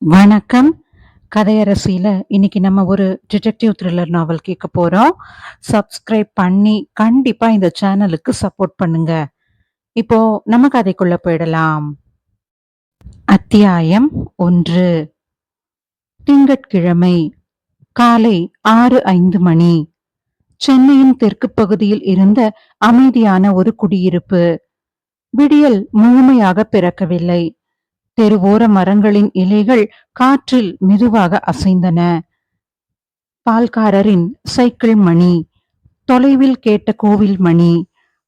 வணக்கம். கதையரசியில இன்னைக்கு நம்ம ஒரு டிடெக்டிவ் த்ரில்லர் நாவல் கேட்க போறோம். சப்ஸ்கிரைப் பண்ணி கண்டிப்பா இந்த சேனலுக்கு சப்போர்ட் பண்ணுங்க. இப்போ நம்ம கதைக்குள்ள போயிடலாம். அத்தியாயம் 1. திங்கட்கிழமை காலை 6:05 மணி. சென்னையின் தெற்கு பகுதியில் இருந்த அமைதியான ஒரு குடியிருப்பு. விடியல் முழுமையாக பிறக்கவில்லை. தெருவோர மரங்களின் இலைகள் காற்றில் மெதுவாக அசைந்தன. பால்காரரின் சைக்கிள் மணி, தொலைவில் கேட்ட கோவில் மணி,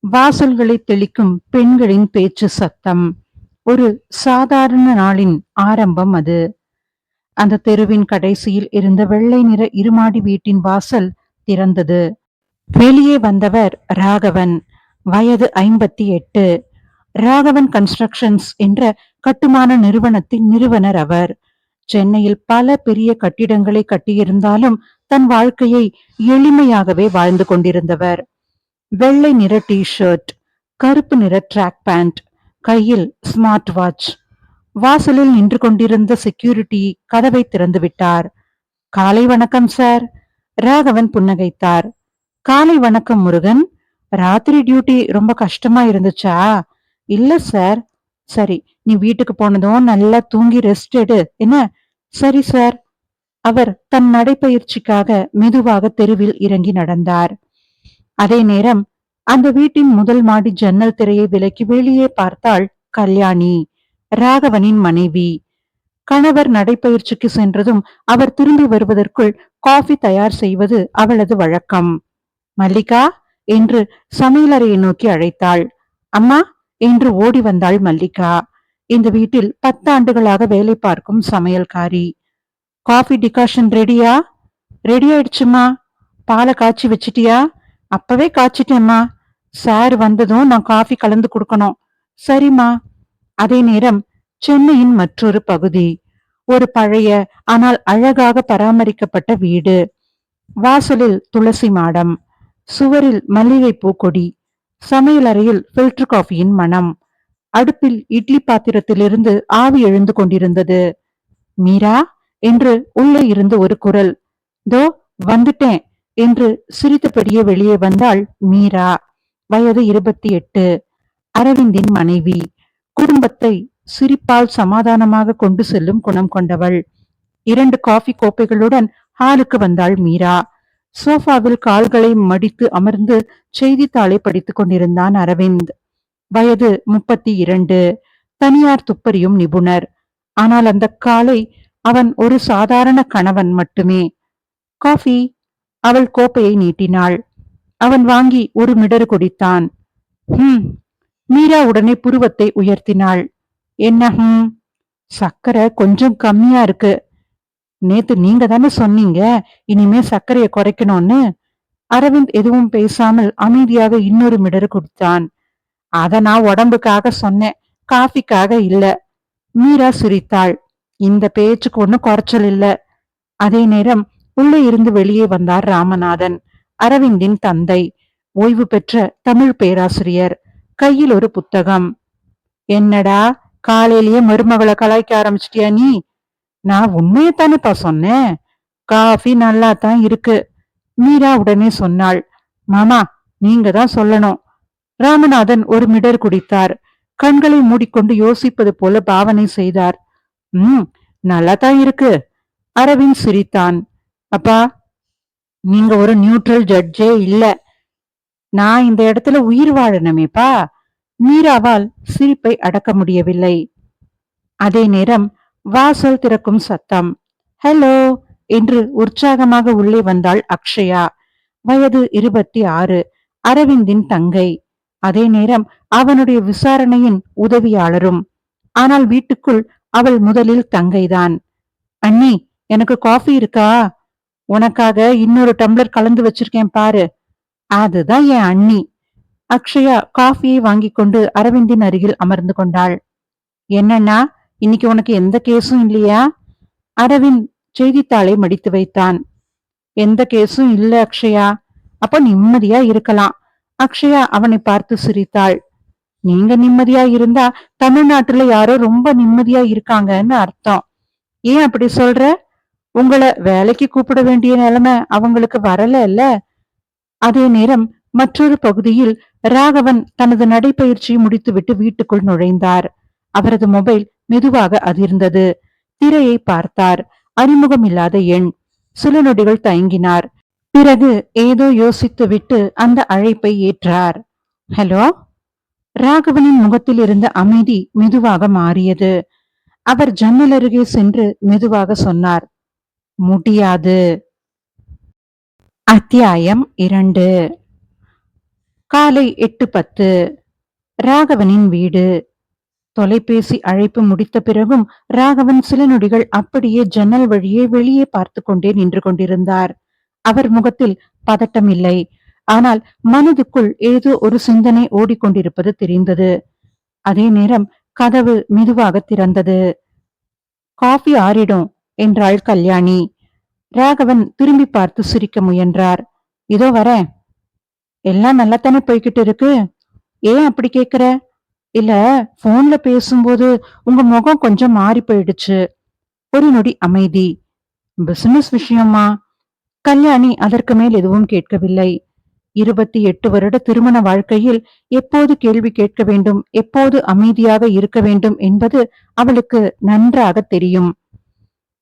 வாசல்களை தெளிக்கும் பெண்களின் பேச்சு சத்தம். ஒரு சாதாரண நாளின் ஆரம்பம் அது. அந்த தெருவின் கடைசியில் இருந்த வெள்ளை நிற இருமாடி வீட்டின் வாசல் திறந்தது. வெளியே வந்தவர் ராகவன். வயது 58. ராகவன் கன்ஸ்ட்ரக்ஷன்ஸ் என்ற கட்டுமான நிறுவனத்தின் நிறுவனர் அவர். சென்னையில் பல பெரிய கட்டிடங்களை கட்டியிருந்தாலும் தன் வாழ்க்கையை எளிமையாகவே வாழ்ந்து கொண்டிருந்தவர். வெள்ளை நிற டி ஷர்ட், கருப்பு நிற ட்ராக் பேண்ட், கையில் ஸ்மார்ட் வாட்ச். வாசலில் நின்று கொண்டிருந்த செக்யூரிட்டி கதவை திறந்து விட்டார். காலை வணக்கம் சார். ராகவன் புன்னகைத்தார். காலை வணக்கம் முருகன். ராத்திரி டியூட்டி ரொம்ப கஷ்டமா இருந்துச்சா? இல்ல சார். சரி, நீ வீட்டுக்கு போனதும் நல்லா தூங்கி ரெஸ்ட் எடு என்ன? சரி சார். அவர் தன் நடைப்பயிற்சிக்காக மெதுவாக தெருவில் இறங்கி நடந்தார். அதே நேரம் அந்த வீட்டின் முதல் மாடி ஜன்னல் திரையை விலக்கி வெளியே பார்த்தாள் கல்யாணி, ராகவனின் மனைவி. கணவர் நடைப்பயிற்சிக்கு சென்றதும் அவர் திரும்பி வருவதற்குள் காஃபி தயார் செய்வது அவளது வழக்கம். மல்லிகா என்று சமையலறையை நோக்கி அழைத்தாள். அம்மா என்று ஓடி வந்தாள் மல்லிகா. இந்த வீட்டில் 10 ஆண்டுகளாக வேலை பார்க்கும் சமையல்காரி. காஃபி டிகாஷன் ரெடியா? ரெடி ஆயிடுச்சுமா. பாலை காய்ச்சி வச்சிட்டியா? அப்பவே காய்ச்சிட்டேம்மா. சார் வந்ததும் நான் காஃபி கலந்து கொடுக்கணும். சரிம்மா. அதே நேரம் சென்னையின் மற்றொரு பகுதி. ஒரு பழைய ஆனால் அழகாக பராமரிக்கப்பட்ட வீடு. வாசலில் துளசி மாடம், சுவரில் மல்லிகைப்பூ கொடி, சமையலறையில் ஃபில்டர் காஃபியின் மனம். அடுப்பில் இட்லி பாத்திரத்திலிருந்து ஆவி எழுந்து கொண்டிருந்தது. மீரா என்று உள்ளே இருந்து ஒரு குரல். தோ வந்துட்டேன் என்று சிரித்தபடியே வெளியே வந்தாள் மீரா. வயது 28. அரவிந்தின் மனைவி. குடும்பத்தை சிரிப்பால் சமாதானமாக கொண்டு செல்லும் குணம் கொண்டவள். 2 காஃபி கோப்பைகளுடன் ஹாலுக்கு வந்தாள் மீரா. சோஃபாவில் கால்களை மடித்து அமர்ந்து செய்தித்தாளை படித்துக் கொண்டிருந்தான் அரவிந்த். வயது 32. தனியார் துப்பறியும் நிபுணர். ஆனால் அந்த காலை அவன் ஒரு சாதாரண கணவன் மட்டுமே. காஃபி. அவள் கோப்பையை நீட்டினாள். அவன் வாங்கி ஒரு மிடறு குடித்தான். மீரா உடனே புருவத்தை உயர்த்தினாள். என்ன? சர்க்கரை கொஞ்சம் கம்மியா இருக்கு. நேத்து நீங்க தானே சொன்னீங்க இனிமே சர்க்கரையை குறைக்கணும்னு. அரவிந்த் எதுவும் பேசாமல் அமைதியாக இன்னொரு மிடறு குடித்தான். அத நான் உடம்புக்காக சொன்னேன், காஃபிக்காக இல்ல. மீரா சிரித்தாள். இந்த பேச்சுக்கு ஒண்ணு குறைச்சல் இல்ல. அதே நேரம் உள்ளே இருந்து வெளியே வந்தார் ராமநாதன், அரவிந்தின் தந்தை, ஓய்வு பெற்ற தமிழ் பேராசிரியர். கையில் ஒரு புத்தகம். என்னடா காலையிலேயே மருமகளை கலாய்க்க ஆரம்பிச்சிட்டியா நீ? நான் உண்மையத்தானேப்பா சொன்னேன். காஃபி நல்லா தான் இருக்கு. மீரா உடனே சொன்னாள். மாமா நீங்க தான் சொல்லணும். ராமநாதன் ஒரு மிடர் குடித்தார். கண்களை மூடிக்கொண்டு யோசிப்பது போல பாவனை செய்தார். நல்லா தான் இருக்கு. அரவிந்த் சிரித்தான். அப்பா நீங்க ஒரு நியூட்ரல் ஜட்ஜே இல்ல. நான் இந்த இடத்துல உயிர் வாழணுமேப்பா. மீராவால் சிரிப்பை அடக்க முடியவில்லை. அதே நேரம் வாசல் திறக்கும் சத்தம். ஹலோ என்று உற்சாகமாக உள்ளே வந்தாள் அக்ஷயா. வயது 26. அரவிந்தின் தங்கை. அதே நேரம் அவனுடைய விசாரணையின் உதவியாளரும். ஆனால் வீட்டுக்குள் அவள் முதலில் தங்கைதான். அண்ணி எனக்கு காஃபி இருக்கா? உனக்காக இன்னொரு டம்ளர் கலந்து வச்சிருக்கேன் பாரு. அதுதான் என் அண்ணி. அக்ஷயா காஃபியை வாங்கி கொண்டு அரவிந்தின் அருகில் அமர்ந்து கொண்டாள். என்னன்னா இன்னைக்கு உனக்கு எந்த கேஸும் இல்லையா? அரவிந்த் செய்தித்தாளை மடித்து வைத்தான். எந்த கேஸும் இல்ல அக்ஷயா. அப்ப நிம்மதியா இருக்கலாம். அக்ஷயா அவனை பார்த்து சிரித்தாள். நீங்க நிம்மதியா இருந்தா தமிழ்நாட்டுல யாரோ ரொம்ப நிம்மதியா இருக்காங்கன்னு அர்த்தம். ஏன் அப்படி சொல்ற? உங்கள வேலைக்கு கூப்பிட வேண்டிய நிலைமை அவங்களுக்கு வரல இல்ல? அதே நேரம் மற்றொரு பகுதியில் ராகவன் தனது நடைப்பயிற்சியை முடித்துவிட்டு வீட்டுக்குள் நுழைந்தார். அவரது மொபைல் மெதுவாக அதிர்ந்தது. திரையை பார்த்தார். அறிமுகமில்லாத எண். சில நொடிகள் தயங்கினார். பிறகு ஏதோ யோசித்துவிட்டு அந்த அழைப்பை ஏற்றார். ஹலோ. ராகவனின் முகத்தில் இருந்த அமைதி மெதுவாக மாறியது. அவர் ஜன்னல் அருகே சென்று மெதுவாக சொன்னார், முடியாது. அத்தியாயம் 2. காலை 8:10. ராகவனின் வீடு. தொலைபேசி அழைப்பு முடித்த பிறகும் ராகவன் சில நொடிகள் அப்படியே ஜன்னல் வழியே வெளியே பார்த்து கொண்டே நின்று கொண்டிருந்தார். அவர் முகத்தில் பதட்டம் இல்லை. ஆனால் மனதுக்குள் ஏதோ ஒரு சிந்தனை ஓடிக்கொண்டிருப்பது தெரிந்தது. அதே நேரம் கதவு மெதுவாக திறந்தது. காஃபி ஆறிடும் என்றாள் கல்யாணி. ராகவன் திரும்பி பார்த்து சிரிக்க முயன்றார். இதோ வரேன். எல்லாம் நல்லாத்தானே போய்கிட்டு இருக்கு. ஏன் அப்படி கேக்குற? இல்ல, போன்ல பேசும்போது உங்க முகம் கொஞ்சம் மாறி போயிடுச்சு. ஒரு நொடி அமைதி. பிசினஸ் விஷயமா? கல்யாணி அதற்கு மேல் எதுவும் கேட்கவில்லை. 28 வருட திருமண வாழ்க்கையில் எப்போது கேள்வி கேட்க வேண்டும், எப்போது அமைதியாக இருக்க வேண்டும் என்பது அவளுக்கு நன்றாக தெரியும்.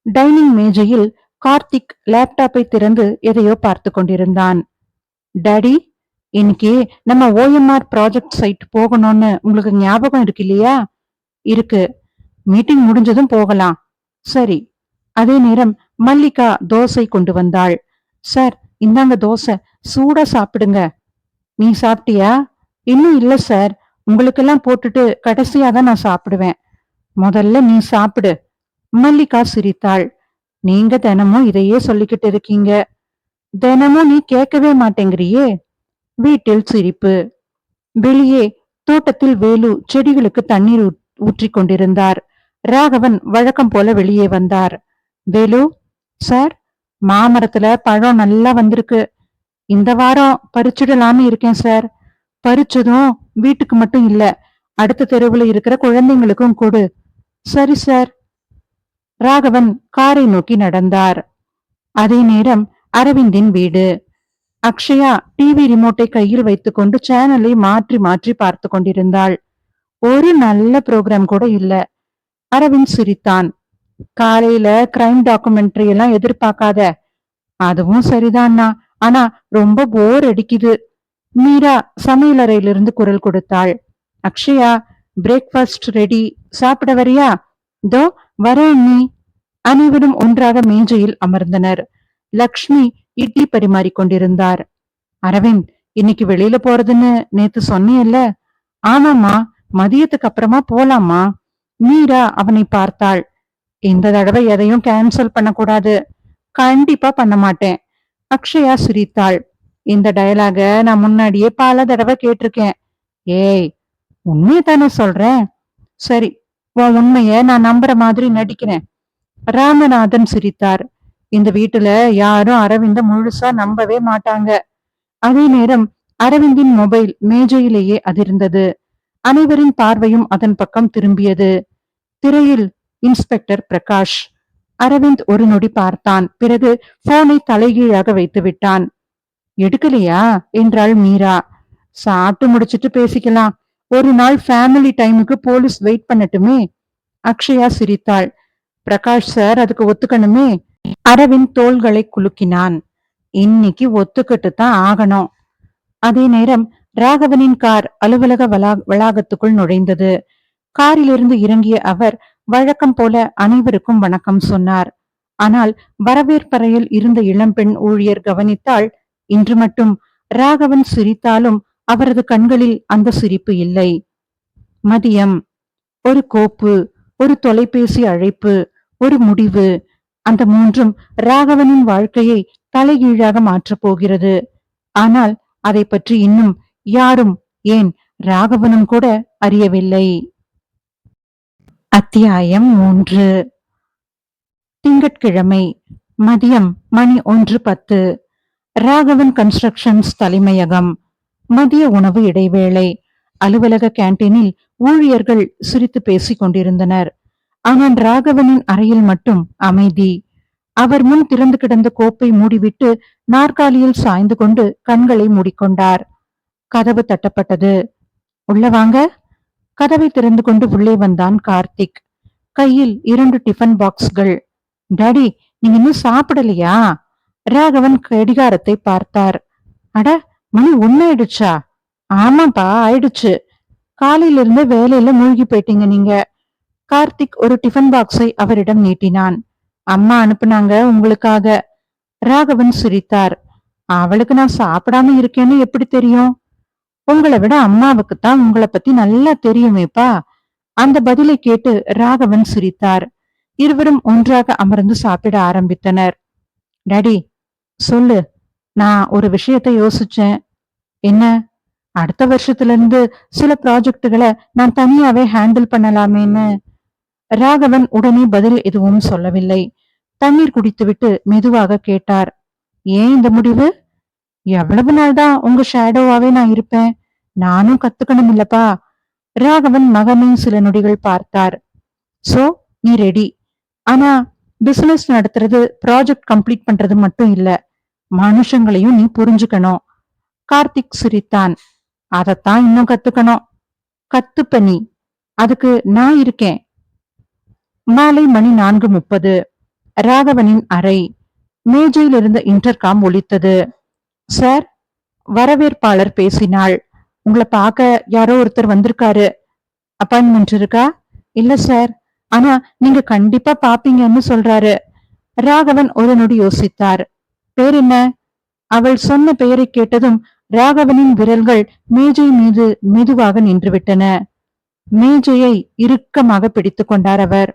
டைனிங் மேஜையில் கார்த்திக் லேப்டாப்பை திறந்து எதையோ பார்த்து கொண்டிருந்தான். டாடி, இன்னைக்கு நம்ம OMR ப்ராஜெக்ட் சைட் போகணும்னு உங்களுக்கு ஞாபகம் இருக்கு இல்லையா? இருக்கு. மீட்டிங் முடிஞ்சதும் போகலாம். சரி. அதே நேரம் மல்லிகா தோசை கொண்டு வந்தாள். சார், இந்தாங்க தோசை, சூடா சாப்பிடுங்க. நீ சாப்பிட்டியா? இன்னும் இல்ல சார், உங்களுக்கெல்லாம் போட்டுட்டு கடைசியா தான் நான் சாப்பிடுவேன். முதல்ல நீ சாப்பிடு. மல்லிகா சிரித்தாள். நீங்க தினமும் இதையே சொல்லிக்கிட்டு இருக்கீங்க. தினமும் நீ கேட்கவே மாட்டேங்கிறியே. வீட்டில் சிரிப்பு. வெளியே தோட்டத்தில் வேலு செடிகளுக்கு தண்ணீர் ஊற்றிக் கொண்டிருந்தார். ராகவன் வழக்கம் போல வெளியே வந்தார். வேலு சார், மாமரத்துல பழம் நல்லா வந்திருக்கு. இந்த வாரம் பறிச்சிடலான்னு இருக்கேன் சார். பறிச்சதும் வீட்டுக்கு மட்டும் இல்ல, அடுத்த தெருவுல இருக்கிற குழந்தைங்களுக்கும் கொடு. சரி சார். ராகவன் காரை நோக்கி நடந்தார். அதே நேரம் அரவிந்தின் வீடு. அக்ஷயா டிவி ரிமோட்டை கையில் வைத்துக்கொண்டு சேனலை மாற்றி மாற்றி பார்த்து கொண்டிருந்தாள். ஒரு நல்ல புரோகிராம் கூட இல்ல. அரவிந்த் சிரித்தான். காலையில கிரைம் டாக்குமெண்ட்ரி எல்லாம் எதிர்பார்க்காத. அதுவும் சரிதான்னா, ஆனா ரொம்ப போர் அடிக்குது. மீரா சமையலறையிலிருந்து குரல் கொடுத்தாள். அக்ஷயா, பிரேக்ஃபாஸ்ட் ரெடி, சாப்பிட வரியா? தோ வரேன் நீ. அனைவரும் ஒன்றாக மேஜையில் அமர்ந்தனர். லக்ஷ்மி இட்லி பரிமாறிக் கொண்டிருந்தார். அரவிந்த், இன்னைக்கு வெளியில போறதுன்னு நேத்து சொன்னியல்ல? ஆமாமா, மதியத்துக்கு அப்புறமா போலாமா? மீரா அவனை பார்த்தாள். இந்த தடவை எதையும் கேன்சல் பண்ணக்கூடாது. கண்டிப்பா பண்ண மாட்டேன். அக்ஷயா சிரித்தாள். இந்த டயலாக நான் முன்னாடியே பல தடவை கேட்டிருக்கேன். ஏய், உண்மையை தானே சொல்றேன். சரி, உன் உண்மைய நான் நம்புற மாதிரி நடிக்கிறேன். ராமநாதன் சிரித்தார். இந்த வீட்டுல யாரும் அரவிந்த முழுசா நம்பவே மாட்டாங்க. அதே நேரம் அரவிந்தின் மொபைல் மேஜையிலேயே அதிர்ந்தது. அனைவரின் பார்வையும் அதன் பக்கம் திரும்பியது. திரையில் இன்ஸ்பெக்டர் பிரகாஷ். அரவிந்த் ஒரு நொடி பார்த்தான். பிறகு போனை தலைகீழாக வைத்து விட்டான். எடுக்கலையா என்றாள் மீரா. சாப்பிட்டு முடிச்சிட்டு பேசிக்கலாம். ஒரு நாள் ஃபேமிலி டைமுக்கு போலீஸ் வெயிட் பண்ணட்டுமே. அக்ஷயா சிரித்தாள். பிரகாஷ் சார் அதுக்கு ஒத்துக்கணுமே. அரவிந்த் தோள்களை குலுக்கினான். இன்னைக்கு ஒத்துக்கிட்டு தான் ஆகணும். அதே நேரம் ராகவனின் கார் அலுவலக வளாகத்துக்குள் நுழைந்தது. காரிலிருந்து இறங்கிய அவர் வழக்கம் போல அனைவருக்கும் வணக்கம் சொன்னார். ஆனால் வரவேற்பறையில் இருந்த இளம்பெண் ஊழியர் கவனித்தால், இன்று மட்டும் ராகவன் சிரித்தாலும் அவரது கண்களில் அந்த சிரிப்பு இல்லை. மதியம். ஒரு கோப்பு, ஒரு தொலைபேசி அழைப்பு, ஒரு முடிவு. அந்த மூன்றும் ராகவனின் வாழ்க்கையை தலைகீழாக மாற்றப் போகிறது. ஆனால் அதை பற்றி இன்னும் யாரும், ஏன் ராகவனும் கூட அறியவில்லை. அத்தியாயம் 3. திங்கட்கிழமை மதியம் மணி 1:10. ராகவன் கன்ஸ்ட்ரக்ஷன்ஸ் தலைமையகம். மதிய உணவு இடைவேளை. அலுவலக கேன்டீனில் ஊழியர்கள் சிரித்து பேசிக் கொண்டிருந்தனர். ஆனால் ராகவனின் அறையில் மட்டும் அமைதி. அவர் முன் திறந்து கிடந்த கோப்பை மூடிவிட்டு நாற்காலியில் சாய்ந்து கொண்டு கண்களை மூடிக்கொண்டார். கதவு தட்டப்பட்டது. உள்ள வாங்க. கதவை திறந்து கொண்டு உள்ளே வந்தான் கார்த்திக். கையில் 2 டிஃபன் பாக்ஸ்கள். டாடி, நீங்க இன்னும் சாப்பிடலையா? ராகவன் கடிகாரத்தை பார்த்தார். அட, மணி 1 ஆயிடுச்சா? ஆமாப்பா, ஆயிடுச்சு. காலையில இருந்து வேலையில மூழ்கி போயிட்டீங்க நீங்க. கார்த்திக் ஒரு டிஃபன் பாக்ஸை அவரிடம் நீட்டினான். அம்மா அனுப்புனாங்க உங்களுக்காக. ராகவன் சிரித்தார். அவளுக்கு நான் சாப்பிடாம இருக்கேன்னு எப்படி தெரியும்? உங்களை விட அம்மாவுக்கு தான் உங்களை பத்தி நல்லா தெரியுமேப்பா. அந்த பதிலை கேட்டு ராகவன் சிரித்தார். இருவரும் ஒன்றாக அமர்ந்து சாப்பிட ஆரம்பித்தனர். டாடி, சொல்லு. நான் ஒரு விஷயத்தை யோசிச்சேன். என்ன? அடுத்த வருஷத்துல இருந்து சில ப்ராஜெக்டுகளை நான் தனியாவே ஹேண்டில் பண்ணலாமேன்னு. ராகவன் உடனே பதில் எதுவும் சொல்லவில்லை. தண்ணீர் குடித்துவிட்டு மெதுவாக கேட்டார். ஏன் இந்த முடிவு? எவ்வளவு நாள் தான் உங்க ஷேடோவாவே நான் இருப்பேன்? நானும் கத்துக்கணும் இல்லப்பா. ராகவன் மகனை சில நொடிகள் பார்த்தார். சோ, நீ ரெடி. ஆனா பிசினஸ் நடத்துறது, ப்ராஜெக்ட் கம்ப்ளீட் பண்றது மட்டும் இல்ல, மனுஷங்களையும் நீ புரிஞ்சுக்கணும். கார்த்திக் சிரித்தான். அதத்தான் இன்னும் கத்துக்கணும். கத்துப்ப நீ. அதுக்கு நான் இருக்கேன். மாலை மணி 4:30. ராகவனின் அறை. மேஜையில் இருந்த இன்டர்காம் ஒலித்தது. சார், வரவேற்பாளர் பேசினாள். உங்களை பார்க்க யாரோ ஒருத்தர் வந்திருக்காரு. அப்பாயின்மெண்ட் இருக்கா? இல்ல சார், ஆனா நீங்க கண்டிப்பா பாப்பீங்கன்னு சொல்றாரு. ராகவன் ஒரு நொடி யோசித்தார். பேர் என்ன? அவள் சொன்ன பெயரை கேட்டதும் ராகவனின் விரல்கள் மேஜை மீது மெதுவாக நின்றுவிட்டன. மேஜையை இறுக்கமாக பிடித்துக் கொண்டார் அவர்.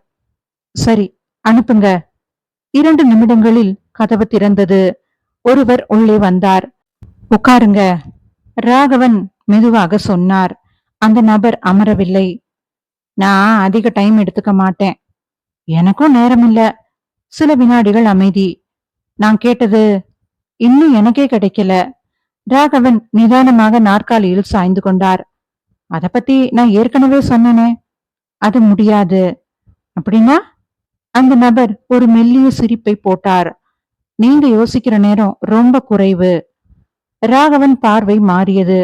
சரி, அனுப்புங்க. 2 நிமிடங்களில் கதவு திறந்தது. ஒருவர் உள்ளே வந்தார். உட்காருங்க, ராகவன் மெதுவாக சொன்னார். அந்த நபர் அமரவில்லை. நான் அதிக டைம் எடுத்துக்க மாட்டேன். எனக்கும் நேரம் இல்ல. சில வினாடிகள் அமைதி. நான் கேட்டது இன்னும் எனக்கே கிடைக்கல. ராகவன் நிதானமாக நாற்காலியில் சாய்ந்து கொண்டார். அத பத்தி நான் ஏற்கனவே சொன்னனே. அது முடியாது. அப்படின்னா? அந்த நபர் ஒரு மெல்லிய சிரிப்பை போட்டார். நீங்க யோசிக்கிற நேரம் ரொம்ப குறைவு. ராகவன் பார்வை மாறியது.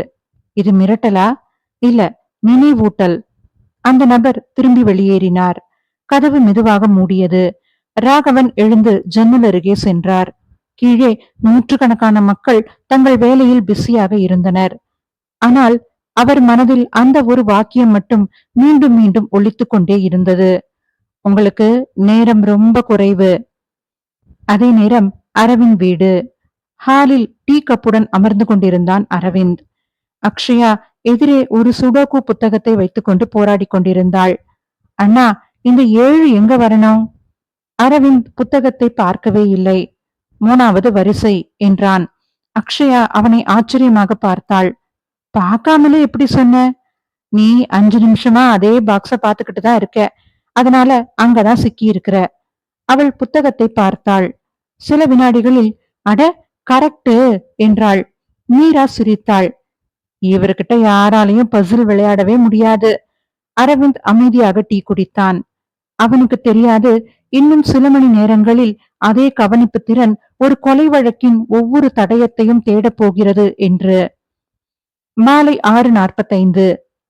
இது மிரட்டலா? இல்ல, நினைவூட்டல். அந்த நபர் திரும்பி வெளியேறினார். கதவு மெதுவாக மூடியது. ராகவன் எழுந்து ஜன்னல் அருகே சென்றார். கீழே நூற்றுக்கணக்கான மக்கள் தங்கள் வேலையில் பிஸியாக இருந்தனர். ஆனால் அவர் மனதில் அந்த ஒரு வாக்கியம் மட்டும் மீண்டும் மீண்டும் ஒலித்துக் கொண்டே இருந்தது. உங்களுக்கு நேரம் ரொம்ப குறைவு. அதே நேரம் அரவிந்த் வீடு. ஹாலில் டீ கப்புடன் அமர்ந்து கொண்டிருந்தான் அரவிந்த். அக்ஷயா எதிரே ஒரு சுடோக்கு புத்தகத்தை வைத்துக்கொண்டு போராடி கொண்டிருந்தாள். அண்ணா, இந்த 7 எங்க வரணும்? அரவிந்த் புத்தகத்தை பார்க்கவே இல்லை. 3வது வரிசை என்றான். அக்ஷயா அவனை ஆச்சரியமாக பார்த்தாள். பார்க்காமலே எப்படி சொன்ன? நீ 5 நிமிஷமா அதே பாக்ஸ பாத்துக்கிட்டு தான் இருக்க. அதனால அங்கதான் சிக்கி இருக்கிற. அவள் புத்தகத்தை பார்த்தாள். சில வினாடிகளில் அட, கரெக்டு என்றாள். மீரா சிரித்தாள். இவர்கிட்ட யாராலையும் பசில் விளையாடவே முடியாது. அரவிந்த் அமைதியாக டீ குடித்தான். அவனுக்கு தெரியாது, இன்னும் சில மணி நேரங்களில் அதே கவனிப்பு திறன் ஒரு கொலை வழக்கின் ஒவ்வொரு தடயத்தையும் தேடப் போகிறது என்று. மாலை 6:45.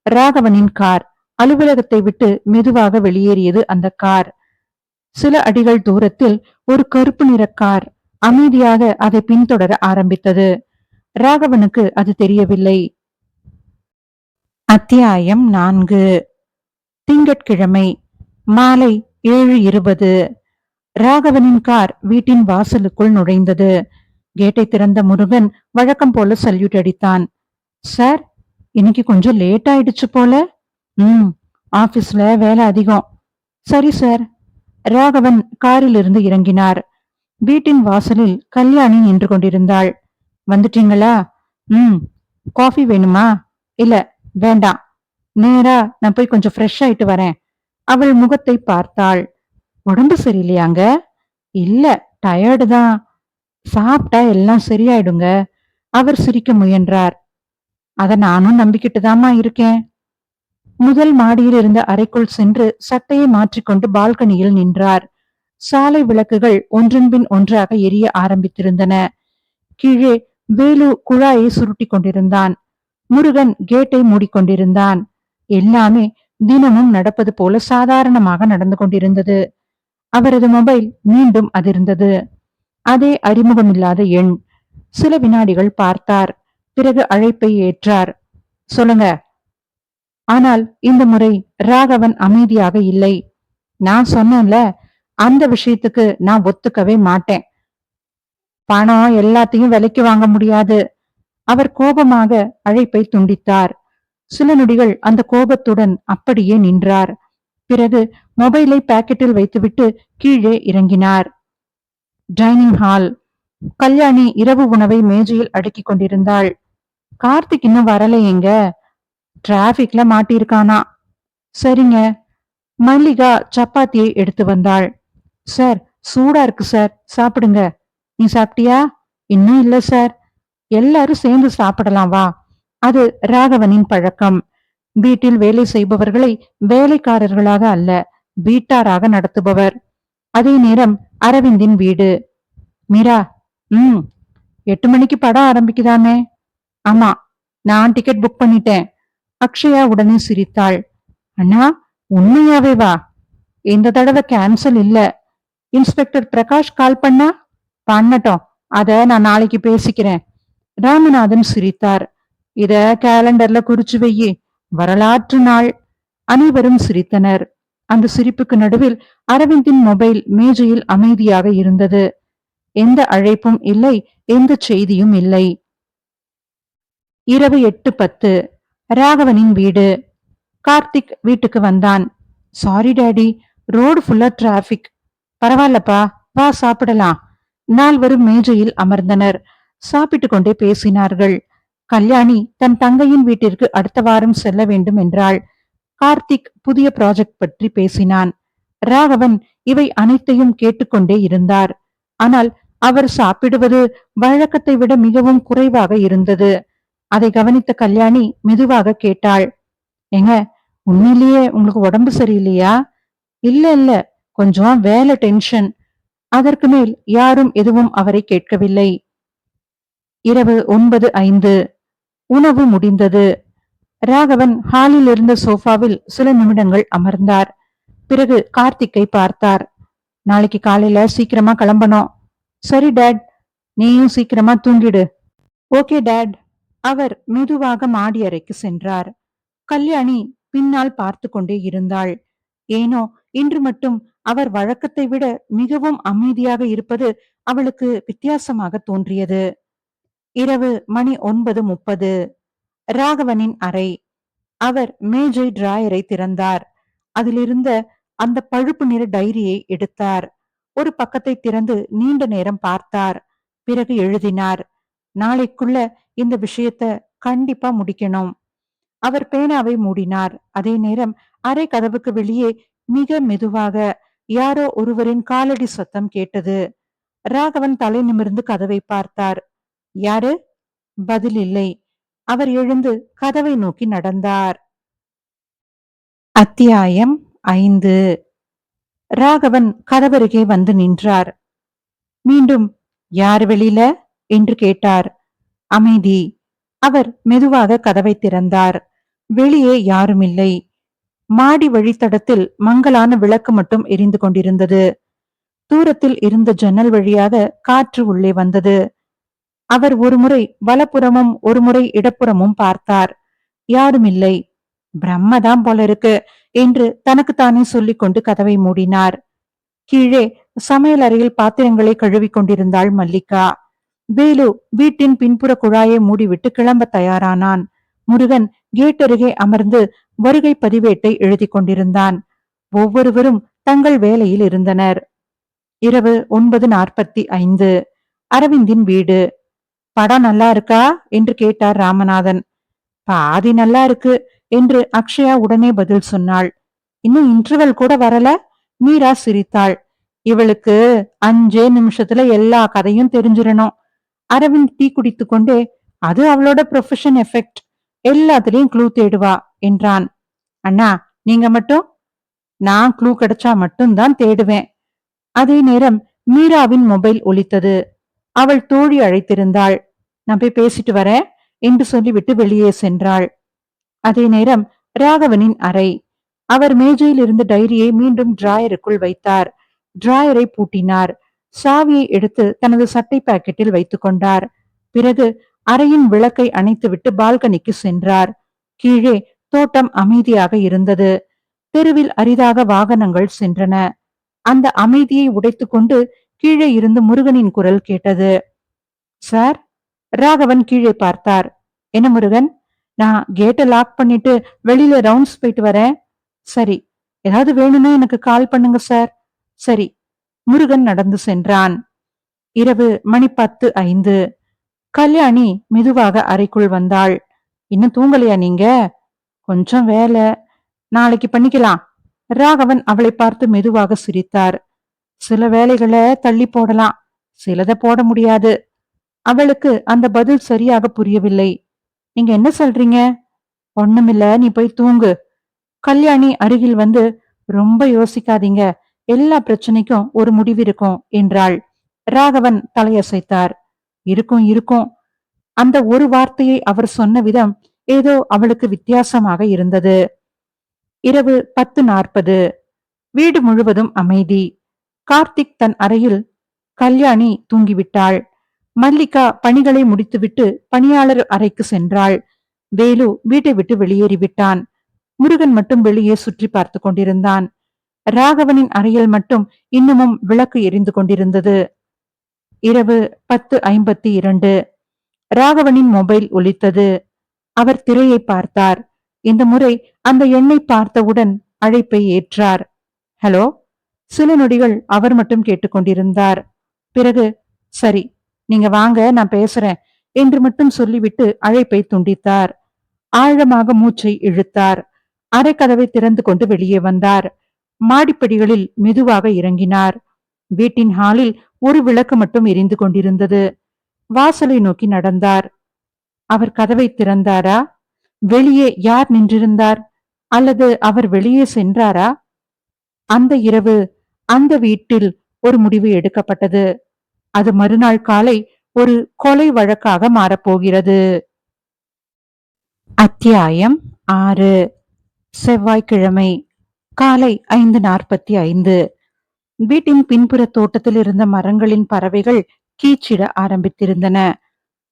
ராகவனின் கார் அலுவலகத்தை விட்டு மெதுவாக வெளியேறியது. அந்த கார் சில அடிகள் தூரத்தில் ஒரு கருப்பு நிற கார் அமைதியாக அதை பின்தொடர ஆரம்பித்தது. ராகவனுக்கு அது தெரியவில்லை. அத்தியாயம் 4. திங்கட்கிழமை மாலை 7:20. ராகவனின் கார் வீட்டின் வாசலுக்குள் நுழைந்தது. கேட்டை திறந்த முருகன் வழக்கம் போல சல்யூட் அடித்தான். சார், இன்னைக்கு கொஞ்சம் லேட் ஆயிடுச்சு போல. ஆபீஸ்ல வேலை அதிகம். சரி சார். ராகவன் காரில் இருந்து இறங்கினார். வீட்டின் வாசலில் கல்யாணி நின்று கொண்டிருந்தாள். வந்துட்டீங்களா? காஃபி வேணுமா? இல்ல, வேண்டாம். நேரா நான் போய் கொஞ்சம் ஃப்ரெஷ் ஆயிட்டு வரேன். அவள் முகத்தை பார்த்தாள். உடம்பு சரியில்லையாங்க? இல்ல, டயர்டு தான். சாப்பிட்டா எல்லாம் சரியாயிடுங்க. அவர் சிரிக்க முயன்றார். அத நானும் நம்பிக்கிட்டுதாம்மா இருக்கேன். முதல் மாடியில் இருந்த அறைக்குள் சென்று சட்டையை மாற்றிக்கொண்டு பால்கனியில் நின்றார். சாலை விளக்குகள் ஒன்றன் பின் ஒன்றாக எரிய ஆரம்பித்திருந்தன. கீழே வேலு குழாயை சுருட்டி கொண்டிருந்தான். முருகன் கேட்டை மூடிக்கொண்டிருந்தான். எல்லாமே தினமும் நடப்பது போல சாதாரணமாக நடந்து கொண்டிருந்தது. அவரது மொபைல் மீண்டும் அதிர்ந்தது. அதே அறிமுகமில்லாத எண். சில வினாடிகள் பார்த்தார். பிறகு அழைப்பை ஏற்றார். சொல்லுங்க. ஆனால் இந்த முறை ராகவன் அமைதியாக இல்லை. நான் சொன்னேன்ல, அந்த விஷயத்துக்கு நான் ஒத்துக்கவே மாட்டேன். பணம் எல்லாத்தையும் விலைக்கு வாங்க முடியாது. அவர் கோபமாக அழைப்பை துண்டித்தார். சில நொடிகள் அந்த கோபத்துடன் அப்படியே நின்றார். பிறகு மொபைலை பாக்கெட்டில் வைத்துவிட்டு கீழே இறங்கினார். Dining hall. கல்யாணி இரவு உணவை மேஜையில் அடுக்கிக் கொண்டிருந்தாள். கார்த்திக் இன்னும் வரல. எங்க டிராபிக்ல மாட்டிருக்கானா? சரிங்க. மல்லிகா சப்பாத்தியை எடுத்து வந்தாள். சார், சூடா இருக்கு சார், சாப்பிடுங்க. நீ சாப்பிட்டியா? இன்னும் இல்ல சார். எல்லாரும் சேர்ந்து சாப்பிடலாம் வா. அது ராகவனின் பழக்கம். வீட்டில் வேலை செய்பவர்களை வேலைக்காரர்களாக அல்ல, வீட்டாராக நடத்துபவர். அதே நேரம் அரவிந்தின் வீடு. மீரா, 8 மணிக்கு படம் ஆரம்பிக்குதாமே? ஆமா, நான் டிக்கெட் புக் பண்ணிட்டேன். அக்ஷயா உடனே சிரித்தாள். அண்ணா, உண்மையாவே வா. இந்த தடவை கேன்சல் இல்ல. இன்ஸ்பெக்டர் பிரகாஷ் கால் பண்ணட்டும், அத நான் நாளைக்கு பேசிக்கிறேன். ராமநாதன் சிரித்தார். இத கேலண்டர்ல குறிச்சு வையி, வரலாற்று நாள். அனைவரும் சிரித்தனர். அந்த சிரிப்புக்கு நடுவில் அரவிந்தின் மொபைல் மேஜையில் அமைதியாக இருந்தது. எந்த அழைப்பும் இல்லை, எந்த செய்தியும் இல்லை. இரவு 8:10. ராகவனின் வீடு. கார்த்திக் வீட்டுக்கு வந்தான். சாரி டாடி, ரோடு ஃபுல்லா டிராபிக். பரவாயில்லப்பா, வா சாப்பிடலாம். நால்வரும் மேஜையில் அமர்ந்தனர். சாப்பிட்டு கொண்டே பேசினார்கள். கல்யாணி தன் தங்கையின் வீட்டிற்கு அடுத்த வாரம் செல்ல வேண்டும் என்றாள். கார்த்திக் புதிய ப்ராஜெக்ட் பற்றி பேசினான். ராகவன் இவை அனைத்தையும் கேட்டுக்கொண்டே இருந்தார். ஆனால் அவர் சாப்பிடுவது வழக்கத்தை விட மிகவும் குறைவாக இருந்தது. அதை கவனித்த கல்யாணி மெதுவாக கேட்டாள். ஏங்க, உண்மையிலேயே உங்களுக்கு உடம்பு சரியில்லையா? இல்ல இல்ல, கொஞ்சம் வேலை டென்ஷன். அதற்கு மேல் யாரும் எதுவும் அவரை கேட்கவில்லை. இரவு 9:05. உணவு முடிந்தது. ராகவன் ஹாலில் இருந்த சோஃபாவில் சில நிமிடங்கள் அமர்ந்தார். பிறகு கார்த்திக்கை பார்த்தார். நாளைக்கு காலையில சீக்கிரமா கிளம்பணும். சரி டாட், நீயும் சீக்கிரமா தூங்கிடு. Okay dot. அவர் மெதுவாக மாடி அறைக்கு சென்றார். கல்யாணி பின்னால் பார்த்து கொண்டே இருந்தாள். ஏனோ இன்று மட்டும் அவர் வழக்கத்தை விட மிகவும் அமைதியாக இருப்பது அவளுக்கு வித்தியாசமாக தோன்றியது. இரவு மணி 9:30. ராகவனின் அறை. அவர் மேஜை டிராயரை திறந்தார். அதிலிருந்த அந்த பழுப்பு நிற டைரியை எடுத்தார். ஒரு பக்கத்தை திறந்து நீண்ட நேரம் பார்த்தார். பிறகு எழுதினார். நாளைக்குள்ள இந்த விஷயத்த கண்டிப்பா முடிக்கணும். அவர் பேனாவை மூடினார். அதே நேரம் அறை கதவுக்கு வெளியே மிக மெதுவாக யாரோ ஒருவரின் காலடி சத்தம் கேட்டது. ராகவன் தலை நிமிர்ந்து கதவை பார்த்தார். யாரு? பதில் இல்லை. அவர் எழுந்து கதவை நோக்கி நடந்தார். அத்தியாயம் 5. ராகவன் கதவருகே வந்து நின்றார். மீண்டும் யார் வெளியில என்று கேட்டார். அமைதி. அவர் மெதுவாக கதவை திறந்தார். வெளியே யாருமில்லை. மாடி வழித்தடத்தில் மங்கலான விளக்கு மட்டும் எரிந்து கொண்டிருந்தது. தூரத்தில் இருந்த ஜன்னல் வழியாக காற்று உள்ளே வந்தது. அவர் ஒருமுறை வலப்புறமும் ஒருமுறை இடப்புறமும் பார்த்தார். யாருமில்லை. பிரம்மதான் போல இருக்கு என்று தனக்குத்தானே சொல்லிக் கொண்டு கதவை மூடினார். கீழே சமையல் அறையில் பாத்திரங்களை கழுவி கொண்டிருந்தாள் மல்லிகா. வேலு வீட்டின் பின்புற குழாயை மூடிவிட்டு கிளம்ப தயாரானான். முருகன் கேட் அருகே அமர்ந்து வருகை பதிவேட்டை எழுதி கொண்டிருந்தான். ஒவ்வொருவரும் தங்கள் வேலையில் இருந்தனர். இரவு 9:45. அரவிந்தின் வீடு. படம் நல்லா இருக்கா என்று கேட்டார் ராமநாதன். பாதி நல்லா இருக்கு என்று அக்ஷயா உடனே பதில் சொன்னாள். இன்னும் இன்டர்வல் கூட வரல. மீரா சிரித்தாள். இவளுக்கு 5 நிமிஷத்துல எல்லா கதையும் தெரிஞ்சிடணும். அரவிந்த் டீ குடித்து கொண்டே, அது அவளோட ப்ரொஃபஷன் எஃபெக்ட், எல்லாத்திலையும் க்ளூ தேடுவா என்றான். அண்ணா, நீங்க மட்டும்? நான் க்ளூ கிடைச்சா மட்டும்தான் தேடுவேன். அதே நேரம் மீராவின் மொபைல் ஒலித்தது. அவள் தோழி அழைத்திருந்தாள். நான் போய் பேசிட்டு வரேன் என்று சொல்லிவிட்டு வெளியே சென்றாள். அதே நேரம் ராகவனின் அறை. அவர் மேஜையில் இருந்த டைரியை மீண்டும் டிராயருக்குள் வைத்தார். டிராயரை பூட்டினார். சாவியை எடுத்து தனது சட்டை பாக்கெட்டில் வைத்துக் கொண்டார். பிறகு அறையின் விளக்கை அணைத்துவிட்டு பால்கனிக்கு சென்றார். கீழே தோட்டம் அமைதியாக இருந்தது. தெருவில் அரிதாக வாகனங்கள் சென்றன. அந்த அமைதியை உடைத்துக்கொண்டு கீழே இருந்து முருகனின் குரல் கேட்டது. சார்? ராகவன் கீழே பார்த்தார். என்ன முருகன்? நான் கேட்டை லாக் பண்ணிட்டு வெளியில ரவுண்ட்ஸ் போயிட்டு வரேன். சரி, ஏதாவது வேணும்னா எனக்கு கால் பண்ணுங்க சார். சரி. முருகன் நடந்து சென்றான். இரவு மணி 10:05. கல்யாணி மெதுவாக அறைக்குள் வந்தாள். இன்னும் தூங்கலையா நீங்க? கொஞ்சம் வேலை, நாளைக்கு பண்ணிக்கலாம். ராகவன் அவளை பார்த்து மெதுவாக சிரித்தார். சில வேலைகளை தள்ளி போடலாம், சிலதை போட முடியாது. அவளுக்கு அந்த பதில் சரியாக புரியவில்லை. நீங்க என்ன சொல்றீங்க? ஒண்ணுமில்ல, நீ போய் தூங்கு. கல்யாணி அருகில் வந்து, ரொம்ப யோசிக்காதீங்க, எல்லா பிரச்சனைக்கும் ஒரு முடிவு இருக்கும் என்றாள். ராகவன் தலையசைத்தார். இருக்கும் இருக்கும். அந்த ஒரு வார்த்தையை அவர் சொன்ன விதம் ஏதோ அவளுக்கு வித்தியாசமாக இருந்தது. இரவு 10:40. வீடு முழுவதும் அமைதி. கார்த்திக் தன் அறையில், கல்யாணி தூங்கிவிட்டாள். மல்லிகா பணிகளை முடித்துவிட்டு பணியாளர் அறைக்கு சென்றாள். வேலு வீட்டை விட்டு வெளியேறிவிட்டான். முருகன் மட்டும் வெளியே சுற்றி பார்த்து கொண்டிருந்தான். ராகவனின் அறையில் மட்டும் இன்னமும் விளக்கு எரிந்து கொண்டிருந்தது. இரவு 10:52. ராகவனின் மொபைல் ஒலித்தது. அவர் திரையை பார்த்தார். இந்த முறை அந்த எண்ணை பார்த்தவுடன் அழைப்பை ஏற்றார். ஹலோ. சில நொடிகள் அவர் மட்டும் கேட்டுக்கொண்டிருந்தார். பிறகு, சரி, நீங்க வாங்க, நான் பேசுறேன் என்று மட்டும் சொல்லிவிட்டு அழைப்பை துண்டித்தார். ஆழமாக மூச்சை இழுத்தார். அரைக்கதவை திறந்து கொண்டு வெளியே வந்தார். மாடிப்படிகளில் மெதுவாக இறங்கினார். வீட்டின் ஹாலில் ஒரு விளக்கு மட்டும் எரிந்து கொண்டிருந்தது. வாசலை நோக்கி நடந்தார். அவர் கதவை திறந்தாரா? வெளியே யார் நின்றிருந்தார்? அல்லது அவர் வெளியே சென்றாரா? அந்த இரவு அந்த வீட்டில் ஒரு முடிவு எடுக்கப்பட்டது. அது மறுநாள் காலை ஒரு கொலை வழக்காக மாறப்போகிறது. அத்தியாயம் 6. செவ்வாய்க்கிழமை காலை 5:45. வீட்டின் பின்புற தோட்டத்தில் இருந்த மரங்களின் பறவைகள் கீச்சிட ஆரம்பித்திருந்தன.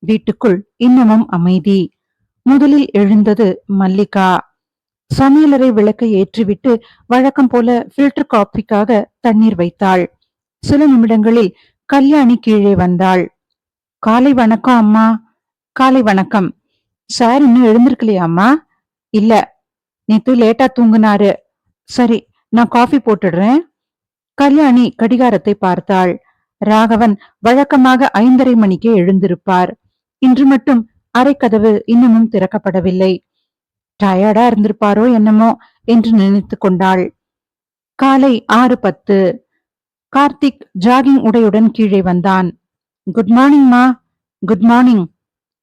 வீட்டுக்குள் இன்னமும் அமைதி. முதலில் எழுந்தது மல்லிகா. சமையலறை விளக்கை ஏற்றிவிட்டு வழக்கம் போல ஃபில்டர் காபிக்காக தண்ணீர் வைத்தாள். சில நிமிடங்களில் கல்யாணி கீழே வந்தாள். காலை வணக்கம் அம்மா. காலை வணக்கம். சார் இன்னும் எழுந்திருக்கலையா அம்மா? இல்ல, நேத்து லேட்டா தூங்குனாரு. சரி, நான் காஃபி போட்டுடுறேன். கல்யாணி கடிகாரத்தை பார்த்தாள். ராகவன் வழக்கமாக 5:30 மணிக்கே எழுந்திருப்பார். இன்று மட்டும் அறைக்கதவு இன்னமும் திறக்கப்படவில்லை. டயர்டா இருந்திருப்பாரோ என்னமோ என்று நினைத்து கொண்டாள். காலை 6:10. கார்த்திக் ஜாகிங் உடையுடன் கீழே வந்தான். குட் மார்னிங் மா. Good morning.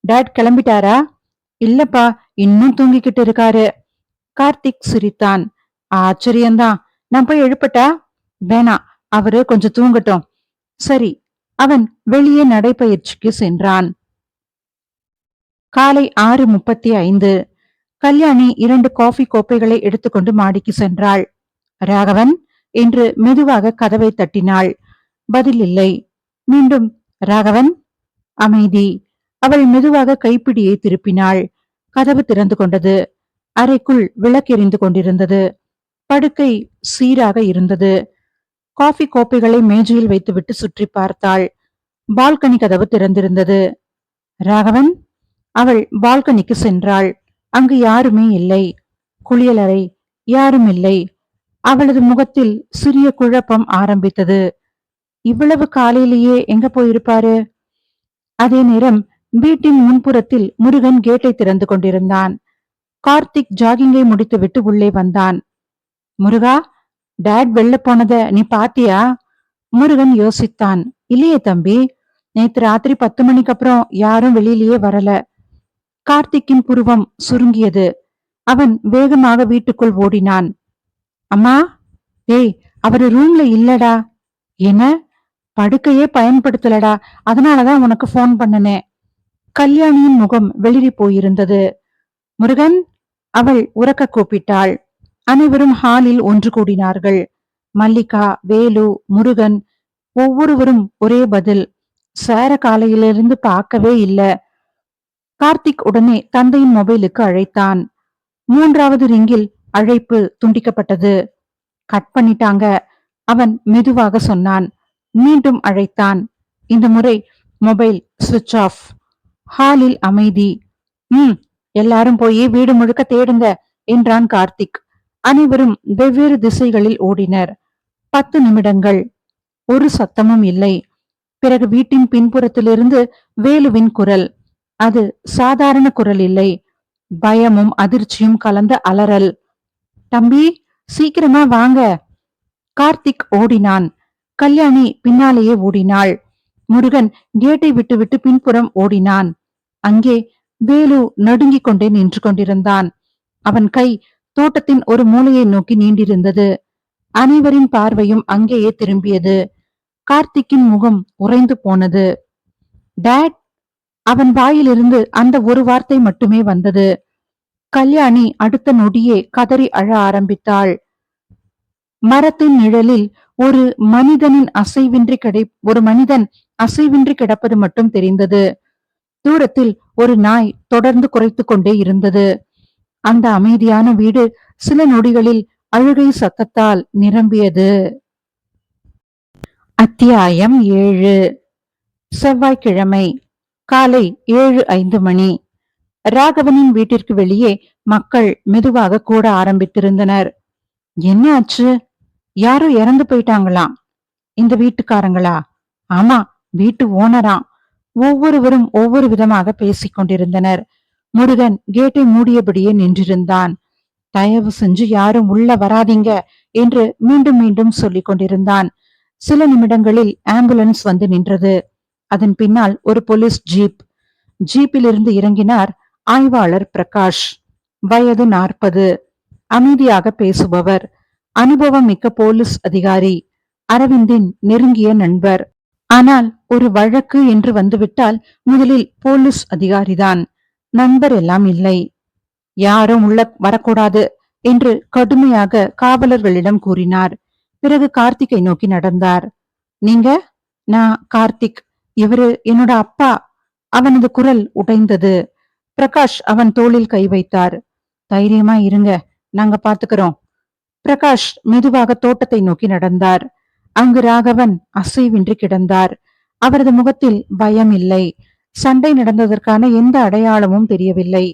டாட் கிளம்பிட்டாரா? இல்லப்பா, இன்னும் தூங்கிக்கிட்டு இருக்காரு. கார்த்திக் சிரித்தான். ஆச்சரியம்தான். நான் போய் எழுப்பட்டா? வேணா, அவரு கொஞ்சம் தூங்கட்டும். சரி. அவன் வெளியே நடைபயிற்சிக்கு சென்றான். காலை 6:35. கல்யாணி 2 காஃபி கோப்பைகளை எடுத்துக்கொண்டு மாடிக்கு சென்றாள். ராகவன் என்று மெதுவாக கதவை தட்டினாள். பதில் இல்லை. மீண்டும் ராகவன். அமைதி. அவள் மெதுவாக கைப்பிடியை திருப்பினாள். கதவு திறந்து கொண்டது. அறைக்குள் விளக்கெரிந்து கொண்டிருந்தது. படுக்கை சீராக இருந்தது. காஃபி கோப்பைகளை மேஜையில் வைத்துவிட்டு சுற்றி பார்த்தாள். பால்கனி கதவு திறந்திருந்தது. ராகவன். அவள் பால்கனிக்கு சென்றாள். அங்கு யாருமே இல்லை. குளியலறை, யாரும் இல்லை. அவளது முகத்தில் சிறிய குழப்பம் ஆரம்பித்தது. இவ்வளவு காலையிலேயே எங்க போயிருப்பாரு? அதே நேரம் வீட்டின் முன்புறத்தில் முருகன் கேட்டை திறந்து கொண்டிருந்தான். கார்த்திக் ஜாகிங்கை முடித்துவிட்டு உள்ளே வந்தான். முருகா, டாட் வெளில போனத நீ பாத்தியா? முருகன் யோசித்தான். இல்லையே தம்பி, நேத்து ராத்திரி 10 மணிக்கு அப்புறம் யாரும் வெளியிலேயே வரல. கார்த்திக்கின் புருவம் சுருங்கியது. அவன் வேகமாக வீட்டுக்குள் ஓடினான். அம்மா, ஏய், அவரு ரூம்ல இல்லடா. என்ன? படுக்கையே பயன்படுத்தலடா, அதனாலதான் உனக்கு போன் பண்ணனேன். கல்யாணியின் முகம் வெளிரி போயிருந்தது. முருகன், அவள் உரக்க கூப்பிட்டாள். அனைவரும் ஹாலில் ஒன்று கூடினார்கள். மல்லிகா, வேலு, முருகன் ஒவ்வொருவரும் ஒரே பதில். சேர காலையிலிருந்து பார்க்கவே இல்ல. கார்த்திக் உடனே தந்தையின் மொபைலுக்கு அழைத்தான். 3வது ரிங்கில் அழைப்பு துண்டிக்கப்பட்டது. கட் பண்ணிட்டாங்க. அவன் மெதுவாக சொன்னான். மீண்டும் அழைத்தான். இந்த முறை மொபைல் சுவிட்ச் ஆஃப். ஹாலில் அமைதி. எல்லாரும் போய் வீடு முழுக்க தேடுங்க என்றான் கார்த்திக். அனைவரும் வெவ்வேறு திசைகளில் ஓடினர். 10 நிமிடங்கள். ஒரு சத்தமும் இல்லை. பிறகு வீட்டின் பின்புறத்திலிருந்து வேலுவின் குரல். அது சாதாரண குரல் இல்லை, பயமும் அதிர்ச்சியும் கலந்த அலறல். தம்பி, சீக்கிரமா வாங்க. கார்த்திக் ஓடினான். கல்யாணி பின்னாலேயே ஓடினாள். முருகன் கேட்டை விட்டுவிட்டு பின்புறம் ஓடினான். அங்கே வேலு நடுங்கிக் கொண்டே நின்று கொண்டிருந்தான். அவன் கை தோட்டத்தின் ஒரு மூலையை நோக்கி நீண்டிருந்தது. அனைவரின் பார்வையும் அங்கேயே திரும்பியது. கார்த்திக்கின் முகம் உறைந்து போனது. டேட், அவன் வாயிலிருந்து அந்த ஒரு வார்த்தை மட்டுமே வந்தது. கல்யாணி அடுத்த நொடியே கதறி அழ ஆரம்பித்தாள். மரத்தின் நிழலில் ஒரு மனிதன் அசைவின்றி கிடப்பது மட்டும் தெரிந்தது. தூரத்தில் ஒரு நாய் தொடர்ந்து குரைத்துக் கொண்டே இருந்தது. அந்த அமைதியான வீடு சில நொடிகளில் அழுகை சத்தத்தால் நிரம்பியது. அத்தியாயம் 7. செவ்வாய்க்கிழமை காலை 7:05 மணி. ராகவனின் வீட்டிற்கு வெளியே மக்கள் மெதுவாக கூட ஆரம்பித்திருந்தனர். என்ன ஆச்சு? யாரோ இறந்து போயிட்டாங்களாம். இந்த வீட்டுக்காரங்களா? ஆமா, வீட்டு ஓனராம். ஒவ்வொருவரும் ஒவ்வொரு விதமாக பேசிக் கொண்டிருந்தனர். முருகன் கேட்டை மூடியபடியே நின்றிருந்தான். தயவு செஞ்சு யாரும் உள்ள வராதீங்க என்று மீண்டும் மீண்டும் சொல்லிக் கொண்டிருந்தான். சில நிமிடங்களில் ஆம்புலன்ஸ் வந்து நின்றது. அதன் பின்னால் ஒரு போலீஸ் ஜீப். ஜீப்பிலிருந்து இறங்கினார் ஆய்வாளர் பிரகாஷ். வயது 40. அமைதியாக பேசுபவர். அனுபவம் மிக்க போலீஸ் அதிகாரி. அரவிந்தின் நெருங்கிய நண்பர். ஆனால் ஒரு வழக்கு என்று வந்துவிட்டால் முதலில் போலீஸ் அதிகாரிதான். நண்பர் எல்லாம் இல்லை. யாரும் உள்ள வரக்கூடாது என்று கடுமையாக காவலர்களிடம் கூறினார். பிறகு கார்த்திகை நோக்கி நடந்தார். நீங்க? நான் கார்த்திக். இவரு என்னோட அப்பா. அவனது குரல் உடைந்தது. பிரகாஷ் அவன் தோளில் கை வைத்தார். தைரியமா இருங்க, நாங்க பாத்துக்கிறோம். பிரகாஷ் மெதுவாக தோட்டத்தை நோக்கி நடந்தார். அங்கு ராகவன் அசைவின்றி கிடந்தார். அவரது முகத்தில் பயம் இல்லை. சண்டை நடந்ததற்கான எந்த அடையாளமும் தெரியவில்லை.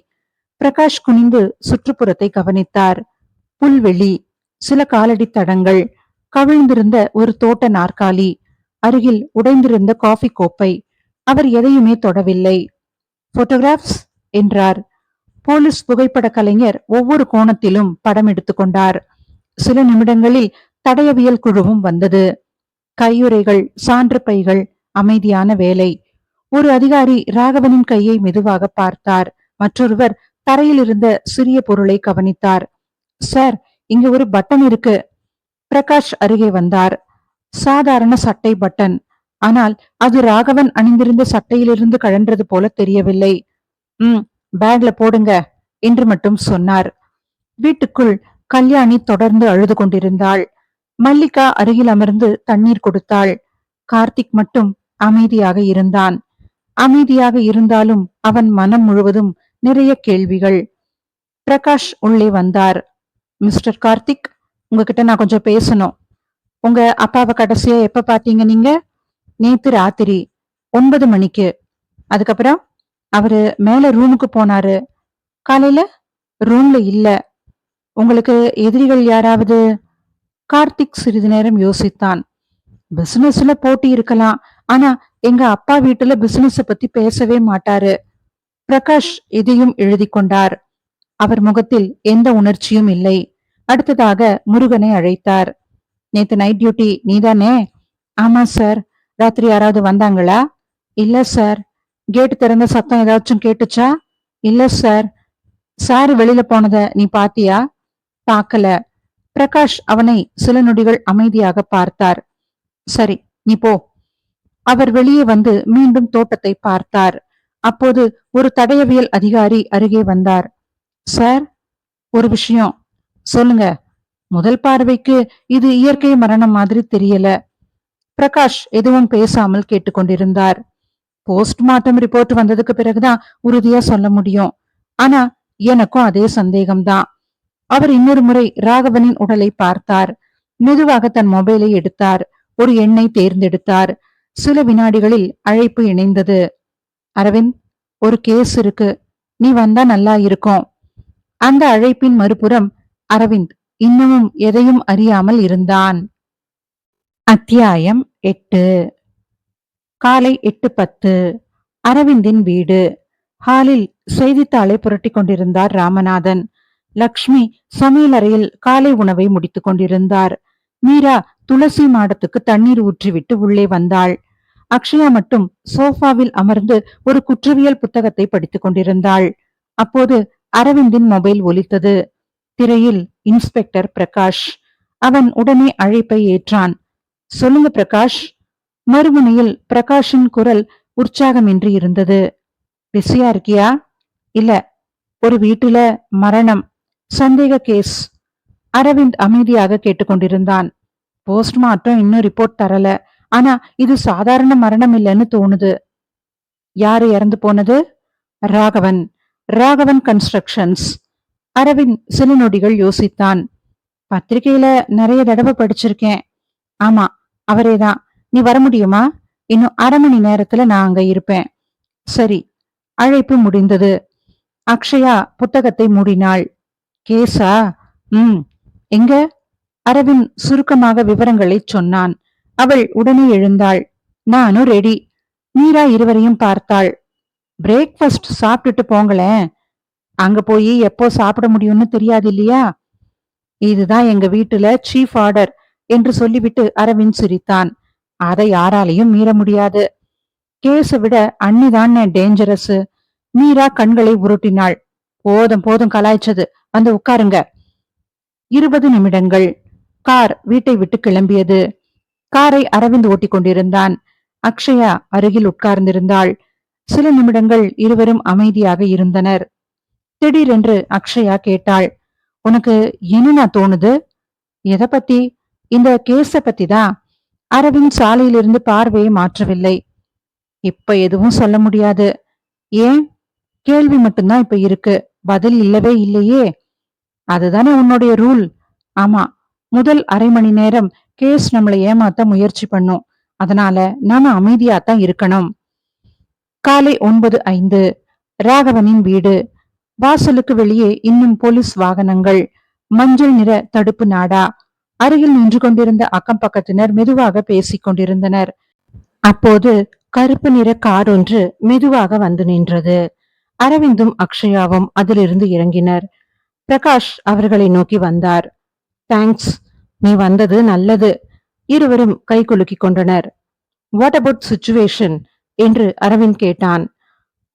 பிரகாஷ் குனிந்து சுற்றுப்புறத்தை கவனித்தார். புல்வெளி, சில காலடி தடங்கள், கவிழ்ந்திருந்த ஒரு தோட்ட நாற்காலி, அருகில் உடைந்திருந்த காஃபி கோப்பை. அவர் எதையுமே தொடவில்லை. போட்டோகிராஃப்ஸ் என்றார். போலீஸ் புகைப்பட கலைஞர் ஒவ்வொரு கோணத்திலும் படம் எடுத்துக்கொண்டார். சில நிமிடங்களில் தடயவியல் குழுவும் வந்தது. கையுறைகள், சான்று பைகள், அமைதியான வேலை. ஒரு அதிகாரி ராகவனின் கையை மெதுவாக பார்த்தார். மற்றொருவர் தரையில் இருந்த சிறிய பொருளை கவனித்தார். சார், இங்க ஒரு பட்டன் இருக்கு. பிரகாஷ் அருகே வந்தார். சாதாரண சட்டை பட்டன். ஆனால் அது ராகவன் அணிந்திருந்த சட்டையிலிருந்து கழன்றது போல தெரியவில்லை. பேக்ல போடுங்க என்று மட்டும் சொன்னார். வீட்டுக்குள் கல்யாணி தொடர்ந்து அழுது கொண்டிருந்தாள். மல்லிகா அருகில் அமர்ந்து தண்ணீர் கொடுத்தாள். கார்த்திக் மட்டும் அமைதியாக இருந்தான். அமைதியாக இருந்தாலும் அவன் மனம் முழுவதும் நிறைய கேள்விகள். பிரகாஷ் உள்ளே வந்தார். மிஸ்டர் கார்த்திக், உங்ககிட்ட நான் கொஞ்சம் பேசணும். உங்க அப்பாவை கடைசியா எப்ப பாத்தீங்க நீங்க? நேத்து ராத்திரி 9 மணிக்கு. அதுக்கப்புறம் அவரு மேல ரூமுக்கு போனாரு. காலையில ரூம்ல இல்ல. உங்களுக்கு எதிரிகள் யாராவது? கார்த்திக் சிறிது நேரம் யோசித்தான். பிசினஸ்ல போட்டி இருக்கலாம், ஆனா எங்க அப்பா வீட்டுல பிசினஸ் பத்தி பேசவே மாட்டாரு. பிரகாஷ் இதையும் எழுதி கொண்டார். அவர் முகத்தில் எந்த உணர்ச்சியும் இல்லை. அடுத்ததாக முருகனை அழைத்தார். நேத்து நைட் டியூட்டி நீதானே? ஆமா சார். ராத்திரி யாராவது வந்தாங்களா? இல்ல சார். கேட்டு திறந்த சத்தம் ஏதாச்சும் கேட்டுச்சா? இல்ல சார். சாரு வெளியில போனத நீ பாத்தியா? பார்க்கல. பிரகாஷ் அவனை சில நொடிகள் அமைதியாக பார்த்தார். சரி, நீ போ. அவர் வெளியே வந்து மீண்டும் தோட்டத்தை பார்த்தார். அப்போது ஒரு தடயவியல் அதிகாரி அருகே வந்தார். சார், ஒரு விஷயம். சொல்லுங்க. முதல் பார்வைக்கு இது இயற்கை மரணம் மாதிரி தெரியல. பிரகாஷ் எதுவும் பேசாமல் கேட்டுக்கொண்டிருந்தார். போஸ்ட்மார்ட்டம் ரிப்போர்ட் வந்ததுக்கு பிறகுதான் உறுதியா சொல்ல முடியும். ஆனா எனக்கும் அதே சந்தேகம்தான். அவர் இன்னொரு முறை ராகவனின் உடலை பார்த்தார். மெதுவாக தன் மொபைலை எடுத்தார். ஒரு எண்ணை தேர்ந்தெடுத்தார். சில வினாடிகளில் அழைப்பு இணைந்தது. அரவிந்த், ஒரு கேஸ் இருக்கு, நீ வந்தா நல்லா இருக்கும். அந்த அழைப்பின் மறுபுறம் அரவிந்த் இன்னமும் எதையும் அறியாமல் இருந்தான். அத்தியாயம் 8. காலை 8:10. அரவிந்தின் வீடு. ஹாலில் செய்தித்தாளை புரட்டி கொண்டிருந்தார் ராமநாதன். லக்ஷ்மி சமையலறையில் காலை உணவை முடித்துக் கொண்டிருந்தார். மீரா துளசி மாடத்துக்கு தண்ணீர் ஊற்றிவிட்டு உள்ளே வந்தாள். அக்ஷயா மட்டும் சோஃபாவில் அமர்ந்து ஒரு குற்றவியல் புத்தகத்தை படித்துக் கொண்டிருந்தாள். அப்போது அரவிந்தின் மொபைல் ஒலித்தது. திரையில் இன்ஸ்பெக்டர் பிரகாஷ். அவன் உடனே அழைப்பை ஏற்றான். சொல்லுங்க பிரகாஷ். மறுமுனையில் பிரகாஷின் குரல் உற்சாகமின்றி இருந்தது. பிஸியா இருக்கியா? இல்ல, ஒரு வீட்டுல மரணம், சந்தேக கேஸ். அரவிந்த் அமைதியாக கேட்டுக்கொண்டிருந்தான். போஸ்ட்மார்ட்டம் இன்னும் ரிப்போர்ட் தரல. ஆனா இது சாதாரண மரணம் இல்லைன்னு தோணுது. யாரு இறந்து போனது? ராகவன். ராகவன் கன்ஸ்ட்ரக்ஷன்ஸ். அரவிந்த் சில நொடிகள் யோசித்தான். பத்திரிகையில நிறைய தடவை படிச்சிருக்கேன். ஆமா, அவரேதான். நீ வர முடியுமா? இன்னும் அரை மணி நேரத்துல நான் அங்க இருப்பேன். சரி. அழைப்பு முடிந்தது. அக்ஷயா புத்தகத்தை மூடினாள். கேசா? எங்க? அரவிந்த் சுருக்கமாக விவரங்களை சொன்னான். அவள் உடனே எழுந்தாள். நானும் ரெடி. மீரா இருவரையும் பார்த்தாள். பிரேக்ஃபாஸ்ட் சாப்பிட்டுட்டு போங்களேன். அங்க போய் எப்போ சாப்பிட முடியும்னு தெரியாது இல்லையா? இதுதான் எங்க வீட்டுல சீஃப் ஆர்டர் என்று சொல்லிவிட்டு அரவிந்த் சிரித்தான். அதை யாராலையும் மீற முடியாது. கேஸை விட அண்ணிதான் டேஞ்சரஸ். மீரா கண்களை உருட்டினாள். போதும் போதும் கலாய்ச்சது, வந்து உட்காருங்க. 20 நிமிடங்கள். கார் வீட்டை விட்டு கிளம்பியது. காரை அரவிந்த் ஓட்டிக் கொண்டிருந்தான். அக்ஷயா அருகில் உட்கார்ந்திருந்தாள். சில நிமிடங்கள் இருவரும் அமைதியாக இருந்தனர். திடீரென்று அக்ஷயா கேட்டாள், உனக்கு என்ன தோணுது? எதை பத்தி? இந்த கேஸ பத்தி தான். அரவிந்த் சாலையிலிருந்து பார்வையை மாற்றவில்லை. இப்ப எதுவும் சொல்ல முடியாது. ஏன்? கேள்வி மட்டும்தான் இப்ப இருக்கு, பதில் இல்லவே இல்லையே. அதுதானே உன்னுடைய ரூல். ஆமா, முதல் அரை மணி நேரம் கேஸ் நம்மளை ஏமாத்த முயற்சி பண்ணும். அதனால நாம அமைதியாத்தான் இருக்கணும். காலை 9:05. ராகவனின் வீடு. வாசலுக்கு வெளியே இன்னும் போலீஸ் வாகனங்கள், மஞ்சள் நிற தடுப்பு நாடா. அருகில் நின்று கொண்டிருந்த அக்கம் பக்கத்தினர் மெதுவாக பேசிக் கொண்டிருந்தனர். அப்போது கருப்பு நிற கார் ஒன்று மெதுவாக வந்து நின்றது. அரவிந்தும் அக்ஷயாவும் அதிலிருந்து இறங்கினர். பிரகாஷ் அவர்களை நோக்கி வந்தார். தேங்க்ஸ், நீ வந்தது நல்லது. இருவரும் கை குலுக்கிக் கொண்டனர். வாட் அபவுட் சிச்சுவேஷன் என்று அரவிந்த் கேட்டான்.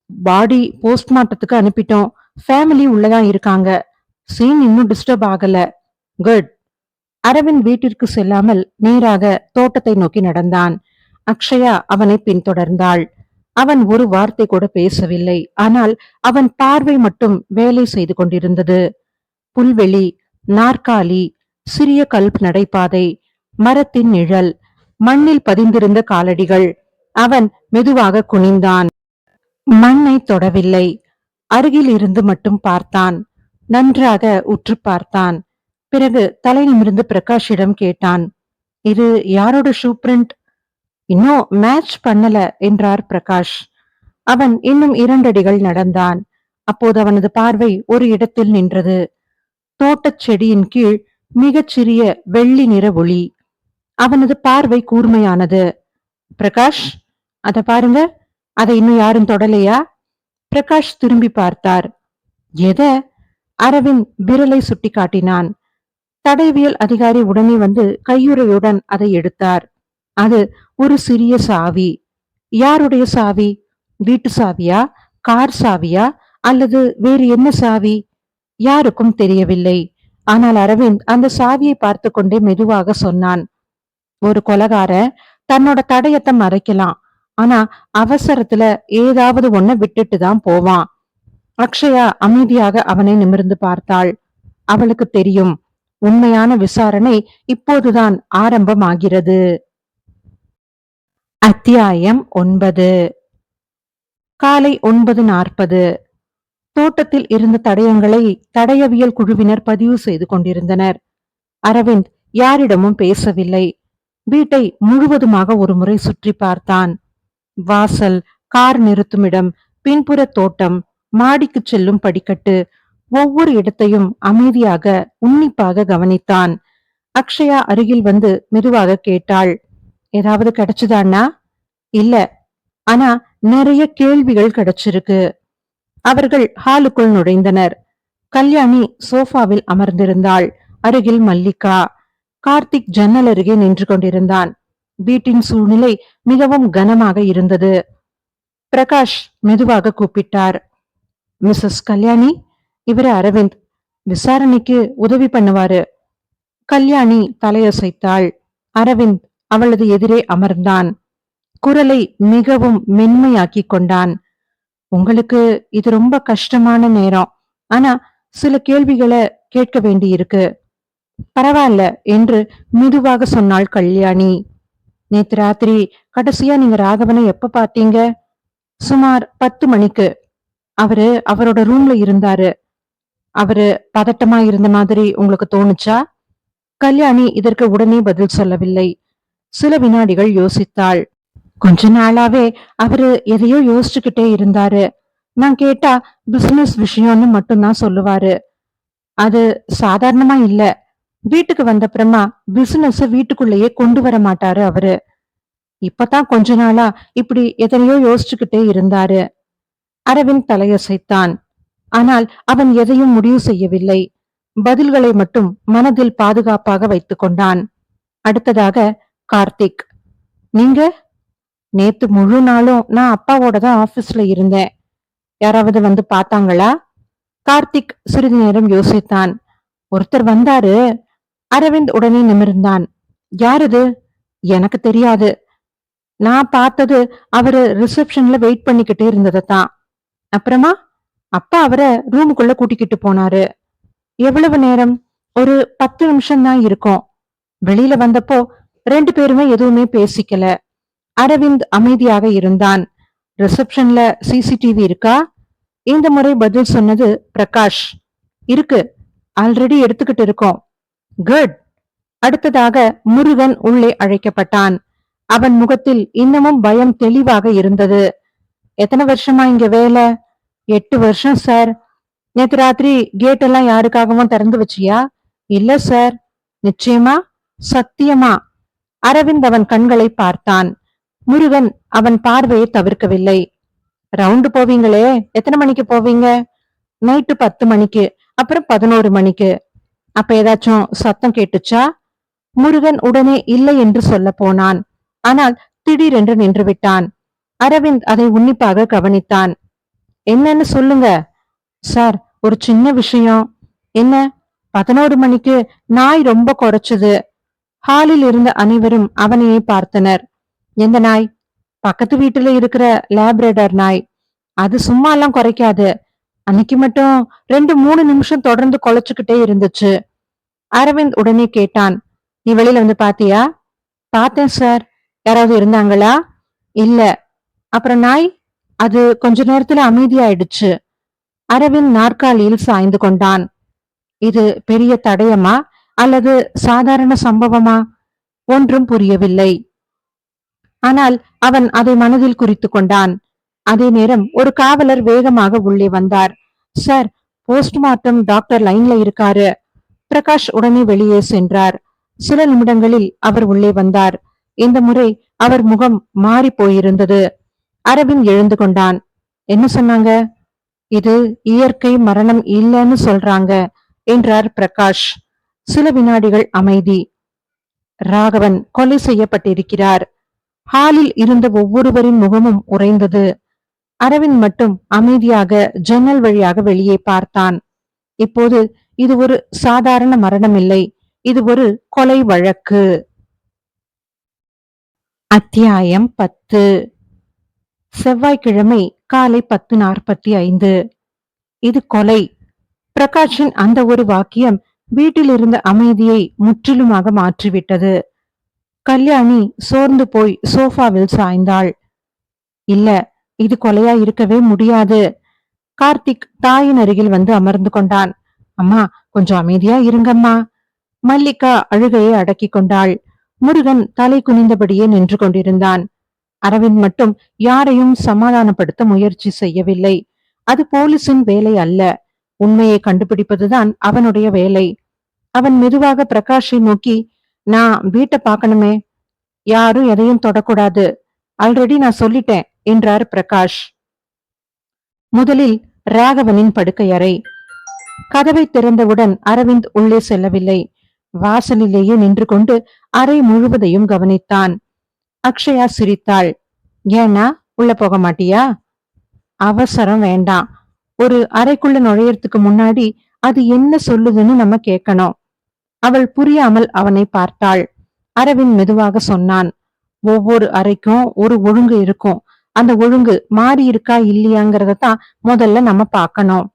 பாடி போஸ்ட்மார்ட்டத்துக்கு அனுப்பிட்டோம். ஃபேமிலி உள்ளதான் இருக்காங்க. சீன் இன்னும் டிஸ்டர்ப் ஆகல. குட். அரவிந்த் வீட்டிற்கு செல்லாமல் நேராக தோட்டத்தை நோக்கி நடந்தான். அக்ஷயா அவனை பின்தொடர்ந்தாள். அவன் ஒரு வார்த்தை கூட பேசவில்லை. ஆனால் அவன் பார்வை மட்டும் வேலை செய்து கொண்டிருந்தது. புல்வெளி, நாற்காலி, சிறிய கல் நடைபாதை, மரத்தின் நிழல், மண்ணில் பதிந்திருந்த காலடிகள். அவன் மெதுவாக குனிந்தான். மண்ணை தொடவில்லை. அருகில் இருந்து மட்டும் பார்த்தான். நன்றாக உற்று பார்த்தான். பிறகு தலை நிமிர்ந்து பிரகாஷிடம் கேட்டான், இது யாரோட ஷூ பிரிண்ட்? இன்னும் மேட்ச் பண்ணல என்றார் பிரகாஷ். அவன் இன்னும் 2 அடிகள் நடந்தான். அப்போது அவனது பார்வை ஒரு இடத்தில் நின்றது. தோட்டச் செடியின் கீழ் மிகச் சிறிய வெள்ளி நிற ஒளி. அவனது பார்வை கூர்மையானது. பிரகாஷ், அத பாருங்க. அதை இன்னும் யாரும் தொடலையா? பிரகாஷ் திரும்பி பார்த்தார். எத? அரவிந்த் விரலை சுட்டி காட்டினான். தடயவியல் அதிகாரி உடனே வந்து கையுறையுடன் அதை எடுத்தார். அது ஒரு சிறிய சாவி. யாருடைய சாவி? வீட்டு சாவியா, கார் சாவியா, அல்லது வேறு என்ன சாவி? யாருக்கும் தெரியவில்லை. ஆனால் அரவிந்த் அந்த சாவியை பார்த்து கொண்டே மெதுவாக சொன்னான், ஒரு கொலகாரன் தன்னோட தடயத்தை மறைக்கலாம். ஆனா அவசரத்துல ஏதாவது ஒன்ன விட்டுட்டு தான் போவான். அக்ஷயா அமைதியாக அவனை நிமிர்ந்து பார்த்தாள். அவளுக்கு தெரியும், உண்மையான விசாரணை இப்போதுதான் ஆரம்பமாகிறது. அத்தியாயம் 9. காலை 9:40. தோட்டத்தில் இருந்த தடயங்களை தடயவியல் குழுவினர் பதிவு செய்து கொண்டிருந்தனர். அரவிந்த் யாரிடமும் பேசவில்லை. வீட்டை முழுவதுமாக ஒரு முறை சுற்றி பார்த்தான். வாசல், கார் நிறுத்துமிடம், பின்புற தோட்டம், மாடிக்கு செல்லும் படிக்கட்டு, ஒவ்வொரு இடத்தையும் அமைதியாக உன்னிப்பாக கவனித்தான். அக்ஷயா அருகில் வந்து மெதுவாக கேட்டாள், ஏதாவது கிடைச்சுதானா? இல்ல, ஆனா நிறைய கேள்விகள் கிடைச்சிருக்கு. அவர்கள் ஹாலுக்குள் நுழைந்தனர். கல்யாணி சோஃபாவில் அமர்ந்திருந்தாள். அருகில் மல்லிகா. கார்த்திக் ஜன்னல் அருகே நின்று கொண்டிருந்தான். வீட்டின் சூழ்நிலை மிகவும் கனமாக இருந்தது. பிரகாஷ் மெதுவாக கூப்பிட்டார், மிஸ்ஸஸ் கல்யாணி, இவரு அரவிந்த், விசாரணைக்கு உதவி பண்ணுவாரு. கல்யாணி தலையசைத்தாள். அரவிந்த் அவளது எதிரே அமர்ந்தான். குரலை மிகவும் மென்மையாக்கி கொண்டான். உங்களுக்கு இது ரொம்ப கஷ்டமான நேரம். ஆனா சில கேள்விகளை கேட்க வேண்டியிருக்கு. பரவாயில்ல என்று மெதுவாக சொன்னாள் கல்யாணி. நேத்து ராத்திரி கடைசியா நீங்க ராகவனை எப்ப பாத்தீங்க? சுமார் 10 மணிக்கு. அவரு அவரோட ரூம்ல இருந்தாரு. அவரு பதட்டமா இருந்த மாதிரி உங்களுக்கு தோணுச்சா? கல்யாணி இதற்கு உடனே பதில் சொல்லவில்லை. சில வினாடிகள் யோசித்தாள். கொஞ்ச நாளாவே அவரு எதையோ யோசிச்சுக்கிட்டே இருந்தாரு. நான் கேட்டா பிசினஸ் விஷயம்னு மட்டும்தான் சொல்லுவாரு. அது சாதாரணமா இல்ல. வீட்டுக்கு வந்தப்புறமா பிசினஸ் வீட்டுக்குள்ளேயே கொண்டு வர மாட்டாரு அவரு. இப்பதான் கொஞ்ச நாளா இப்படி எதனையோ யோசிச்சுக்கிட்டே இருந்தாரு. அரவிந்த் தலையசைத்தான். ஆனால் அவன் எதையும் முடிவு செய்யவில்லை. பதில்களை மட்டும் மனதில் பாதுகாப்பாக வைத்துக் கொண்டான். அடுத்ததாக கார்த்திக், நீங்க? நேத்து முழு நாளும் நான் அப்பாவோட தான் ஆபீஸ்ல இருந்தேன். யாராவது வந்து பார்த்தாங்களா? கார்த்திக் சிறிது நேரம் யோசித்தான். ஒருத்தர் வந்தாரு. அரவிந்த் உடனே நிமிர்ந்தான். யாரது? எனக்கு தெரியாது. நான் பார்த்தது அவரு ரிசப்ஷன்ல வெயிட் பண்ணிக்கிட்டே இருந்ததான். அப்புறமா அப்பா அவரை ரூமுக்குள்ள கூட்டிக்கிட்டு போனாரு. எவ்வளவு நேரம்? ஒரு 10 நிமிஷம் தான் இருக்கும். வெளியில வந்தப்போ 2 பேருமே எதுவுமே பேசிக்கல. அரவிந்த் அமைதியாக இருந்தான். ரிசப்ஷன்ல சிசிடிவி இருக்கா? இந்த முறை பதில் சொன்னது பிரகாஷ். இருக்கு, ஆல்ரெடி எடுத்துக்கிட்டு இருக்கோம். குட். அடுத்ததாக முருகன் உள்ளே அழைக்கப்பட்டான். அவன் முகத்தில் இன்னமும் பயம் தெளிவாக இருந்தது. எத்தனை வருஷமா இங்க வேலை? 8 வருஷம் சார். நேத்து ராத்திரி கேட் எல்லாம் யாருக்காகவும் திறந்து வச்சியா? இல்ல சார். நிச்சயமா? சத்தியமா? அரவிந்த் அவன் கண்களை பார்த்தான். முருகன் அவன் பார்வையை தவிர்க்கவில்லை. ரவுண்டு போவீங்களே, எத்தனை மணிக்கு போவீங்க? நைட்டு 10 மணிக்கு, அப்புறம் 11 மணிக்கு. அப்ப ஏதாச்சும் சத்தம் கேட்டுச்சா? முருகன் உடனே இல்லை என்று சொல்ல போனான். ஆனால் திடீரென்று நின்று விட்டான். அரவிந்த் அதை உன்னிப்பாக கவனித்தான். என்னன்னு சொல்லுங்க. சார், ஒரு சின்ன விஷயம். என்ன? 11 மணிக்கு நாய் ரொம்ப குறைச்சது. ஹாலில் இருந்த அனைவரும் அவனையே பார்த்தனர். எந்த நாய்? பக்கத்து வீட்டுல இருக்கிற லேப்ரேடர் நாய். அது சும்மா எல்லாம் குறைக்காது. அன்னைக்கு மட்டும் 2-3 நிமிஷம் தொடர்ந்து குலைச்சுக்கிட்டே இருந்துச்சு. அரவிந்த் உடனே கேட்டான், நீ வெளியில வந்து பாத்தியா? பார்த்தேன் சார். யாராவது இருந்தாங்களா? இல்ல. அப்புறம் நாய்? அது கொஞ்ச நேரத்துல அமைதியாயிடுச்சு. அரவிந்த் நாற்காலியில் சாய்ந்து கொண்டான். இது பெரிய தடயமா அல்லது சாதாரண சம்பவமா? ஒன்றும் புரியவில்லை. ஆனால் அவன் அதை மனதில் குறித்து கொண்டான். அதே நேரம் ஒரு காவலர் வேகமாக உள்ளே வந்தார். சார், போஸ்ட்மார்ட்டம் டாக்டர் லைன்ல இருக்காரு. பிரகாஷ் உடனே வெளியே சென்றார். சில நிமிடங்களில் அவர் உள்ளே வந்தார். இந்த முறை அவர் முகம் மாறி போயிருந்தது. அரவிந்த் எழுந்து கொண்டான். என்ன சொன்னாங்க? இது இயற்கை மரணம் இல்லைன்னு சொல்றாங்க என்றார் பிரகாஷ். சில வினாடிகள் அமைதி. ராகவன் கொலை செய்யப்பட்டிருக்கிறார். ஹாலில் இருந்த ஒவ்வொருவரின் முகமும் உறைந்தது. அரவிந்த் மட்டும் அமைதியாக ஜன்னல் வழியாக வெளியே பார்த்தான். இப்போது இது ஒரு சாதாரண மரணம் இல்லை, இது ஒரு கொலை வழக்கு. அத்தியாயம் 10. செவ்வாய்க்கிழமை காலை 10:45. இது கொலை. பிரகாஷின் அந்த ஒரு வாக்கியம் வீட்டில் இருந்த அமைதியை முற்றிலுமாக மாற்றிவிட்டது. கல்யாணி சோர்ந்து போய் சோஃபாவில் சாய்ந்தாள். இல்ல, இது கொலையா இருக்கவே முடியாது. கார்த்திக் தாயின் அருகில் வந்து அமர்ந்து கொண்டான். அம்மா, கொஞ்சம் அமைதியா இருங்கம்மா. மல்லிகா அழுகையை அடக்கி கொண்டாள். முருகன் தலை குனிந்தபடியே நின்று கொண்டிருந்தான். அரவிந்த் மட்டும் யாரையும் சமாதானப்படுத்த முயற்சி செய்யவில்லை. அது போலீசின் வேலை அல்ல, உண்மையை கண்டுபிடிப்பதுதான் அவனுடைய வேலை. அவன் மெதுவாக பிரகாஷை நோக்கி, நான் வீட்டை பார்க்கணுமே, யாரும் எதையும் தொடக்கூடாது, ஆல்ரெடி நான் சொல்லிட்டேன் என்றார் பிரகாஷ். முதலில் ராகவனின் படுக்கை அறை. கதவை திறந்தவுடன் அரவிந்த் உள்ளே செல்லவில்லை. வாசலிலேயே நின்று கொண்டு அறை முழுவதையும் கவனித்தான். அக்ஷயா சிரித்தாள். ஏன்னா உள்ள போக மாட்டியா? அவசரம் வேண்டாம். ஒரு அறைக்குள்ள நுழையறதுக்கு முன்னாடி அது என்ன சொல்லுதுன்னு நம்ம கேட்கணும். அவள் புரியாமல் அவனை பார்த்தாள். அரவிந்த் மெதுவாக சொன்னான், ஒவ்வொரு அறைக்கும் ஒரு ஒழுங்கு இருக்கும். அந்த ஒழுங்கு மாறி இருக்கா இல்லையாங்கிறதான் முதல்ல நம்ம பார்க்கணும்.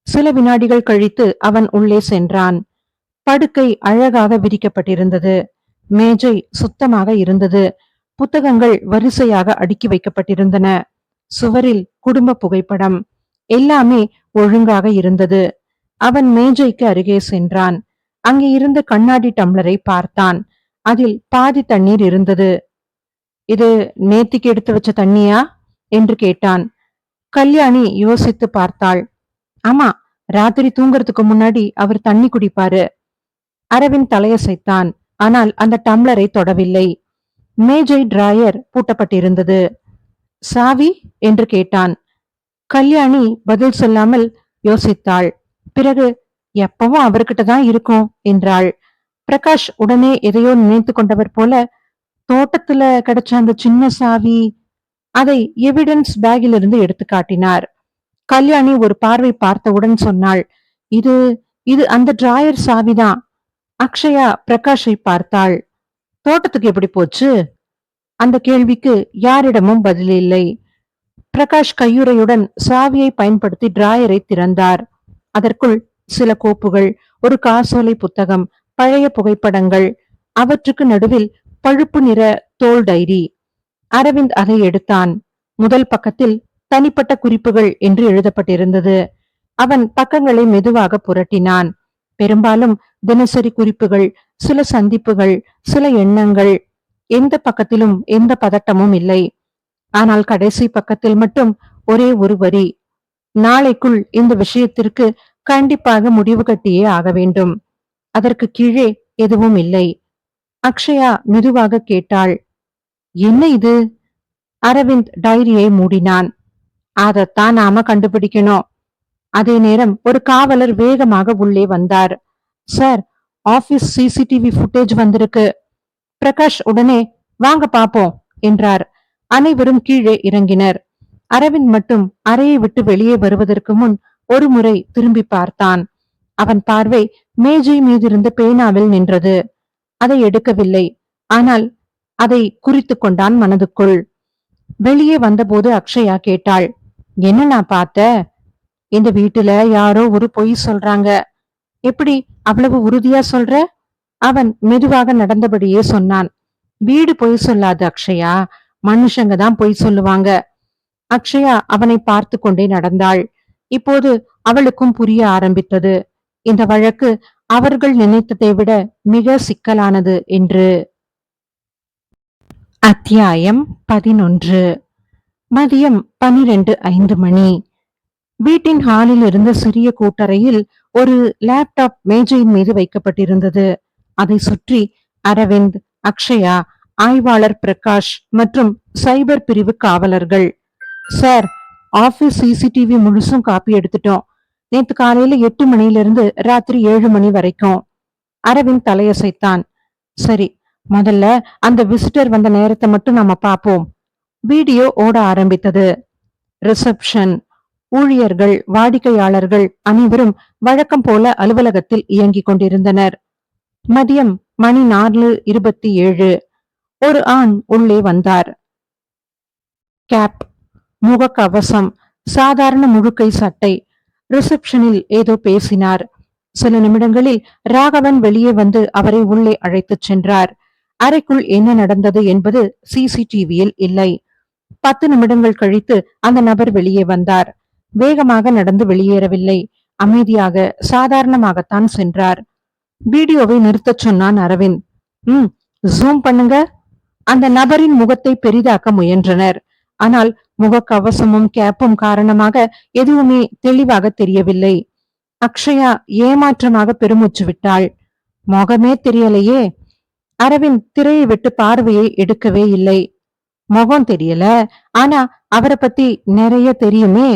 சில வினாடிகள் கழித்து அவன் உள்ளே சென்றான். படுக்கை அழகாக விரிக்கப்பட்டிருந்தது. மேஜை சுத்தமாக இருந்தது. புத்தகங்கள் வரிசையாக அடுக்கி வைக்கப்பட்டிருந்தன. சுவரில் குடும்ப புகைப்படம். எல்லாமே ஒழுங்காக இருந்தது. அவன் மேஜைக்கு அருகே சென்றான். அங்கே இருந்த கண்ணாடி டம்ளரை பார்த்தான். அதில் பாதி தண்ணீர் இருந்தது. இது நேத்திக்கு எடுத்து வச்ச தண்ணியா என்று கேட்டான். கல்யாணி யோசித்து பார்த்தாள். ஆமா, ராத்திரி தூங்குறதுக்கு முன்னாடி அவர் தண்ணி குடிப்பாரு. அரவிந்த் தலையசைத்தான். ஆனால் அந்த டம்ளரை தொடவில்லை. மேஜை டிராயர் பூட்டப்பட்டிருந்தது. சாவி என்று கேட்டான். கல்யாணி பதில் சொல்லாமல் யோசித்தாள். பிறகு எப்பவும் அவர்கிட்ட தான் இருக்கும் என்றாள். பிரகாஷ் உடனே எதையோ நினைத்து கொண்டவர் போல, தோட்டத்துல கிடைச்ச அந்த சின்ன சாவி, அதை எவிடன்ஸ் பேக்கில் இருந்து எடுத்து காட்டினார். கல்யாணி ஒரு பார்வை பார்த்தவுடன் சொன்னாள், இது இது அந்த டிராயர் சாவிதான். அக்ஷயா பிரகாஷை பார்த்தாள். தோட்டத்துக்கு எப்படி போச்சு? அந்த கேள்விக்கு யாரிடமும் பதில் இல்லை. பிரகாஷ் கையுறையுடன் சாவியை பயன்படுத்தி டிராயரை திறந்தார். அதற்குள் சில கோப்புகள், ஒரு காசோலை புத்தகம், பழைய புகைப்படங்கள், அவற்றுக்கு நடுவில் பழுப்பு நிற தோல் டைரி. அரவிந்த் அதை எடுத்தான். முதல் பக்கத்தில் தனிப்பட்ட குறிப்புகள் என்று எழுதப்பட்டிருந்தது. அவன் பக்கங்களை மெதுவாக புரட்டினான். பெரும்பாலும் தினசரி குறிப்புகள், சில சந்திப்புகள், சில எண்ணங்கள். எந்த பக்கத்திலும் எந்த பதட்டமும் இல்லை. ஆனால் கடைசி பக்கத்தில் மட்டும் ஒரே ஒரு வரி, நாளைக்குள் இந்த விஷயத்திற்கு கண்டிப்பாக முடிவு கட்டியே ஆக வேண்டும். அதற்கு கீழே எதுவும் இல்லை. அக்ஷயா மெதுவாக கேட்டாள், என்ன இது? அரவிந்த் டைரியை மூடினான். அதத்தான் நாம கண்டுபிடிக்கணும். அதே நேரம் ஒரு காவலர் வேகமாக உள்ளே வந்தார். சார், ஆபீஸ் சிசிடிவி ஃபுட்டேஜ் வந்திருக்கு. பிரகாஷ் உடனே வாங்க பாப்போம் என்றார். அனைவரும் கீழே இறங்கினர். அரவிந்த் மட்டும் அறையை விட்டு வெளியே வருவதற்கு முன் ஒரு முறை திரும்பி பார்த்தான். அவன் பார்வை மேஜை மீதிருந்த பேனாவில் நின்றது. அதை எடுக்கவில்லை. ஆனால் அதை குறித்து கொண்டான் மனதுக்குள். வெளியே வந்தபோது அக்ஷயா கேட்டாள், என்ன நான் பார்த்த? இந்த வீட்டுல யாரோ ஒரு பொய் சொல்றாங்க. எப்படி அவ்வளவு உறுதியா சொல்ற? அவன் மெதுவாக நடந்தபடியே சொன்னான். வீடு பொய் சொல்லாது அக்ஷயா, மனுஷங்க தான் பொய் சொல்லுவாங்க. அக்ஷயா அவனை பார்த்து கொண்டே நடந்தாள். இப்போது அவளுக்கும் புரிய ஆரம்பித்தது, இந்த வழக்கு அவர்கள் நினைத்ததை விட மிக சிக்கலானது என்று. அத்தியாயம் 11. மதியம் 12:05. வீட்டின் ஹாலில் இருந்த சிறிய கூட்டறையில் ஒரு லேப்டாப் மேஜையின் மீது வைக்கப்பட்டிருந்தது. அதை சுற்றி அரவிந்த், அக்ஷயா, ஆய்வாளர் பிரகாஷ் மற்றும் சைபர் பிரிவு காவலர்கள். சார், ஆபீஸ் சிசிடிவி முழுசும் காப்பி எடுத்துட்டோம். நேத்து காலையில 8 மணியிலிருந்து ராத்திரி 7 மணி வரைக்கும். அரவிந்த் தலையசைத்தான். சரி, முதல்ல அந்த விசிட்டர் வந்த நேரத்தை மட்டும் நாம பாப்போம். வீடியோ ஓட ஆரம்பித்தது. ரிசப்ஷன். ஊழியர்கள், வாடிக்கையாளர்கள் அனைவரும் வழக்கம் போல அலுவலகத்தில் இயங்கிக் கொண்டிருந்தனர். மதியம் மணி 4:27. ஒரு ஆண் உள்ளே வந்தார். கேப், முகக்கவசம், சாதாரண முழுக்கை சட்டை. ரிசப்ஷனில் ஏதோ பேசினார். சில நிமிடங்களில் ராகவன் வெளியே வந்து அவரை உள்ளே அழைத்துச் சென்றார். அறைக்குள் என்ன நடந்தது என்பது சிசிடிவியில் இல்லை. 10 நிமிடங்கள் கழித்து அந்த நபர் வெளியே வந்தார். வேகமாக நடந்து வெளியேறவில்லை. அமைதியாக, சாதாரணமாகத்தான் சென்றார். வீடியோவை நிறுத்தச் சொன்னான் அரவிந்த். ஜூம் பண்ணுங்க. அந்த நபரின் முகத்தை பெரிதாக்க முயன்றனர். ஆனால் முகக்கவசமும் கேப்பும் காரணமாக எதுவுமே தெளிவாக தெரியவில்லை. அக்ஷயா ஏமாற்றமாக பெருமூச்சு விட்டாள். முகமே தெரியலையே. அரவிந்த் திரையை விட்டு பார்வையை எடுக்கவே இல்லை. முகம் தெரியல, ஆனா அவரை பத்தி நிறைய தெரியுமே.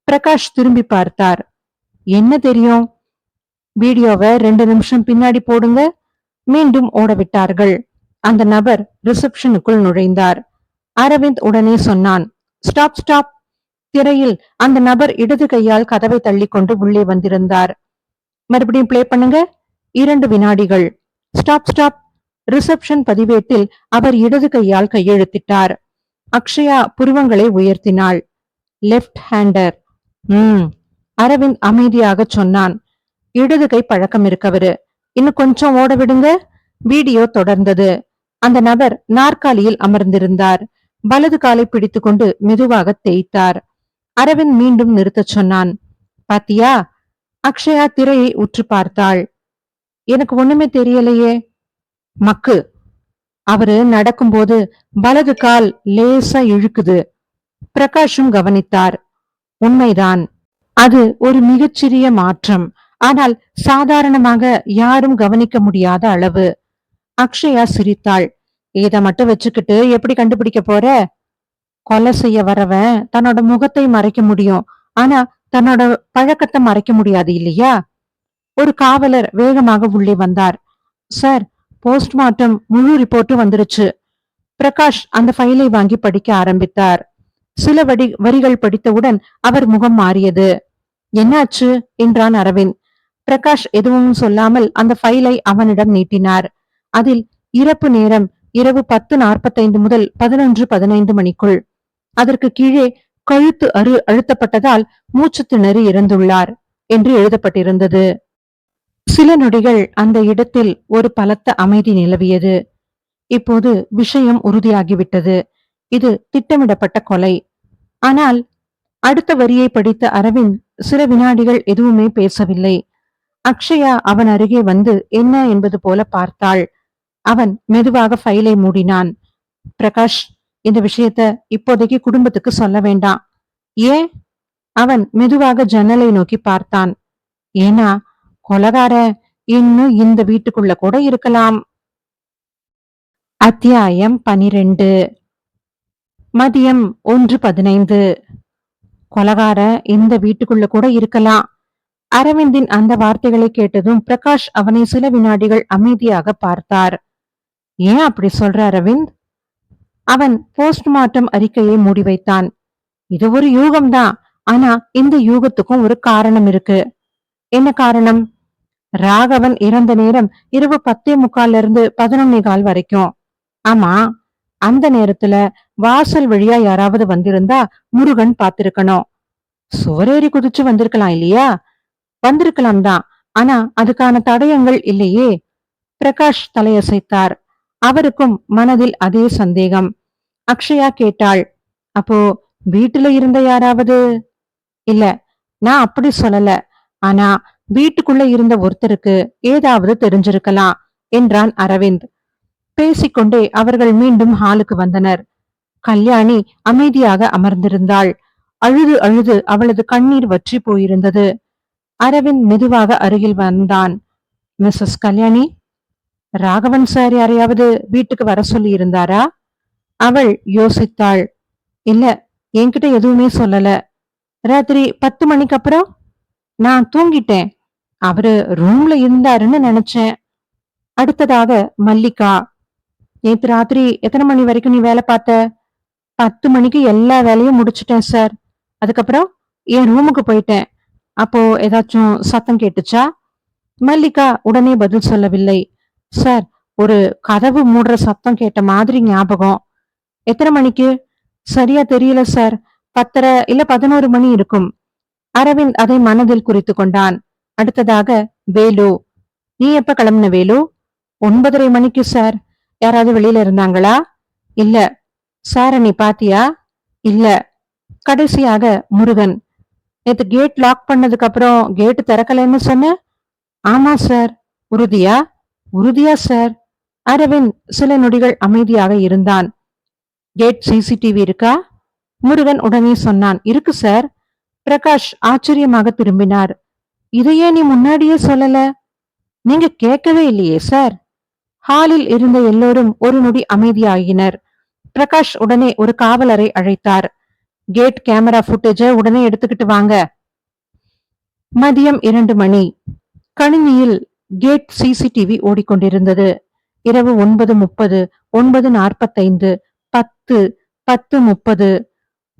பிரகாஷ் திரும்பி பார்த்தார். என்ன தெரியும்? வீடியோவை 2 நிமிஷம் பின்னாடி போடுங்க. மீண்டும் ஓடவிட்டார்கள். அந்த நபர் ரிசப்ஷனுக்குள் நுழைந்தார். அரவிந்த் உடனே சொன்னான், ஸ்டாப் ஸ்டாப். திரையில் அந்த நபர் இடது கையால் கதவை தள்ளிக்கொண்டு உள்ளே வந்திருந்தார். மறுபடியும் பிளே பண்ணுங்க. 2 வினாடிகள். Stop stop. ரிசப்ஷன் பதிவேட்டில் அவர் இடது கையால் கையெழுத்திட்டார். அக்ஷயா புருவங்களை உயர்த்தினாள். Left hander. அரவிந்த் அமைதியாக சொன்னான். இடது கை பழக்கம் இருக்கவரு. இன்னும் கொஞ்சம் ஓட விடுங்க. வீடியோ தொடர்ந்தது. அந்த நபர் நாற்காலியில் அமர்ந்திருந்தார். வலது காலை பிடித்துக்கொண்டு மெதுவாக தேய்த்தார். அரவிந்த் மீண்டும் நிறுத்தச் சொன்னான். பாத்தியா? அக்ஷயா திரையை உற்று பார்த்தாள். எனக்கு ஒண்ணுமே தெரியலையே. மக்கு. அவரு நடக்கும்போது வலது கால் லேசா இழுக்குது. பிரகாஷும் கவனித்தார். உண்மைதான். அது ஒரு மிகச்சிறிய மாற்றம். ஆனால் சாதாரணமாக யாரும் கவனிக்க முடியாத அளவு. அக்ஷயா சிரித்தாள். இத மட்டும் வச்சுக்கிட்டு எப்படி கண்டுபிடிக்க போற? கொலை செய்ய வரவன் தன்னோட முகத்தை மறைக்க முடியும், ஆனா தன்னோட பழக்கத்தை மறைக்க முடியாது இல்லையா? ஒரு காவலர் வேகமாக உள்ளே வந்தார். சார், போஸ்ட்மார்ட்டம் முழு ரிப்போர்ட் வந்துருச்சு. பிரகாஷ் அந்த ஃபைலை வாங்கி படிக்க ஆரம்பித்தார். சில வரிகள் படித்தவுடன் அவர் முகம் மாறியது. என்னாச்சு என்றான் அரவிந்த். பிரகாஷ் எதுவும் சொல்லாமல் அந்த ஃபைலை அவனிடம் நீட்டினார். அதில் இறப்பு நேரம் இரவு 10:45 முதல் 11:15 மணிக்குள். அதற்கு கீழே கழுத்து அழுத்தப்பட்டதால் மூச்சு திணறி இறந்துள்ளார் என்று எழுதப்பட்டிருந்தது. சில நொடிகள் அந்த இடத்தில் ஒரு பலத்த அமைதி நிலவியது. இப்போது விஷயம் உறுதியாகிவிட்டது. இது திட்டமிடப்பட்ட கொலை. ஆனால் அடுத்த வரியை படித்த அரவிந்த் சில வினாடிகள் எதுவுமே பேசவில்லை. அக்ஷயா அவன் அருகே வந்து என்ன என்பது போல பார்த்தாள். அவன் மெதுவாக ஃபைலை மூடினான். பிரகாஷ், இந்த விஷயத்த இப்போதைக்கு குடும்பத்துக்கு சொல்ல வேண்டாம். ஏன்? அவன் மெதுவாக ஜன்னலை நோக்கி பார்த்தான். ஏன்னா கொலகார இன்னும் இந்த வீட்டுக்குள்ள கூட இருக்கலாம். அத்தியாயம் 12. மதியம் 1:15. கொலகார இந்த வீட்டுக்குள்ள கூட இருக்கலாம். அரவிந்தின் அந்த வார்த்தைகளை கேட்டதும் பிரகாஷ் அவனை சில வினாடிகள் அமைதியாக பார்த்தார். ஏன் அப்படி சொல்ற அரவிந்த்? அவன் போஸ்ட்மார்ட்டம் அறிக்கையை மூடி வைத்தான். இது ஒரு யூகம்தான். ஆனா இந்த யூகத்துக்கும் ஒரு காரணம் இருக்கு. என்ன காரணம்? ராகவன் இறந்த நேரம் இரவு 10:45 11:15 வரைக்கும். ஆமா, அந்த நேரத்துல வாசல் வழியா யாராவது வந்திருந்தா முருகன் பார்த்திருக்கணும். சுவரேறி குதிச்சு வந்திருக்கலாம் இல்லையா? வந்திருக்கலாம் தான். ஆனா அதுக்கான தடயங்கள் இல்லையே. பிரகாஷ் தலையசைத்தார். அவருக்கும் மனதில் அதே சந்தேகம். அக்ஷயா கேட்டாள், அப்போ வீட்டுல இருந்த யாராவது? இல்ல, நான் அப்படி சொல்லல. ஆனா வீட்டுக்குள்ள இருந்த ஒருத்தருக்கு ஏதாவது தெரிஞ்சிருக்கலாம் என்றான் அரவிந்த். பேசிக்கொண்டே அவர்கள் மீண்டும் ஹாலுக்கு வந்தனர். கல்யாணி அமைதியாக அமர்ந்திருந்தாள். அழுது அழுது அவளது கண்ணீர் வற்றி போயிருந்தது. அரவிந்த் மெதுவாக அருகில் வந்தான். மிஸ்ஸஸ் கல்யாணி, ராகவன் சார் யாரையாவது வீட்டுக்கு வர சொல்லி இருந்தாரா? அவள் யோசித்தாள். இல்ல, என்கிட்ட எதுவுமே சொல்லல. ராத்திரி 10 மணிக்கு அப்புறம் நான் தூங்கிட்டேன். அவரு ரூம்ல இருந்தாருன்னு நினைச்சேன். அடுத்ததாக மல்லிகா, நேத்து ராத்திரி எத்தனை மணி வரைக்கும் நீ வேலை பார்த்த? 10 மணிக்கு எல்லா வேலையும் முடிச்சிட்டேன் சார். அதுக்கப்புறம் என் ரூமுக்கு போயிட்டேன். அப்போ ஏதாச்சும் சத்தம் கேட்டுச்சா? மல்லிகா உடனே பதில் சொல்லவில்லை. சார், ஒரு கதவு மூடுற சத்தம் கேட்ட மாதிரி ஞாபகம். எத்தனை மணிக்கு? சரியா தெரியல சார். 10:30 இல்ல 11 மணி இருக்கும். அரவிந்த் அதை மனதில் குறித்து கொண்டான். அடுத்ததாக வேலு. நீ எப்ப கிளம்புன வேலு? 9:30 மணிக்கு சார். யாராவது வெளியில இருந்தாங்களா? இல்ல. சார நீ பாத்தியா? இல்ல. கடைசியாக முருகன். நேத்து கேட் லாக் பண்ணதுக்கு அப்புறம் கேட் திறக்கலன்னு சொன்ன? ஆமா சார். உறுதியா? உறுதியா சார். அரவிந்த் சில நொடிகள் அமைதியாக இருந்தான். கேட் சிசிடிவி இருக்கா? முருகன் உடனே சொன்னான். இருக்கு சார். பிரகாஷ் ஆச்சரியமாக திரும்பினார். இதையே நீ முன்னாடியே சொல்லல? நீங்க கேட்கவே இல்லையே சார். ஹாலில் இருந்த எல்லோரும் ஒரு நொடி அமைதியாகினர். பிரகாஷ் உடனே ஒரு காவலரை அழைத்தார். கேட் கேமரா புட்டேஜ உடனே எடுத்துக்கிட்டு வாங்க. மதியம் 2 மணி. கணினியில் கேட் சிசிடிவி ஓடிக்கொண்டிருந்தது. இரவு 9:30, 9:45, 10, 10:30.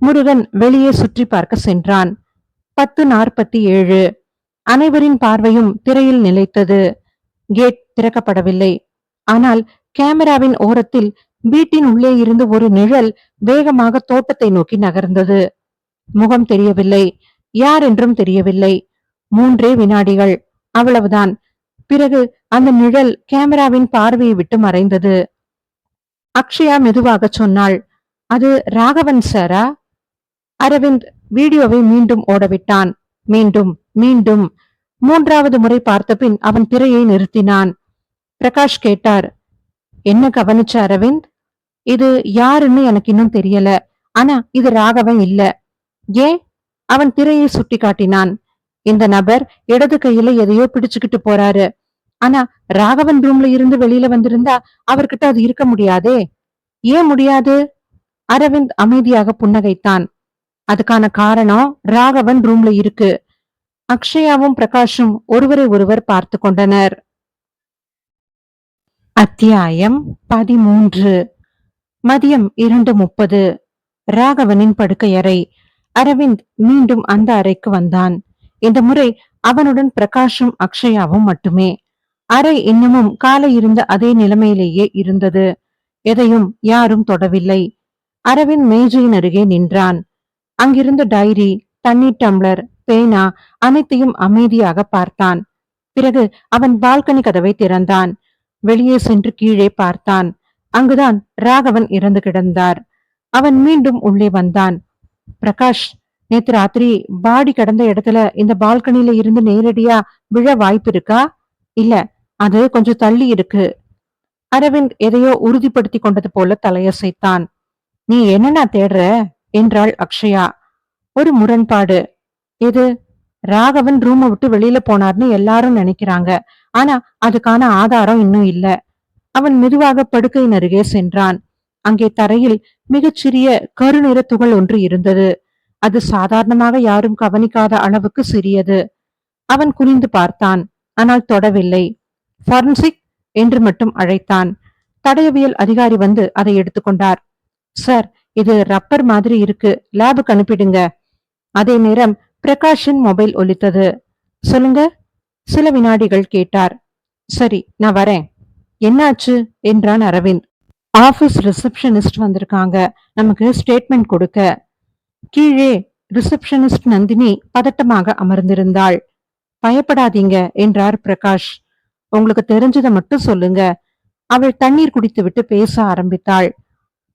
முருகன் வெளியே சுற்றி பார்க்க சென்றான். 10:47. அனைவரின் பார்வையும் திரையில் நிலைத்தது. கேட் திறக்கப்படவில்லை. ஆனால் கேமராவின் ஓரத்தில் வீட்டின் உள்ளே இருந்து ஒரு நிழல் வேகமாக தோட்டத்தை நோக்கி நகர்ந்தது. முகம் தெரியவில்லை. யார் என்றும் தெரியவில்லை. 3 வினாடிகள். அவ்வளவுதான். பிறகு அந்த நிழல் கேமராவின் பார்வையை விட்டு மறைந்தது. அக்ஷயா மெதுவாக சொன்னாள். அது ராகவன் சாரா? அரவிந்த் வீடியோவை மீண்டும் ஓடவிட்டான். மீண்டும் மீண்டும் 3வது முறை பார்த்தபின் அவன் திரையை நிறுத்தினான். பிரகாஷ் கேட்டார். என்ன கவனிச்ச அரவிந்த்? இது யாருன்னு எனக்கு இன்னும் தெரியல. ஆனா இது ராகவன் இல்ல. ஏன்? அவன் திரையை சுட்டி காட்டினான். இந்த நபர் இடது கையில எதையோ பிடிச்சுக்கிட்டு போறாரு. ஆனா ராகவன் ரூம்ல இருந்து வெளியில வந்திருந்தா அவர்கிட்ட அது இருக்க முடியாதே. ஏன் முடியாது? அரவிந்த் அமைதியாக புன்னகைத்தான். அதுக்கான காரணம் ராகவன் ரூம்ல இருக்கு. அக்ஷயாவும் பிரகாஷும் ஒருவரை ஒருவர் பார்த்து கொண்டனர். அத்தியாயம் 13. மதியம் 2:30. ராகவனின் படுக்கையறை. அரவிந்த் மீண்டும் அந்த அறைக்கு வந்தான். இந்த முறை அவனுடன் பிரகாஷும் அக்ஷயாவும் மட்டுமே. அறை இன்னமும் காலை இருந்த அதே நிலைமையிலேயே இருந்தது. எதையும் யாரும் தொடவில்லை. அரவிந்த் மேஜையின் அருகே நின்றான். அங்கிருந்த டைரி, தண்ணீர் டம்ளர், பேனா அனைத்தையும் அமைதியாக பார்த்தான். பிறகு அவன் பால்கனி கதவை திறந்தான். வெளியே சென்று கீழே பார்த்தான். அங்குதான் ராகவன் இறந்து கிடந்தார். அவன் மீண்டும் உள்ளே வந்தான். பிரகாஷ், நேத்து ராத்திரி பாடி கிடந்த இடத்துல இந்த பால்கனில இருந்து நேரடியா விழ வாய்ப்பு இருக்கா? இல்ல, அது கொஞ்சம் தள்ளி இருக்கு. அரவிந்த் எதையோ உறுதிப்படுத்தி கொண்டது போல தலையசைத்தான். நீ என்னன்னா தேடுற என்றாள் அக்ஷயா. ஒரு முரண்பாடு. எது? ராகவன் ரூமை விட்டு வெளியில போனார்னு எல்லாரும் நினைக்கிறாங்க. ஆனா அதுக்கான ஆதாரம் இன்னும் இல்ல. அவன் மெதுவாக படுக்கையின் அருகே சென்றான். அங்கே தரையில் மிகச்சிறிய கருநிற துகள் ஒன்று இருந்தது. அது சாதாரணமாக யாரும் கவனிக்காத அளவுக்கு சிறியது. அவன் குனிந்து பார்த்தான். ஆனால் தொடவில்லை. ஃபாரன்சிக் என்று மட்டும் அழைத்தான். தடயவியல் அதிகாரி வந்து அதை எடுத்துக்கொண்டார். சார், இது ரப்பர் மாதிரி இருக்கு, லேபுக்கு அனுப்பிடுங்க. அதே நேரம் பிரகாஷின் மொபைல் ஒலித்தது. சொல்லுங்க. சில வினாடிகள் கேட்டார். சரி, நான் வரேன். என்னாச்சு என்றான் அரவிந்த். ஆபீஸ் ரிசப்ஷனிஸ்ட் வந்திருக்காங்க, நமக்கு ஸ்டேட்மெண்ட் கொடுக்க. கீழே ரிசப்ஷனிஸ்ட் நந்தினி பதட்டமாக அமர்ந்திருந்தாள். பயப்படாதீங்க என்றார் பிரகாஷ். உங்களுக்கு தெரிஞ்சதை மட்டும் சொல்லுங்க. அவள் தண்ணீர் குடித்துவிட்டு பேச ஆரம்பித்தாள்.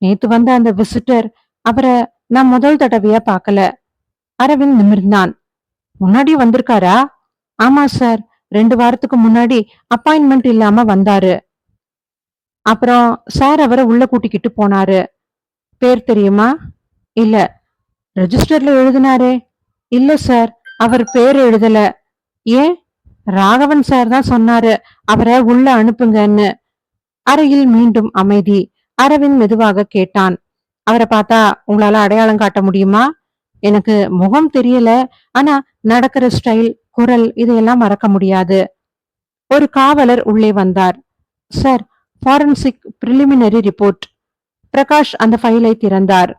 நேத்து வந்த அந்த விசிட்டர், அவரை நான் முதல் தடவையா பார்க்கல. அரவிந்த் நிமிர்ந்தான். முன்னாடி வந்திருக்காரா? ஆமா சார், 2 வாரத்துக்கு முன்னாடி அப்பாயின்மெண்ட் இல்லாம வந்தாரு. அப்புறம் சார் அவரை உள்ள கூட்டிக்கிட்டு போனாரு. பேர் தெரியுமா? இல்ல. ரெஜிஸ்டர்ல எழுதினாரே? இல்ல சார், அவர் பேர் எழுதல. ஏன்? ராகவன் சார் தான் சொன்னாரு அவரை உள்ள அனுப்புங்கன்னு. அறையில் மீண்டும் அமைதி. அரவிந்த் மெதுவாக கேட்டான். அவரை பார்த்தா உங்களால அடையாளம் காட்ட முடியுமா? எனக்கு முகம் தெரியல, ஆனா நடக்கிற ஸ்டைல், குரல் இதையெல்லாம் மறக்க முடியாது. ஒரு காவலர் உள்ளே வந்தார். Sir, forensic preliminary report. Prakash அந்த ஃபைலை திறந்தார்.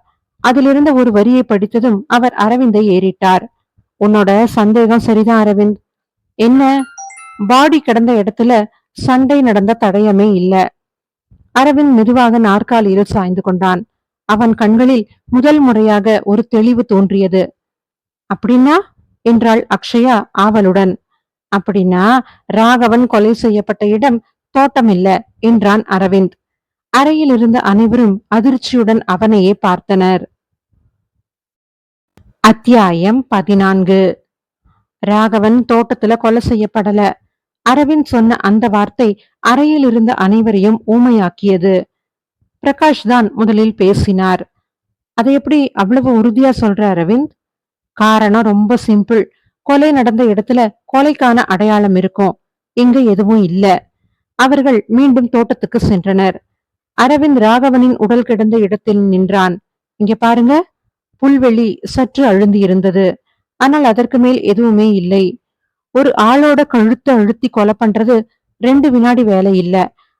அதிலிருந்த ஒரு வரியை படித்ததும் அவர் அரவிந்தை ஏறிட்டார். உன்னோட சந்தேகம் சரிதான் அரவிந்த். என்ன, பாடி கிடந்த இடத்துல சண்டை நடந்த தடயமே இல்ல. அரவிந்த் மெதுவாக நாற்காலியில் சாய்ந்து கொண்டான். அவன் கண்களில் முதல் முறையாக ஒரு தெளிவு தோன்றியது. அப்படின்னா என்றாள் அக்ஷயா ஆவலுடன். அப்படின்னா ராகவன் கொலை செய்யப்பட்ட இடம் தோட்டம் இல்ல என்றான் அரவிந்த். அறையில் இருந்த அனைவரும் அதிர்ச்சியுடன் அவனையே பார்த்தனர். அத்தியாயம் 14. ராகவன் தோட்டத்துல கொலை செய்யப்படல. அரவிந்த் சொன்ன அந்த வார்த்தை அறையில் இருந்த அனைவரையும் ஊமையாக்கியது. பிரகாஷ் தான் முதலில் பேசினார். அதை எப்படி அவ்வளவு உறுதியா சொல்ற அரவிந்த்? காரணம் ரொம்ப சிம்பிள். கொலை நடந்த இடத்துல கொலைக்கான அடையாளம் இருக்கும், இங்க எதுவும் இல்ல. அவர்கள் மீண்டும் தோட்டத்துக்கு சென்றனர். அரவிந்த் ராகவனின் உடல் கிடந்த இடத்தில் நின்றான். இங்க பாருங்க. புல்வெளி சற்று அழுந்தி இருந்தது. ஆனால் அதற்கு மேல் எதுவுமே இல்லை. ஒரு ஆளோட கழுத்தை அழுத்தி கொலை பண்றது 2 வினாடி வேலை இல்ல.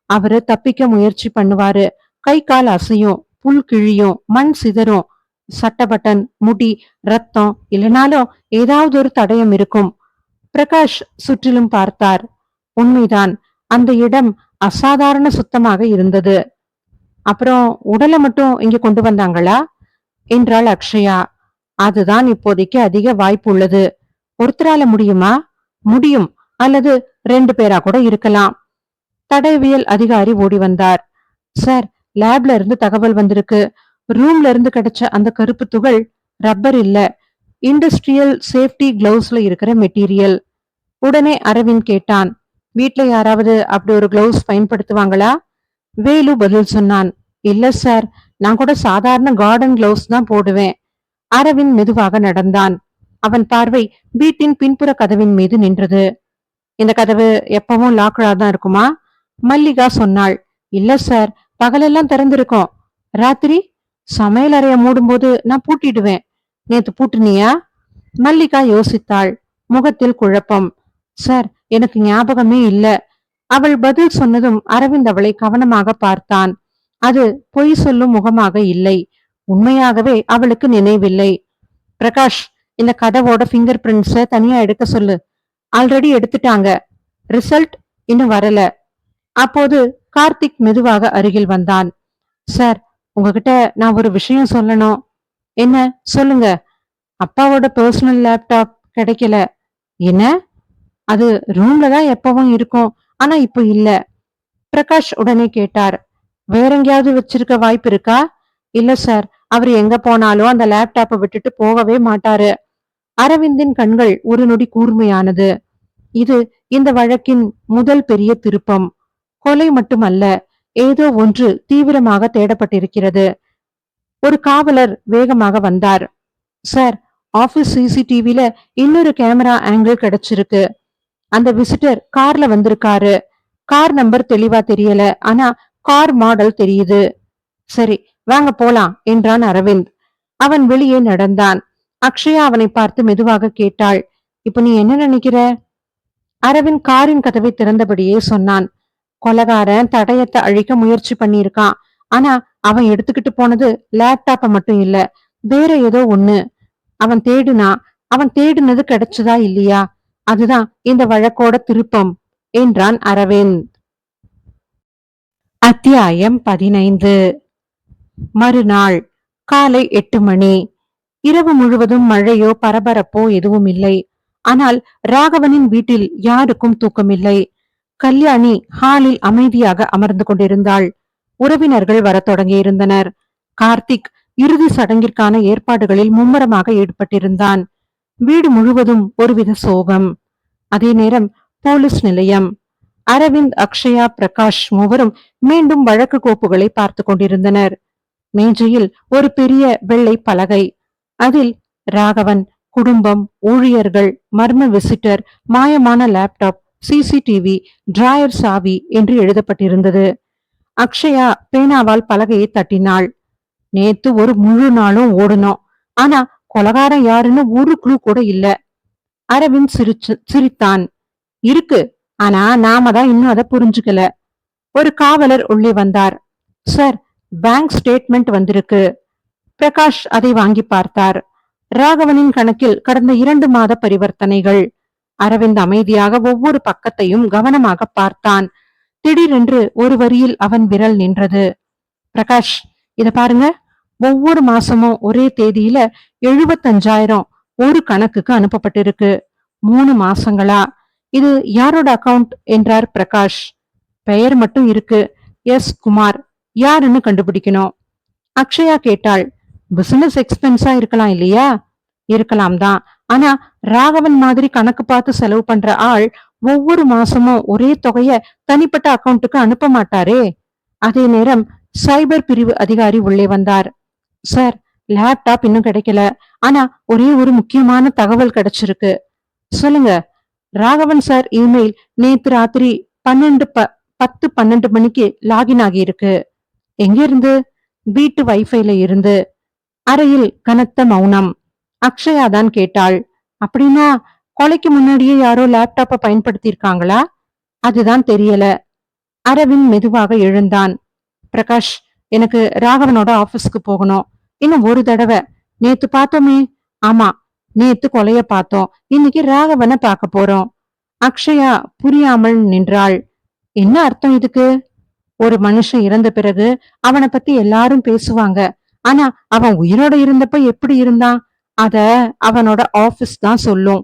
அவரு தப்பிக்க முயற்சி பண்ணுவாரு. கை கால் அசையும், புல் கிழியும், மண் சிதறும். சட்ட பட்டன், முடி, ரத்தம், இல்லைனாலும் ஏதாவது ஒரு தடயம் இருக்கும். பிரகாஷ் சுற்றிலும் பார்த்தார். உண்மைதான், அந்த இடம் அசாதாரண சுத்தமாக இருந்தது. அப்புறம் உடலை மட்டும் இங்க கொண்டு வந்தாங்களா என்றாள் அக்ஷயா. அதுதான் இப்போதைக்கு அதிக வாய்ப்பு உள்ளது. ஒருத்தரால முடியுமா? முடியும், அல்லது 2 பேரா கூட இருக்கலாம். தடயவியல் அதிகாரி ஓடி வந்தார். சார், லேப்ல இருந்து தகவல் வந்திருக்கு. ரூம்ல இருந்து கிடைச்ச அந்த கருப்பு துகள் ரப்பர் இல்ல, இண்டஸ்ட்ரியல் சேஃப்டி கிளவுஸ்ல இருக்கிற மெட்டீரியல். உடனே அரவிந்த் கேட்டான், வீட்ல யாராவது அப்படி ஒரு கிளவுஸ் பயன்படுத்துவாங்களா? வேலு பதில் சொன்னான், இல்ல சார், நான் கூட சாதாரண கார்டன் கிளவுஸ் தான் போடுவேன். அரவிந்த் மெதுவாக நடந்தான். அவன் பார்வை வீட்டின் பின்புற கதவின் மீது நின்றது. இந்த கதவு எப்பவும் லாக்கடா தான் இருக்குமா? மல்லிகா சொன்னாள். இல்ல சார், பகலெல்லாம் திறந்திருக்கும். ராத்திரி சமையல் அறைய மூடும்போது நான் பூட்டிடுவேன். நேத்து பூட்டுனியா? மல்லிகா யோசித்தாள். முகத்தில் குழப்பம். சார், எனக்கு ஞாபகமே இல்ல. அவள் பதில் சொன்னதும் அரவிந்த் அவளை கவனமாக பார்த்தான். அது பொய் சொல்லும் முகமாக இல்லை. உண்மையாகவே அவளுக்கு நினைவில்லை. பிரகாஷ், இந்த கதவோட பிங்கர் பிரிண்ட்ஸ தனியா எடுக்க சொல்லு. ஆல்ரெடி எடுத்துட்டாங்க. ரிசல்ட் இன்னும் வரல. அப்போது கார்த்திக் மெதுவாக அருகில் வந்தான். சார், உங்ககிட்ட நான் ஒரு விஷயம் சொல்லணும். என்ன, சொல்லுங்க. அப்பாவோட பர்சனல் லேப்டாப் கிடைக்கல. என்ன? அது ரூம்ல தான் எப்பவும் இருக்கும், ஆனா இப்போ இல்ல. பிரகாஷ் உடனே கேட்டார். வேற எங்கேயாவது வச்சிருக்க வாய்ப்பு இருக்கா? இல்ல சார், அவர் எங்க போனாலும் அந்த லேப்டாப்பை விட்டுட்டு போகவே மாட்டாரு. அரவிந்தின் கண்கள் ஒரு நொடி கூர்மையானது. இது இந்த வழக்கின் முதல் பெரிய திருப்பம். கொலை மட்டுமல்ல, ஏதோ ஒன்று தீவிரமாக தேடப்பட்டிருக்கிறது. ஒரு காவலர் வேகமாக வந்தார். சார், ஆபீஸ் சிசிடிவில இன்னொரு கேமரா ஆங்கிள் கிடைச்சிருக்கு. அந்த விசிட்டர் கார்ல வந்திருக்காரு. கார் நம்பர் தெளிவா தெரியல, ஆனா கார் மாடல் தெரியுது. சரி, வாங்க போலாம் என்றான் அரவிந்த். அவன் வெளியே நடந்தான். அக்ஷயா அவனை பார்த்து மெதுவாக கேட்டாள், இப்ப நீ என்ன நினைக்கிற? அரவிந்த் காரின் கதவை திறந்தபடியே சொன்னான். கொலகாரன் தடயத்தை அழிக்க முயற்சி பண்ணியிருக்கான். ஆனா அவன் எடுத்துக்கிட்டு போனது லேப்டாப்ப மட்டும் இல்ல, வேற ஏதோ ஒண்ணு. அவன் தேடினது கிடைச்சதா இல்லையா? அதுதான் இந்த வழக்கோட திருப்பம் என்றான் அரவிந்த். அத்தியாயம் 15. மறுநாள் காலை 8 மணி. இரவு முழுவதும் மழையோ பரபரப்போ எதுவும் இல்லை. ஆனால் ராகவனின் வீட்டில் யாருக்கும் தூக்கமில்லை. கல்யாணி ஹாலில் அமைதியாக அமர்ந்து கொண்டிருந்தாள். உறவினர்கள் வரத் தொடங்கியிருந்தனர். கார்த்திக் இறுதி சடங்கிற்கான ஏற்பாடுகளில் மும்முரமாக ஈடுபட்டிருந்தான். வீடு முழுவதும் ஒருவித சோகம். அதே நேரம் போலீஸ் நிலையம். அரவிந்த், அக்ஷயா, பிரகாஷ் மூவரும் மீண்டும் வழக்கு கோப்புகளை பார்த்து கொண்டிருந்தனர். மேஜையில் ஒரு பெரிய வெள்ளை பலகை. அதில் ராகவன், குடும்பம், ஊழியர்கள், மர்ம விசிட்டர், மாயமான லேப்டாப், சிசிடிவி, டிராயர் சாவி என்று எழுதப்பட்டிருந்தது. அக்ஷயா பேனாவால் பலகையை தட்டினாள். நேத்து ஒரு முழு நாளும் ஓடணும், ஆனா கொலகாரன் யாருன்னு ஒரு க்ளூ கூட இல்ல. அரவிந்த் சிரித்தான். இருக்கு, ஆனா நாம தான் இன்னும் அதை புரிஞ்சுக்கல. ஒரு காவலர் உள்ளே வந்தார். சார், பேங்க் ஸ்டேட்மெண்ட் வந்திருக்கு. பிரகாஷ் அதை வாங்கி பார்த்தார். ராகவனின் கணக்கில் கடந்த 2 மாத பரிவர்த்தனைகள். அரவிந்த் அமைதியாக ஒவ்வொரு பக்கத்தையும் கவனமாக பார்த்தான். திடீரென்று ஒரு வரியில் அவன் விரல் நின்றது. பிரகாஷ், இத பாருங்க. ஒவ்வொரு மாசமும் ஒரே தேதியில 75,000 ஒரு கணக்குக்கு அனுப்பப்பட்டிருக்கு. 3 மாசங்களா? இது யாரோட அக்கவுண்ட் என்றார் பிரகாஷ். பெயர் மட்டும் இருக்கு, எஸ் குமார். யாருன்னு கண்டுபிடிக்கணும். அக்ஷயா கேட்டாள். பிசினஸ் எக்ஸ்பென்ஸா இருக்கலாம் இல்லையா? இருக்கலாம் தான். ஆனா ராகவன் மாதிரி கணக்கு பார்த்து செலவு பண்ற ஆள் ஒவ்வொரு மாசமும் ஒரே தொகைய தனிப்பட்ட அக்கவுண்ட்டுக்கு அனுப்ப மாட்டாரே. அதே நேரம் சைபர் பிரிவு அதிகாரி உள்ளே வந்தார். சார், லேப்டாப் இன்னும் கிடைக்கல. ஆனா ஒரே ஒரு முக்கியமான தகவல் கிடைச்சிருக்கு. சொல்லுங்க. ராகவன் சார் இமெயில் நேத்து ராத்திரி 10:12 மணிக்கு லாகின் ஆகி இருக்கு. எங்க இருந்து? வீட்டு வைஃபைல இருந்து. அறையில் கனத்த மௌனம். அக்ஷயா தான் கேட்டாள். அப்படின்னா கொலைக்கு முன்னாடியே யாரோ லேப்டாப்ப பயன்படுத்தி இருக்காங்களா? அதுதான் தெரியல. அரவிந்த் மெதுவாக எழுந்தான். பிரகாஷ், எனக்கு ராகவனோட ஆபீஸ்க்கு போகணும். இன்னும் ஒரு தடவை. நேத்து பார்த்தோமே. ஆமா, நேத்து கொலைய பார்த்தோம். இன்னைக்கு ராகவனை பார்க்க போறோம். அக்ஷயா புரியாமல் நின்றாள். என்ன அர்த்தம் இதுக்கு? ஒரு மனுஷன் இறந்த பிறகு அவனை பத்தி எல்லாரும் பேசுவாங்க. ஆனா அவன் உயிரோட இருந்தப்ப எப்படி இருந்தான்? அத அவனோட ஆபீஸ் தான் சொல்லும்.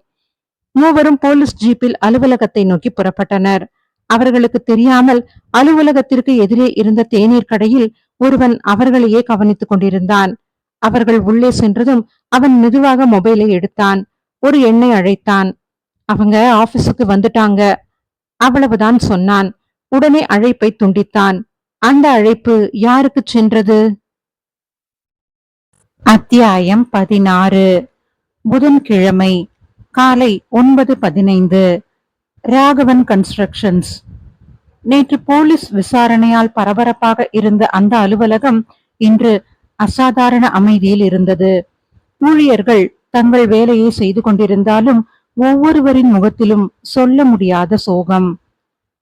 மூவரும் போலீஸ் ஜீப்பில் அலுவலகத்தை நோக்கி புறப்பட்டனர். அவர்களுக்கு தெரியாமல் அலுவலகத்திற்கு எதிரே இருந்த தேநீர் கடையில் ஒருவன் அவர்களையே கவனித்துக் கொண்டிருந்தான். அவர்கள் உள்ளே சென்றதும் அவன் மெதுவாக மொபைலை எடுத்தான். ஒரு எண்ணை அழைத்தான். அவங்க ஆபீஸுக்கு வந்துட்டாங்க, அவ்வளவுதான் சொன்னான். உடனே அழைப்பை துண்டித்தான். அந்த அழைப்பு யாருக்கு சென்றது? அத்தியாயம் 16. புதன்கிழமை காலை 9:15. ராகவன் கன்ஸ்ட்ரக்ஷன்ஸ். நேற்று போலீஸ் விசாரணையால் பரபரப்பாக இருந்த அந்த அலுவலகம் இன்று அசாதாரண அமைதியில் இருந்தது. ஊழியர்கள் தங்கள் வேலையை செய்து கொண்டிருந்தாலும் ஒவ்வொருவரின் முகத்திலும் சொல்ல முடியாத சோகம்.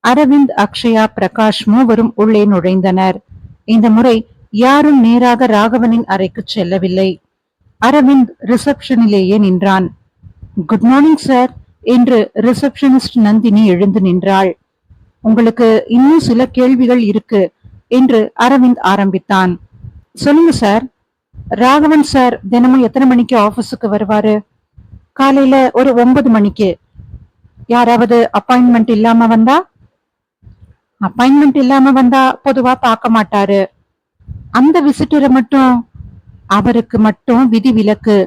அரவிந்த், அக்ஷயா, பிரகாஷ் மூவரும் உள்ளே நுழைந்தனர். இந்த முறை யாரும் நேராக ராகவனின் அறைக்கு செல்லவில்லை. அரவிந்த் ரிசப்ஷனிலேயே நின்றான். குட் மார்னிங் சார் என்று ரிசப்ஷனிஸ்ட் நந்தினி எழுந்து நின்றாள். உங்களுக்கு இன்னும் சில கேள்விகள் இருக்கு என்று அரவிந்த் ஆரம்பித்தான். சொல்லுங்க சார். ராகவன் சார் தினமும் எத்தனை மணிக்கு ஆபீஸுக்கு வருவாரு? காலையில ஒரு 9 மணிக்கு. யாராவது அப்பாயின்மெண்ட் இல்லாம வந்தா? அப்பாயின்மெண்ட் இல்லாம வந்தா பொதுவா பார்க்க மாட்டாரு. அந்த விசிட்டரை மட்டும், அவருக்கு மட்டும் விதி விலக்கு.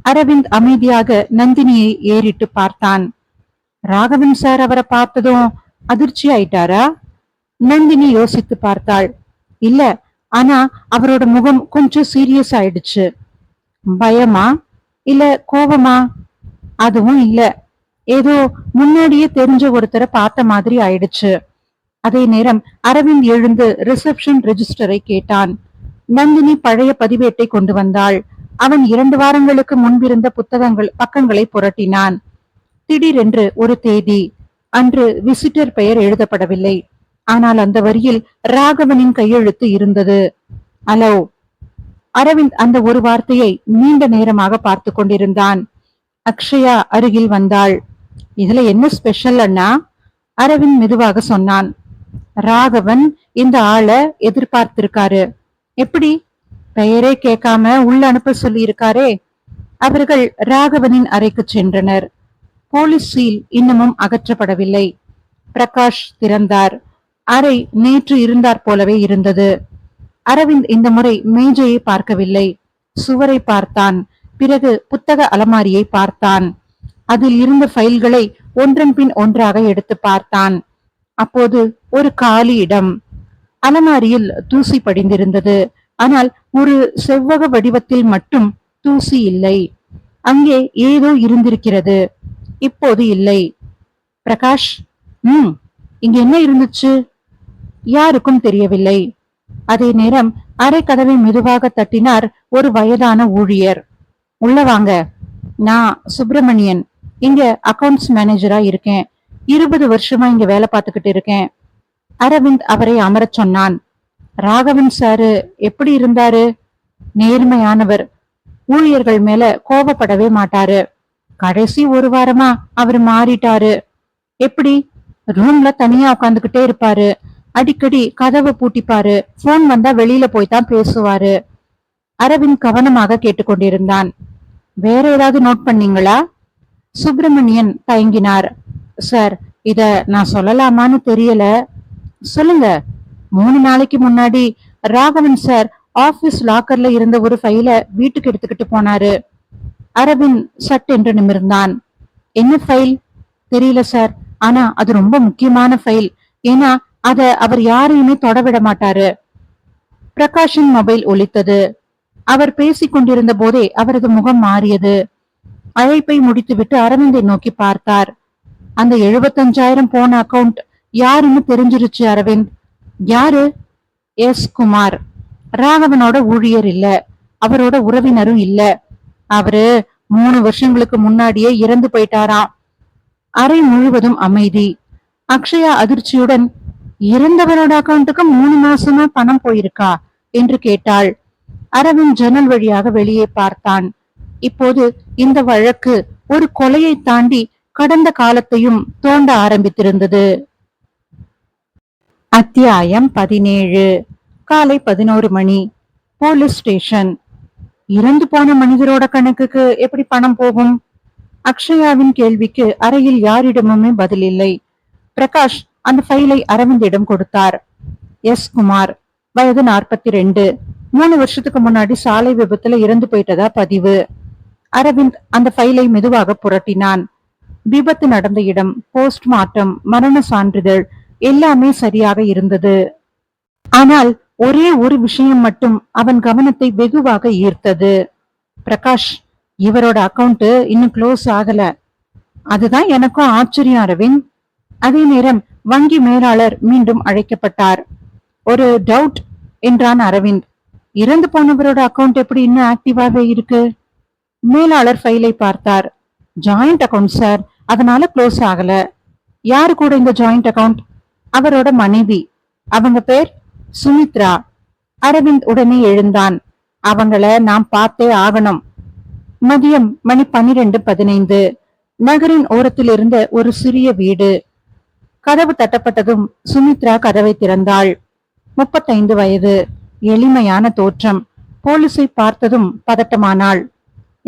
அரவிந்த் அமைதியாக நந்தினியை ஏறிட்டு பார்த்தான். ராகவன் சார் அவரை பார்த்ததும் அதிர்ச்சி ஆயிட்டாரா? நந்தினி யோசித்து பார்த்தாள். இல்ல, ஆனா அவரோட முகம் கொஞ்சம் சீரியஸ் ஆயிடுச்சு. பயமா இல்ல கோபமா? அதுவும் இல்ல, ஏதோ முன்னாடியே தெரிஞ்ச ஒருத்தரை பார்த்த மாதிரி ஆயிடுச்சு. அதே நேரம் அரவிந்த் எழுந்து ரிசப்ஷன் ரெஜிஸ்டரை கேட்டான். நந்தினி பழைய பதிவேட்டை கொண்டு வந்தாள். அவன் 2 வாரங்களுக்கு முன்பிருந்த பக்கங்களை புரட்டினான். திடீரென்று ஒரு தேதி. அன்று விசிட்டர் பெயர் எழுதப்படவில்லை. ஆனால் அந்த வரியில் ராகவனின் கையெழுத்து இருந்தது. அலோ. அரவிந்த் அந்த ஒரு வார்த்தையை நீண்ட நேரமாக பார்த்து கொண்டிருந்தான். அக்ஷயா அருகில் வந்தாள். இதுல என்ன ஸ்பெஷல் அண்ணா? அரவிந்த் மெதுவாக சொன்னான். ராகவன் இந்த ஆளை எதிர்பார்த்திருக்காரு. எப்படி? பெயரே கேட்காம உள்ள அனுப்ப சொல்லி இருக்காரே. அவர்கள் ராகவனின் அறைக்கு சென்றனர். போலீஸ் சீல் இன்னமும் அகற்றப்படவில்லை. பிரகாஷ் திறந்தார். அறை நேற்று இருந்தார் போலவே இருந்தது. அரவிந்த் இந்த முறை மேஜையை பார்க்கவில்லை, சுவரை பார்த்தான். பிறகு புத்தக அலமாரியை பார்த்தான். அதில் இருந்த ஃபைல்களை ஒன்றன் பின் ஒன்றாக எடுத்து பார்த்தான். அப்போது ஒரு காலி இடம். அலமாரியில் தூசி படிந்திருந்தது. ஆனால் ஒரு செவ்வக வடிவத்தில் மட்டும் தூசி இல்லை. அங்கே ஏதோ இருந்திருக்கிறது. இப்போது இல்லை. பிரகாஷ், இங்க என்ன இருந்துச்சு? யாருக்கும் தெரியவில்லை. அதே நேரம் அரை கதவை மெதுவாக தட்டினார் ஒரு வயதான ஊழியர். உள்ள வாங்க. நான் சுப்பிரமணியன், இங்க அக்கவுண்ட்ஸ் மேனேஜரா இருக்கேன். 20 வருஷமா இங்க வேலை பார்த்துக்கிட்டு இருக்கேன். அரவிந்த் அவரை அமரச் சொன்னான். ராகவன் சாரு எப்படி இருந்தாரு? நேர்மையானவர், ஊழியர்கள் மேல கோபப்படவே மாட்டாரு. கடைசி ஒரு வாரமா அவரு மாறிட்டாரு. எப்படி? ரூம்ல தனியா உட்காந்துகிட்டே இருப்பாரு. அடிக்கடி கதவை பூட்டிப்பாரு. போன் வந்தா வெளியில போய் தான் பேசுவாரு. அரவிந்த் கவனமாக கேட்டுக்கொண்டிருந்தான். வேற ஏதாவது நோட் பண்ணீங்களா? சுப்பிரமணியன் தயங்கினார். சார், இத நான் சொல்லலாமான்னு தெரியல. சொல்லுங்க. 3 நாளைக்கு முன்னாடி ராகவன் சார் ஆபீஸ் லாக்கர்ல இருந்த ஒரு ஃபைல வீட்டுக்கு எடுத்துக்கிட்டு போனாரு. அரவிந்த் சட் என்று நிமிர்ந்தான். என்ன ஃபைல்? தெரியல சார். ஆனா அது ரொம்ப முக்கியமான ஃபைல். ஏன்னா அத அவர் யாரையுமே தொடவிட மாட்டாரு. பிரகாஷின் மொபைல் ஒலித்தது. அவர் பேசிக் கொண்டிருந்த போதே அவரது முகம் மாறியது. அழைப்பை முடித்துவிட்டு அரவிந்தை நோக்கி பார்த்தார். அந்த 75,000 போன அக்கவுண்ட் யாருன்னு தெரிஞ்சிருச்சு அரவிந்த். யாரு? எஸ் குமார். ராகவனோட ஊழியர் இல்ல, அவரோட உறவினரும் இல்ல. அவரு 3 வருஷங்களுக்கு முன்னாடியே இறந்து போயிட்டாராம். அறை முழுவதும் அமைதி. அக்ஷயா அதிர்ச்சியுடன், இறந்தவரோட அக்கவுண்ட்டுக்கு 3 மாசமா பணம் போயிருக்கா என்று கேட்டாள். அரவிந்த் ஜன்னல் வழியாக வெளியே பார்த்தான். இப்போது இந்த வழக்கு ஒரு கொலையை தாண்டி கடந்த காலத்தையும் தோண்ட ஆரம்பித்திருந்தது. அத்தியாயம் 17. காலை 11 மணி. Police station. இறந்து போன மனிதரோட கணக்குக்கு எப்படி பணம் போகும்? அக்ஷயாவின் கேள்விக்கு அறையில் யாரிடமுமே பதில் இல்லை. பிரகாஷ் அந்த ஃபைலை அரவிந்திடம் கொடுத்தார். எஸ் குமார், வயது 42, 3 வருஷத்துக்கு முன்னாடி சாலை விபத்துல இறந்து போயிட்டதா பதிவு. அரவிந்த் அந்த ஃபைலை மெதுவாக புரட்டினான். விபத்து நடந்த இடம், போஸ்ட்மார்ட்டம், மரண சான்றிதழ் எல்லாமே சரியாக இருந்தது. ஆனால் ஒரே ஒரு விஷயம் மட்டும் அவன் கவனத்தை வெகுவாக ஈர்த்தது. பிரகாஷ், இவரோட அக்கவுண்ட் இன்னும் க்ளோஸ் ஆகல. அதுதான் எனக்கும் ஆச்சரியம் அரவிந்த். அதே நேரம் வங்கி மேலாளர் மீண்டும் அழைக்கப்பட்டார். ஒரு டவுட் என்றான் அரவிந்த். இறந்து போனவரோட அக்கவுண்ட் எப்படி இன்னும் ஆக்டிவாவே இருக்கு? மேலாளர் ஃபைலை பார்த்தார். ஜாயிண்ட் அக்கவுண்ட் சார், அதனால க்ளோஸ் ஆகல. யாரு கூட இந்த ஜாயிண்ட் அக்கவுண்ட்? அவரோட மனைவி. அவங்க பேர் சுமித்ரா. அரவிந்த் உடனே எழுந்தான். அவங்கள நாம் பார்த்தே ஆகணும். மதியம் மணி 12:15. நகரின் ஓரத்தில் இருந்த ஒரு சிறிய வீடு. கதவு தட்டப்பட்டதும் சுமித்ரா கதவை திறந்தாள். 35 வயது, எளிமையான தோற்றம். போலீஸை பார்த்ததும் பதட்டமானாள்.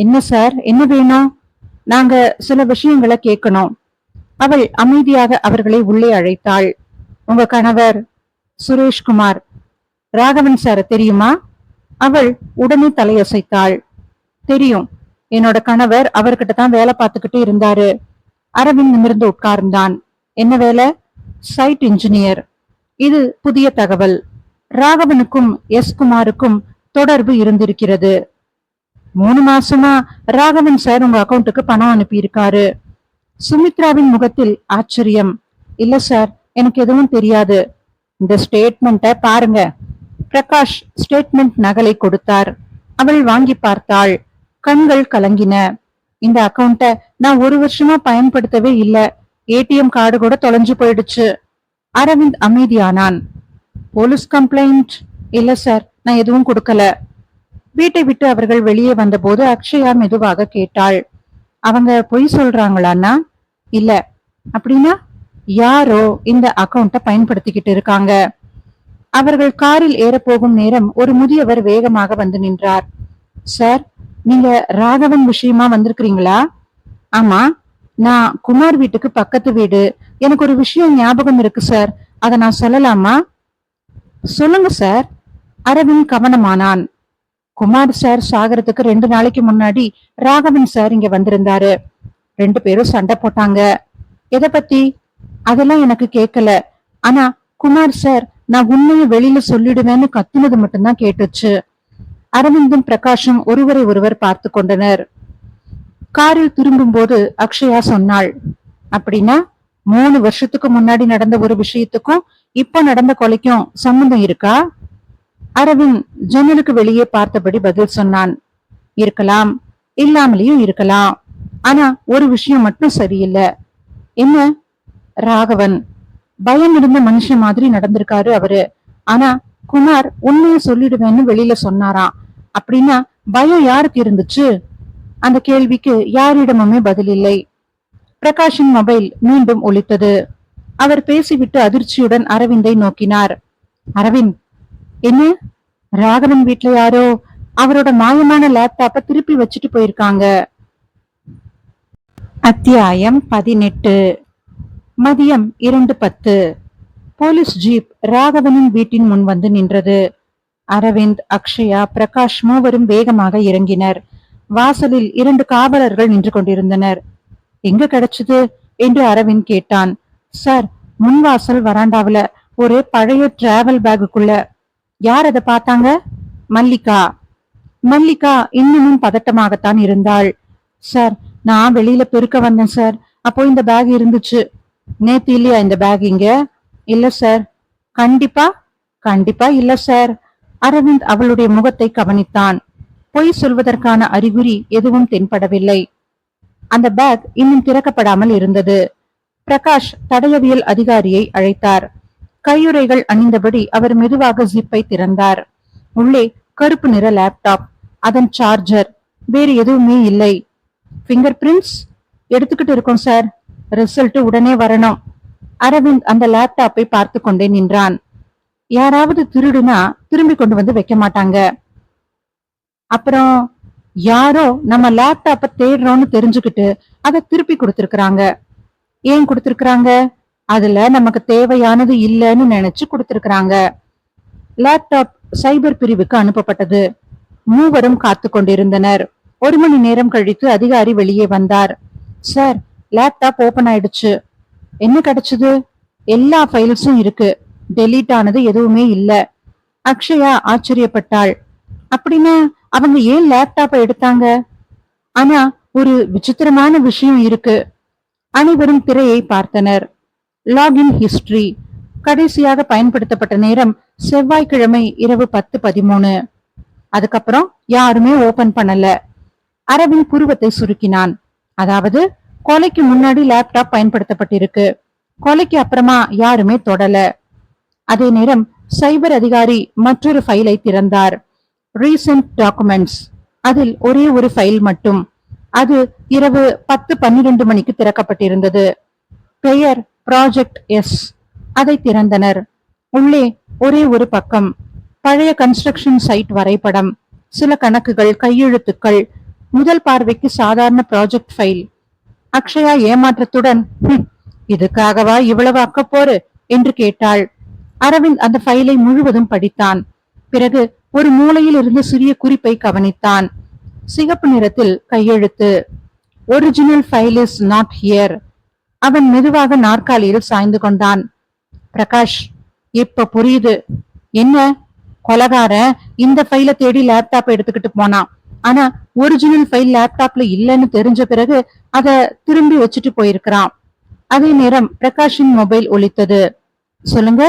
என்ன சார், என்ன வேணும்? நாங்க சில விஷயங்களை கேட்கணும். அவள் அமைதியாக அவர்களை உள்ளே அழைத்தாள். உங்க கணவர் சுரேஷ்குமார், ராகவன் சார் தெரியுமா? அவள் உடனே தலையசைத்தாள். தெரியும். என்னோட கணவர் அவர்கிட்ட தான் வேலை பார்த்துக்கிட்டு இருந்தாரு. அரவிந்த் நிமிர்ந்து உட்கார்ந்தான். என்ன வேலை? Site engineer. இது புதிய தகவல். ராகவனுக்கும் எஸ் குமாருக்கும் தொடர்பு இருந்திருக்கிறது. 3 மாசமா ராகவன் சார் உங்க அக்கவுண்ட்டுக்கு பணம் அனுப்பியிருக்காரு. சுமித்ராவின் முகத்தில் ஆச்சரியம். இல்ல சார், எனக்கு எதுவும் தெரியாது. இந்த ஸ்டேட்மெண்ட்டை பாருங்க. பிரகாஷ் ஸ்டேட்மெண்ட் நகலை கொடுத்தார். அவள் வாங்கி பார்த்தாள். கண்கள் கலங்கின. இந்த அக்கவுண்ட நான் 1 வருஷமா பயன்படுத்தவே இல்ல. ஏடிஎம் கார்டு கூட தொலைஞ்சு போயிடுச்சு. அரவிந்த் அமைதியானான். Police complaint? இல்ல சார், நான் எதுவும் கொடுக்கல. வீட்டை விட்டு அவர்கள் வெளியே வந்தபோது அக்ஷயா மெதுவாக கேட்டாள். அவங்க பொய் சொல்றாங்களான்னா? இல்ல. அப்படின்னா யாரோ இந்த அக்கவுண்ட பயன்படுத்திக்கிட்டு இருக்காங்க. அவர்கள் காரில் ஏறப்போகும் நேரம் ஒரு முதியவர் வேகமாக வந்து நின்றார். சார், நீங்க ராகவன் விஷயமா வந்திருக்கிறீங்களா? ஆமா, நான் குமார் வீட்டுக்கு பக்கத்து வீடு. எனக்கு ஒரு விஷயம் ஞாபகம் இருக்கு சார், அத நான் சொல்லலாமா? சொல்லுங்க சார். அரவிந்த் கவனமானான். குமார் சார் சாகரத்துக்கு 2 நாளைக்கு முன்னாடி ராகவன் சார் இங்க வந்திருந்தாரு. 2 பேரும் சண்டை போட்டாங்க. எதை பத்தி? அதெல்லாம் எனக்கு கேட்கல. ஆனா குமார் சார் நான் உண்மையை வெளியில சொல்லிடுவேன்னு கத்துனது மட்டும்தான் கேட்டுச்சு. அரவிந்தும் பிரகாஷும் ஒருவரை ஒருவர் பார்த்து கொண்டனர். காரில் திரும்பும் போது அக்ஷயா சொன்னாள், அப்படின்னா 3 வருஷத்துக்கு முன்னாடி நடந்த ஒரு விஷயத்துக்கும் இப்ப நடந்த கொலைக்கும் சம்பந்தம் இருக்கா? அரவிந்த் ஜன்னலுக்கு வெளியே பார்த்தபடி பதில் சொன்னான். இருக்கலாம், இல்லாமலேயும் இருக்கலாம். ஆனா ஒரு விஷயம் மட்டும் சரியில்லை. என்ன? ராகவன் பயம் இருந்த மனுஷன் மாதிரி நடந்திருக்காரு அவரு. ஆனா குமார் உண்மையை சொல்லிடுவேன்னு வெளியில சொன்னாராம். அப்படின்னா பயம் யாருக்கு இருந்துச்சு? அந்த கேள்விக்கு யாரிடமுமே பதில் இல்லை. பிரகாஷின் மொபைல் மீண்டும் ஒலித்தது. அவர் பேசிவிட்டு அதிர்ச்சியுடன் அரவிந்தை நோக்கினார். அரவிந்த், என்ன? ராகவன் வீட்டுல யாரோ அவரோட மாயமான லேப்டாப்ப திருப்பி வச்சுட்டு போயிருக்காங்க. அத்தியாயம் 18. மதியம் 2:10. போலீஸ் ஜீப் ராகவனின் வீட்டின் முன் வந்து நின்றது. அரவிந்த், அக்ஷயா, பிரகாஷ் மூவரும் வேகமாக இறங்கினர். வாசலில் 2 காவலர்கள் நின்று கொண்டிருந்தனர். எங்க கிடைச்சது என்று அரவிந்த் கேட்டான். சார், முன்வாசல் வராண்டாவில ஒரு பழைய டிராவல் பேக்குக்குள்ள. யார் அதை பார்த்தாங்க? மல்லிகா. மல்லிகா இன்னமும் பதட்டமாகத்தான் இருந்தாள். சார், நான் வெளியில பெருக்க வந்தேன் சார். அப்போ இந்த பேக் இருந்துச்சு. நேத்து இல்லையா இந்த பேக் இங்க? இல்ல சார். கண்டிப்பா? கண்டிப்பா இல்ல சார். அரவிந்த் அவளுடைய முகத்தை கவனித்தான். பொய் சொல்வதற்கான அறிகுறி எதுவும் தென்படவில்லை. அந்த பேக் இன்னும் திறக்கப்படாமல் இருந்தது. பிரகாஷ் தடயவியல் அதிகாரியை அழைத்தார். கையுறைகள் அணிந்தபடி அவர் மெதுவாக ஜிப்பை திறந்தார். உள்ளே கருப்பு நிற லேப்டாப், அதன் சார்ஜர், வேறு எதுவுமே இல்லை. பிங்கர் பிரிண்ட்ஸ் எடுத்துக்கிட்டு இருக்கோம் சார். ரிசல்ட் உடனே வரணும். அரவிந்த் அந்த லேப்டாப்பை பார்த்து கொண்டே நின்றான். யாராவது திருடுனா திரும்பி கொண்டு வந்து வைக்க மாட்டாங்க. அப்புறம் யாரோ நம்ம லேப்டாப்ப தேடுறோம்னு தெரிஞ்சுக்கிட்டு அதை திருப்பி கொடுத்திருக்கிறாங்க. ஏன் கொடுத்திருக்கிறாங்க? அதுல நமக்கு தேவையானது இல்லைன்னு நினைச்சு கொடுத்திருக்கிறாங்க. லேப்டாப் சைபர் பிரிவுக்கு அனுப்பப்பட்டது. மூவரும் காத்து கொண்டிருந்தனர். 1 மணி நேரம் கழித்து அதிகாரி வெளியே வந்தார். சார், லேப்டாப் ஓபன் ஆயிடுச்சு. என்ன கிடைச்சது? எல்லா ஃபைல்ஸும் இருக்கு. டெலீட் ஆனது எதுவுமே இல்ல. அக்ஷயா ஆச்சரியப்பட்டாள். அப்படின்னா அவங்க ஏன் லேப்டாப்பை எடுத்தாங்க? ஆனா ஒரு விசித்திரமான விஷயம் இருக்கு. அனைவரும் திரையை பார்த்தனர். Login history. கடைசியாக பயன்படுத்தப்பட்ட நேரம் செவ்வாய்க்கிழமை இரவு 10:13. அதுக்கப்புறம் யாருமே ஓபன் பண்ணல. அரவிந்த் புருவத்தை சுருக்கினான். அதாவது கொலைக்கு முன்னாடி லேப்டாப் பயன்படுத்தப்பட்டிருக்கு. கொலைக்கு அப்புறமா யாருமே தொடல. அதே நேரம் சைபர் அதிகாரி மற்றொரு ஃபைலை திறந்தார். Recent documents. அதில் ஒரே ஒரு ஃபைல் மட்டும். அது இரவு 10:12 மணிக்கு திறக்கப்பட்டிருந்தது. பெயர் ப்ராஜெக்ட் எஸ். அதை திறந்தனர். உள்ளே ஒரே ஒரு பக்கம். பழைய கன்ஸ்ட்ரக்ஷன் சைட் வரைபடம், சில கணக்குகள், கையெழுத்துக்கள். முதல் பார்வைக்கு சாதாரண ப்ராஜெக்ட் ஃபைல். அக்ஷயா ஏமாற்றத்துடன், இதுக்காகவா இவ்வளவு அக்கப்போரு என்று கேட்டாள். அரவிந்த் அந்த ஃபைலை முழுவதும் படித்தான். பிறகு ஒரு மூலையில் இருந்து சிறிய குறிப்பை கவனித்தான். சிகப்பு நிறத்தில் கையெழுத்து. Original file is not here. அவன் மெதுவாக நாற்காலியில் சாய்ந்து கொண்டான். பிரகாஷ், இப்ப புரியுது. என்ன? கொலகாரன் இந்த ஃபைலை தேடி லேப்டாப் எடுத்துக்கிட்டு போனான். ஆனா ஒரிஜினல் ஃபைல் லேப்டாப்ல இல்லைன்னு தெரிஞ்ச பிறகு அத திரும்பி வச்சுட்டு போயிருக்கிறான். அதே நேரம் பிரகாஷின் மொபைல் ஒலித்தது. சொல்லுங்க.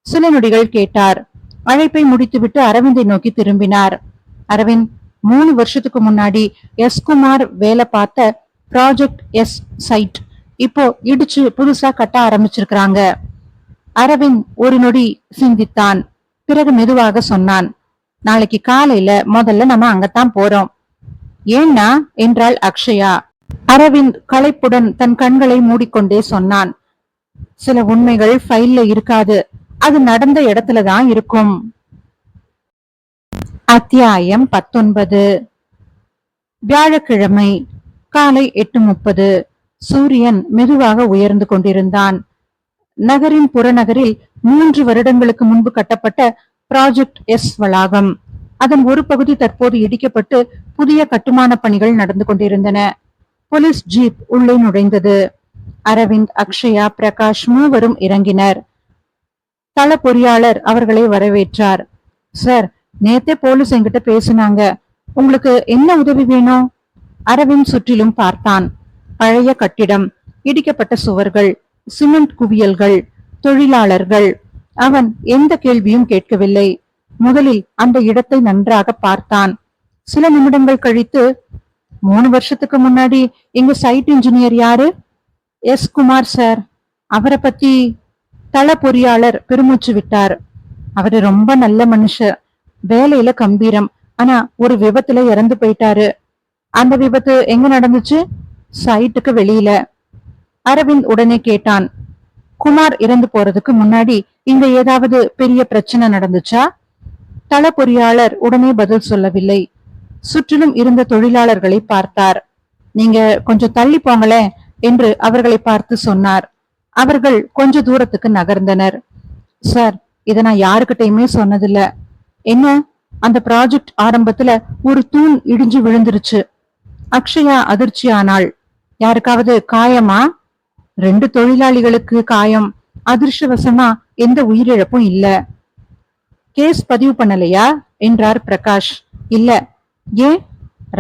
சில நொடிகள் கேட்டார். அழைப்பை முடித்துவிட்டு அரவிந்தை நோக்கி திரும்பினார். அரவிந்த், 3 வருஷத்துக்கு முன்னாடி எஸ் குமார் வேலை பார்த்த ப்ராஜெக்ட் எஸ் சைட் இப்போ இடிச்சு புதுசா கட்ட ஆரம்பிச்சிருக்கிறாங்க. அரவிந்த் ஒரு நொடி சிந்தித்தான். பிறகு மெதுவாக சொன்னான். நாளைக்கு காலையில முதல்ல நம்ம அங்கத்தான் போறோம். ஏன்னா என்றாள் அக்ஷயா. அரவிந்த் களைப்புடன் தன் கண்களை மூடிக்கொண்டே சொன்னான். சில உண்மைகள் ஃபைல்ல இருக்காது. அது நடந்த இடத்துலதான் இருக்கும். அத்தியாயம் 19. வியாழக்கிழமை காலை 8:30. சூரியன் மெதுவாக உயர்ந்து கொண்டிருந்தான். நகரின் புறநகரில் 3 வருடங்களுக்கு முன்பு கட்டப்பட்ட ப்ராஜெக்ட் எஸ் வளாகம். அதன் ஒரு பகுதி தற்போது இடிக்கப்பட்டு புதிய கட்டுமான பணிகள் நடந்து கொண்டிருந்தன. போலீஸ் ஜீப் உள்ளே நுழைந்தது. அரவிந்த், அக்ஷயா, பிரகாஷ் மூவரும் இறங்கினர். தள பொறியாளர் அவர்களை வரவேற்றார். சார், நேத்தே போலீஸ் என்கிட்ட பேசினாங்க. உங்களுக்கு என்ன உதவி வேணும்? அரவிந்த் சுற்றிலும் பார்த்தான். பழைய கட்டிடம், இடிக்கப்பட்ட சுவர்கள், சிமெண்ட் குவியல்கள், தொழிலாளர்கள். அவன் எந்த கேள்வியும் கேட்கவில்லை. முதலில் அந்த இடத்தை நன்றாக பார்த்தான். சில நிமிடங்கள் கழித்து, 3 வருஷத்துக்கு முன்னாடி எங்க சைட் இன்ஜினியர் யாரு? S Kumar sir. அவரை பத்தி தள பொறியாளர் பெருமூச்சு விட்டார். அவரு ரொம்ப நல்ல மனுஷர். வேலையில கம்பீரம். ஆனா ஒரு விபத்துல இறந்து போயிட்டாரு. அந்த விபத்து எங்க நடந்துச்சு? சைட்டுக்கு வெளியில. அரவிந்த் உடனே கேட்டான், குமார் இறந்து போறதுக்கு முன்னாடி இங்க ஏதாவது பெரிய பிரச்சனை நடந்துச்சா? தள பொறியாளர் உடனே பதில் சொல்லவில்லை. சுற்றிலும் இருந்த தொழிலாளர்களை பார்த்தார். நீங்க கொஞ்சம் தள்ளி போங்களேன் என்று அவர்களை பார்த்து சொன்னார். அவர்கள் கொஞ்ச தூரத்துக்கு நகர்ந்தனர். சார், இத நான் யாருக்கிட்டையுமே சொன்னதில்ல. என்ன, அந்த ப்ராஜெக்ட் ஆரம்பத்துல ஒரு தூண் இடிஞ்சு விழுந்துருச்சு. அக்ஷயா அதிர்ச்சியானாள். யாருக்காவது காயமா? 2 தொழிலாளிகளுக்கு காயம். அதிர்ஷ்டவசமா எந்த உயிரிழப்பும் இல்ல. கேஸ் பதிவு பண்ணலையா என்றார் பிரகாஷ். இல்ல. ஏன்?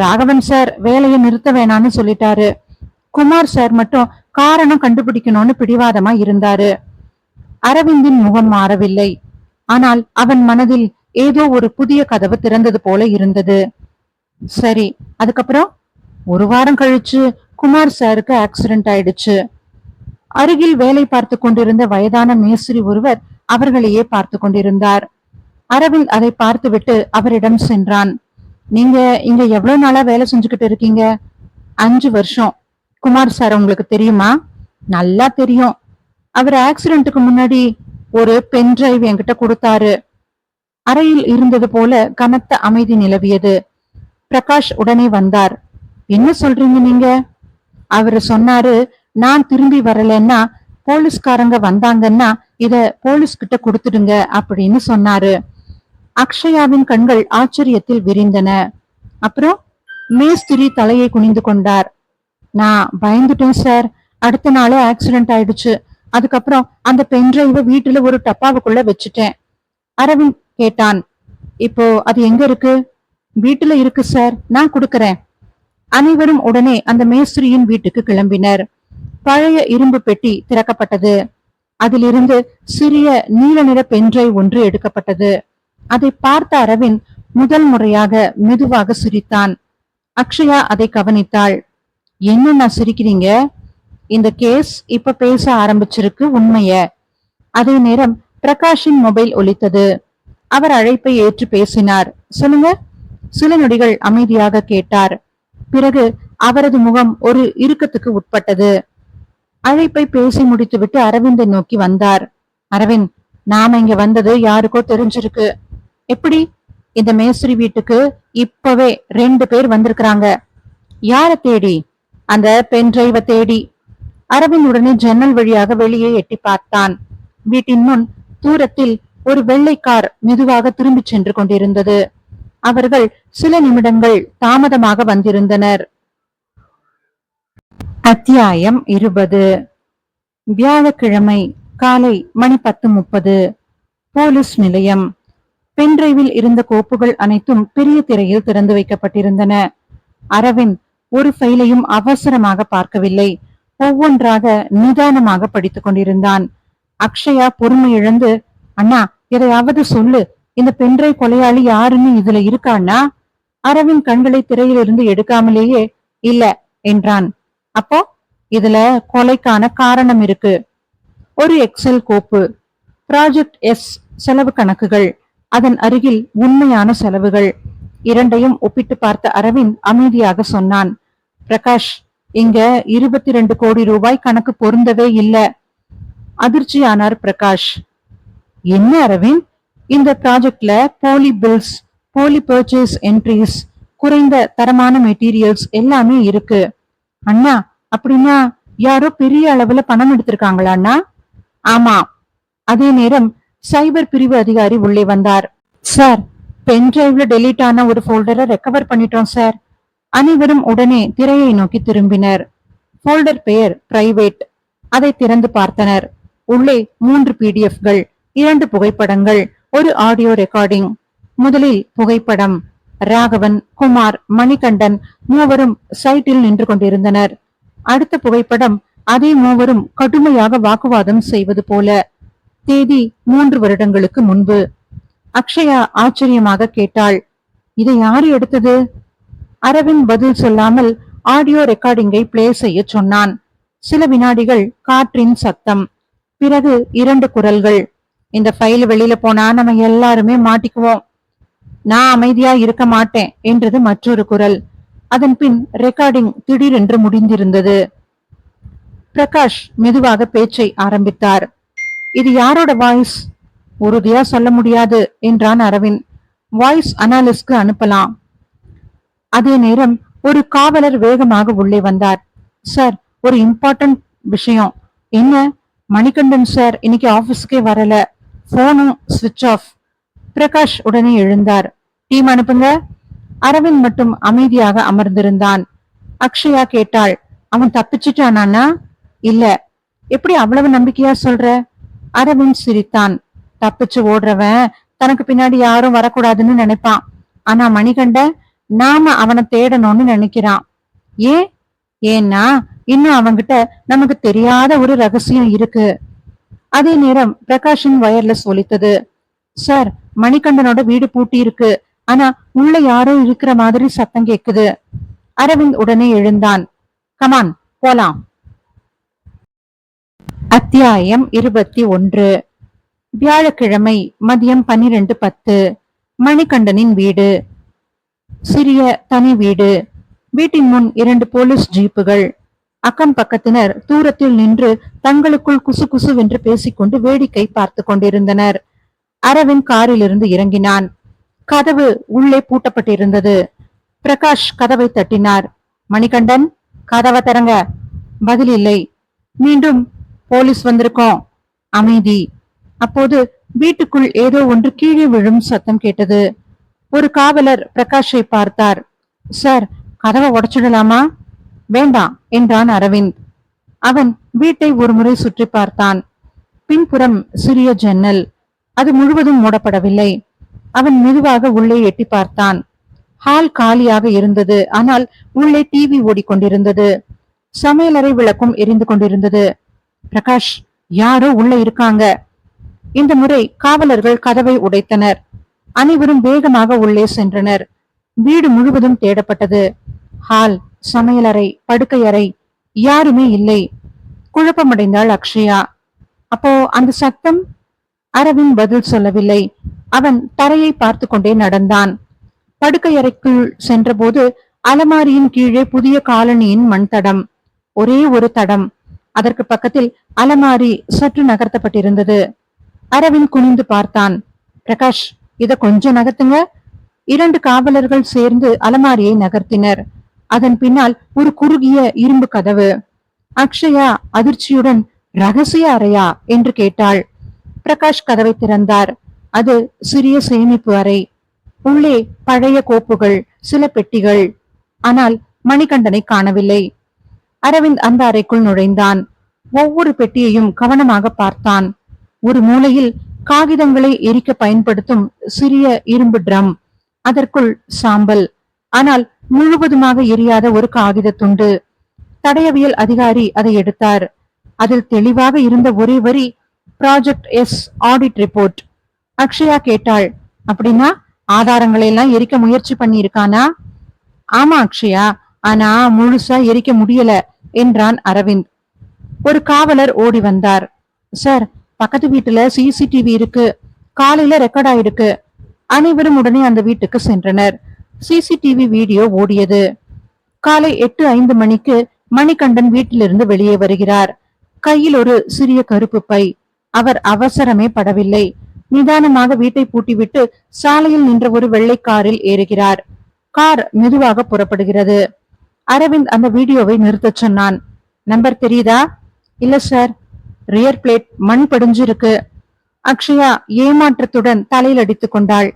ராகவன் சார் வேலையை நிறுத்த வேணான்னு சொல்லிட்டாரு. குமார் சார் மட்டும் காரணம் கண்டுபிடிக்கணும்னு பிடிவாதமா இருந்தாரு. அரவிந்தின் முகம் மாறவில்லை. ஆனால் அவன் மனதில் ஏதோ ஒரு புதிய கதவு திறந்தது போல இருந்தது. சரி, அதுக்கப்புறம்? 1 வாரம் கழிச்சு குமார் சாருக்கு ஆக்சிடென்ட் ஆயிடுச்சு. அருகில் வேலை பார்த்து கொண்டிருந்த வயதான மேஸ்திரி ஒருவர் அவர்களையே பார்த்து கொண்டிருந்தார். அரவிந்த் அதை பார்த்துவிட்டு அவரிடம் சென்றான். நீங்க இங்க எவ்வளவு நாளா வேலை செஞ்சுக்கிட்டு இருக்கீங்க? 5 வருஷம். குமார் சார் உங்களுக்கு தெரியுமா? நல்லா தெரியும். அவர் ஆக்சிடென்ட்டுக்கு முன்னாடி ஒரு பென் டிரைவ் என்கிட்ட கொடுத்தாரு. அறையில் இருந்தது போல கனத்த அமைதி நிலவியது. பிரகாஷ் உடனே வந்தார். என்ன சொல்றீங்க நீங்க? அவரு சொன்னாரு, நான் திரும்பி வரலன்னா போலீஸ்காரங்க வந்தாங்கன்னா இத போலீஸ் கிட்ட கொடுத்துடுங்க அப்படின்னு சொன்னாரு. அக்ஷயாவின் கண்கள் ஆச்சரியத்தில் விரிந்தன. அப்புறம்? மேஸ்திரி தலையை குனிந்து கொண்டார். நான் பயந்துட்டேன் சார். அடுத்த நாளே ஆக்சிடென்ட் ஆயிடுச்சு. அதுக்கப்புறம் அந்த பென்டிரைவ வீட்டுல ஒரு டப்பாவுக்குள்ள வச்சுட்டேன். அரவிந்த் கேட்டான். இப்போ அது எங்க இருக்கு? வீட்டுல இருக்கு சார், நான் கொடுக்கறேன். அனைவரும் உடனே அந்த மேஸ்திரியின் வீட்டுக்கு கிளம்பினர். பழைய இரும்பு பெட்டி திறக்கப்பட்டது. அதிலிருந்து சிறிய நீல நிற பென்டிரைவ் ஒன்று எடுக்கப்பட்டது. அதை பார்த்த அரவிந்த் முதல் முறையாக மெதுவாக சிரித்தான். அக்ஷயா அதை கவனித்தாள். என்ன சிரிக்கிறீங்க? இந்த கேஸ் இப்ப பேச ஆரம்பிச்சிருக்கு உண்மைய. அதே நேரம் பிரகாஷின் மொபைல் ஒலித்தது. அவர் அழைப்பை ஏற்று பேசினார். சொல்லுங்க. சில நொடிகள் அமைதியாக கேட்டார். பிறகு அவரது முகம் ஒரு இறுக்கத்துக்கு உட்பட்டது. அழைப்பை பேசி முடித்துவிட்டு அரவிந்தை நோக்கி வந்தார். அரவிந்த், நாம இங்க வந்தது யாருக்கோ தெரிஞ்சிருக்கு. எப்படி? இந்த மேஸ்திரி வீட்டுக்கு இப்பவே 2 பேர் வந்திருக்கிறாங்க. யார தேடி? அந்த பென் டிரைவ தேடி. அரவிந்த் உடனே ஜன்னல் வழியாக வெளியே எட்டி பார்த்தான். வீட்டின் முன் தூரத்தில் ஒரு வெள்ளை கார் மெதுவாக திரும்பி சென்று கொண்டிருந்தது. அவர்கள் சில நிமிடங்கள் தாமதமாக வந்திருந்தனர். அத்தியாயம் 20. வியாழக்கிழமை காலை மணி 10:30. போலீஸ் நிலையம். பென்டிரைவில் இருந்த கோப்புகள் அனைத்தும் பெரிய திரையில் திறந்து வைக்கப்பட்டிருந்தன. அரவிந்த் ஒரு ஃபைலையும் அவசரமாக பார்க்கவில்லை. ஒவ்வொன்றாக நிதானமாக படித்துக் கொண்டிருந்தான். அக்ஷயா பொறுமை இழந்து, அண்ணா எதையாவது சொல்லு, இந்த பென்டிரைவ் கொலையாளி யாருன்னு இதுல இருக்கான்னா? அரவிந்த் கண்களை திரையிலிருந்து எடுக்காமலேயே இல்ல என்றான். அப்போ இதுல கொலைக்கான காரணம் இருக்கு. ஒரு எக்ஸல் கோப்பு. ப்ராஜெக்ட் எஸ் செலவு கணக்குகள். அதன் அருகில் உண்மையான செலவுகள். இரண்டையும் ஒப்பிட்டு பார்த்த அரவிந்த் அமைதியாக சொன்னான். பிரகாஷ், இங்க 22 கோடி ரூபாய் கணக்கு பொருந்தவே இல்ல. அதிர்ச்சியானார் பிரகாஷ். என்ன அரவிந்த், இந்த ப்ராஜெக்ட்ல போலி பில்ஸ், போலி பர்ச்சேஸ் என்ட்ரிஸ், குறைந்த தரமான மெட்டீரியல்ஸ் எல்லாமே இருக்கு. அண்ணா, அப்படின்னா யாரோ பெரிய அளவுல பணம் எடுத்திருக்காங்களா அண்ணா? ஆமா. அதே நேரம் சைபர் பிரிவு அதிகாரி உள்ளே வந்தார். சார், பென் டிரைவ்ல டெலீட் ஆன ஒரு போல்டரை ரெக்கவர் பண்ணிட்டோம் சார். அனைவரும் உடனே திரையை நோக்கி திரும்பினர். போல்டர் பெயர் பிரைவேட். அதை திறந்து பார்த்தனர். உள்ளே 3 பிடிஎஃப்கள், 2 புகைப்படங்கள், ஒரு ஆடியோ ரெக்கார்டிங். முதலில் புகைப்படம். ராகவன், குமார், மணிகண்டன் மூவரும் சைட்டில் நின்று கொண்டிருந்தனர். அடுத்த புகைப்படம் அதே மூவரும் கடுமையாக வாக்குவாதம் செய்வது போல. தேதி 3 வருடங்களுக்கு முன்பு. அக்ஷயா ஆச்சரியமாக கேட்டாள், இதை யாரு எடுத்தது? அரவிந்த் பதில் சொல்லாமல் ஆடியோ ரெக்கார்டிங்கை பிளே செய்ய சொன்னான். சில வினாடிகள் காற்றின் சத்தம். பிறகு 2 குரல்கள். இந்த ஃபைல் வெளியில போனா நம்ம எல்லாருமே மாட்டிக்குவோம். நான் அமைதியா இருக்க மாட்டேன் என்றது மற்றொரு குரல். அதன் பின் ரெக்கார்டிங் திடீரென்று முடிந்திருந்தது. பிரகாஷ் மெதுவாக பேச்சை ஆரம்பித்தார். இது யாரோட வாய்ஸ்? உறுதியா சொல்ல முடியாது என்றான் அரவிந்த். வாய்ஸ் அனாலிஸ்க்கு அனுப்பலாம். அதே நேரம் ஒரு காவலர் வேகமாக உள்ளே வந்தார். சார், ஒரு இம்பார்ட்டன்ட் விஷயம். என்ன? மணிகண்டன் சார் இன்னைக்கு ஆபீஸ்க்கே வரல, போனும் ஸ்விட்ச் ஆஃப். பிரகாஷ் உடனே எழுந்தார். டீம் அனுப்புங்க. அரவிந்த் மட்டும் அமைதியாக அமர்ந்திருந்தான். அக்ஷயா கேட்டாள், அவன் தப்பிச்சுட்டானா? இல்ல. எப்படி அவ்வளவு நம்பிக்கையா சொல்ற? அரவிந்த் சிரித்தான். தப்பிச்சு ஓடுறவன் தனக்கு பின்னாடி யாரும் வரக்கூடாதுன்னு நினைப்பான். ஆனா மணிகண்டன் நாம அவனை தேடணும்னு நினைக்கிறான். ஏன்னா இன்னும் அவங்கிட்ட நமக்கு தெரியாத ஒரு ரகசியம் இருக்கு. அதே நேரம் பிரகாஷின் வயர்லெஸ் ஒலித்தது. சார், மணிகண்டனோட வீடு பூட்டி இருக்கு. ஆனா உள்ள யாரோ இருக்கிற மாதிரி சத்தம் கேக்குது. அரவிந்த் உடனே எழுந்தான். கமான், போலாம். அத்தியாயம் 21. வியாழக்கிழமை மதியம் 12:10. மணிகண்டனின் வீடு. சிறிய தனி வீடு. வீட்டின் முன் 2 போலீஸ் ஜீப்புகள். அக்கம் பக்கத்தினர் தூரத்தில் நின்று தங்களுக்குள் குசு குசுவென்று பேசிக்கொண்டு வேடிக்கை பார்த்து கொண்டிருந்தனர். அரவிந்த் காரிலிருந்து இறங்கினான். கதவு உள்ளே பூட்டப்பட்டிருந்தது. பிரகாஷ் கதவை தட்டினார். மணிகண்டன், கதவை திறங்க. பதில் இல்லை. மீண்டும், போலீஸ் வந்திருக்கோம். அமைதி. அப்போது வீட்டுக்குள் ஏதோ ஒன்று கீழே விழும் சத்தம் கேட்டது. ஒரு காவலர் பிரகாஷை பார்த்தார். சார், கதவை உடைச்சிடலாமா? வேண்டாம் என்றான் அரவிந்த். அவன் வீட்டை ஒருமுறை சுற்றி பார்த்தான். பின்புறம் சிறிய ஜன்னல். அது முழுவதும் மூடப்படவில்லை. அவன் மெதுவாக உள்ளே எட்டி பார்த்தான். ஹால் காலியாக இருந்தது. ஆனால் உள்ளே டிவி ஓடிக்கொண்டிருந்தது. சமையலறை விளக்கும் எரிந்து கொண்டிருந்தது. பிரகாஷ், யாரோ உள்ள இருக்காங்க. இந்த முறை காவலர்கள் கதவை உடைத்தனர். அனைவரும் வேகமாக உள்ளே சென்றனர். வீடு முழுவதும் தேடப்பட்டது. ஹால், சமையலறை, படுக்கையறை, யாருமே இல்லை. குழப்பமடைந்தாள் அக்ஷயா. அப்போ அந்த சத்தம்? அரவிந்த் பதில் சொல்லவில்லை. அவன் தரையை பார்த்து கொண்டே நடந்தான். படுக்கையறைக்குள் சென்றபோது அலமாரியின் கீழே புதிய காலனியின் மண் தடம். ஒரே ஒரு தடம். அதற்கு பக்கத்தில் அலமாரி சற்று நகர்த்தப்பட்டிருந்தது. அரவிந்த் குனிந்து பார்த்தான். பிரகாஷ், இத கொஞ்சம் நகர்த்துங்க. 2 காவலர்கள் சேர்ந்து அலமாரியை நகர்த்தினர். அதன் பின்னால் ஒரு குறுகிய இரும்பு கதவு. அக்ஷயா அதிர்ச்சியுடன், ரகசிய அறையா என்று கேட்டாள். பிரகாஷ் கதவை திறந்தார். அது சிறிய சேமிப்பு அறை. உள்ளே பழைய கோப்புகள், சில பெட்டிகள். ஆனால் மணிகண்டனை காணவில்லை. அரவிந்த் அந்த அறைக்குள் நுழைந்தான். ஒவ்வொரு பெட்டியையும் கவனமாக பார்த்தான். ஒரு மூலையில் காகிதங்களை எரிக்க பயன்படுத்தும் சிறிய இரும்பு ட்ரம். அதற்குள் சாம்பல். ஆனால் முழுவதுமாக எரியாத ஒரு காகித துண்டு. தடயவியல் அதிகாரி அதை எடுத்தார். அதில் தெளிவாக இருந்த ஒரே வரி, project's audit report. Akshaya கேட்டாள், அப்படின்னா ஆதாரங்களை எல்லாம் எரிக்க முயற்சி பண்ணி இருக்கானா? ஆமா அக்ஷயா, ஆனா முழுசா எரிக்க முடியல என்றான் அரவிந்த். ஒரு காவலர் ஓடி வந்தார். சார், பக்கத்து வீட்டுல சிசிடிவி இருக்கு. காலையில ரெக்கார்ட் ஆயிருக்கு. அனைவரும் உடனே அந்த வீட்டுக்கு சென்றனர். சிசிடிவி வீடியோ ஓடியது. காலை 8:05 மணிக்கு மணிகண்டன் வீட்டிலிருந்து வெளியே வருகிறார். கையில் ஒரு சிறிய கருப்பு பை. அவர் அவசரமே படவில்லை. நிதானமாக வீட்டை பூட்டிவிட்டு சாலையில் நின்ற ஒரு வெள்ளை காரில் ஏறுகிறார். கார் மெதுவாக புறப்படுகிறது. அரவிந்த் அந்த வீடியோவை நிறுத்தச் சொன்னான். நம்பர் தெரியுதா? இல்ல சார். ரியர் பிளேட் மண் படிஞ்சிருக்கு. அக்ஷயா ஏமாற்றத்துடன் தலையில் அடித்துக் கொண்டாள்.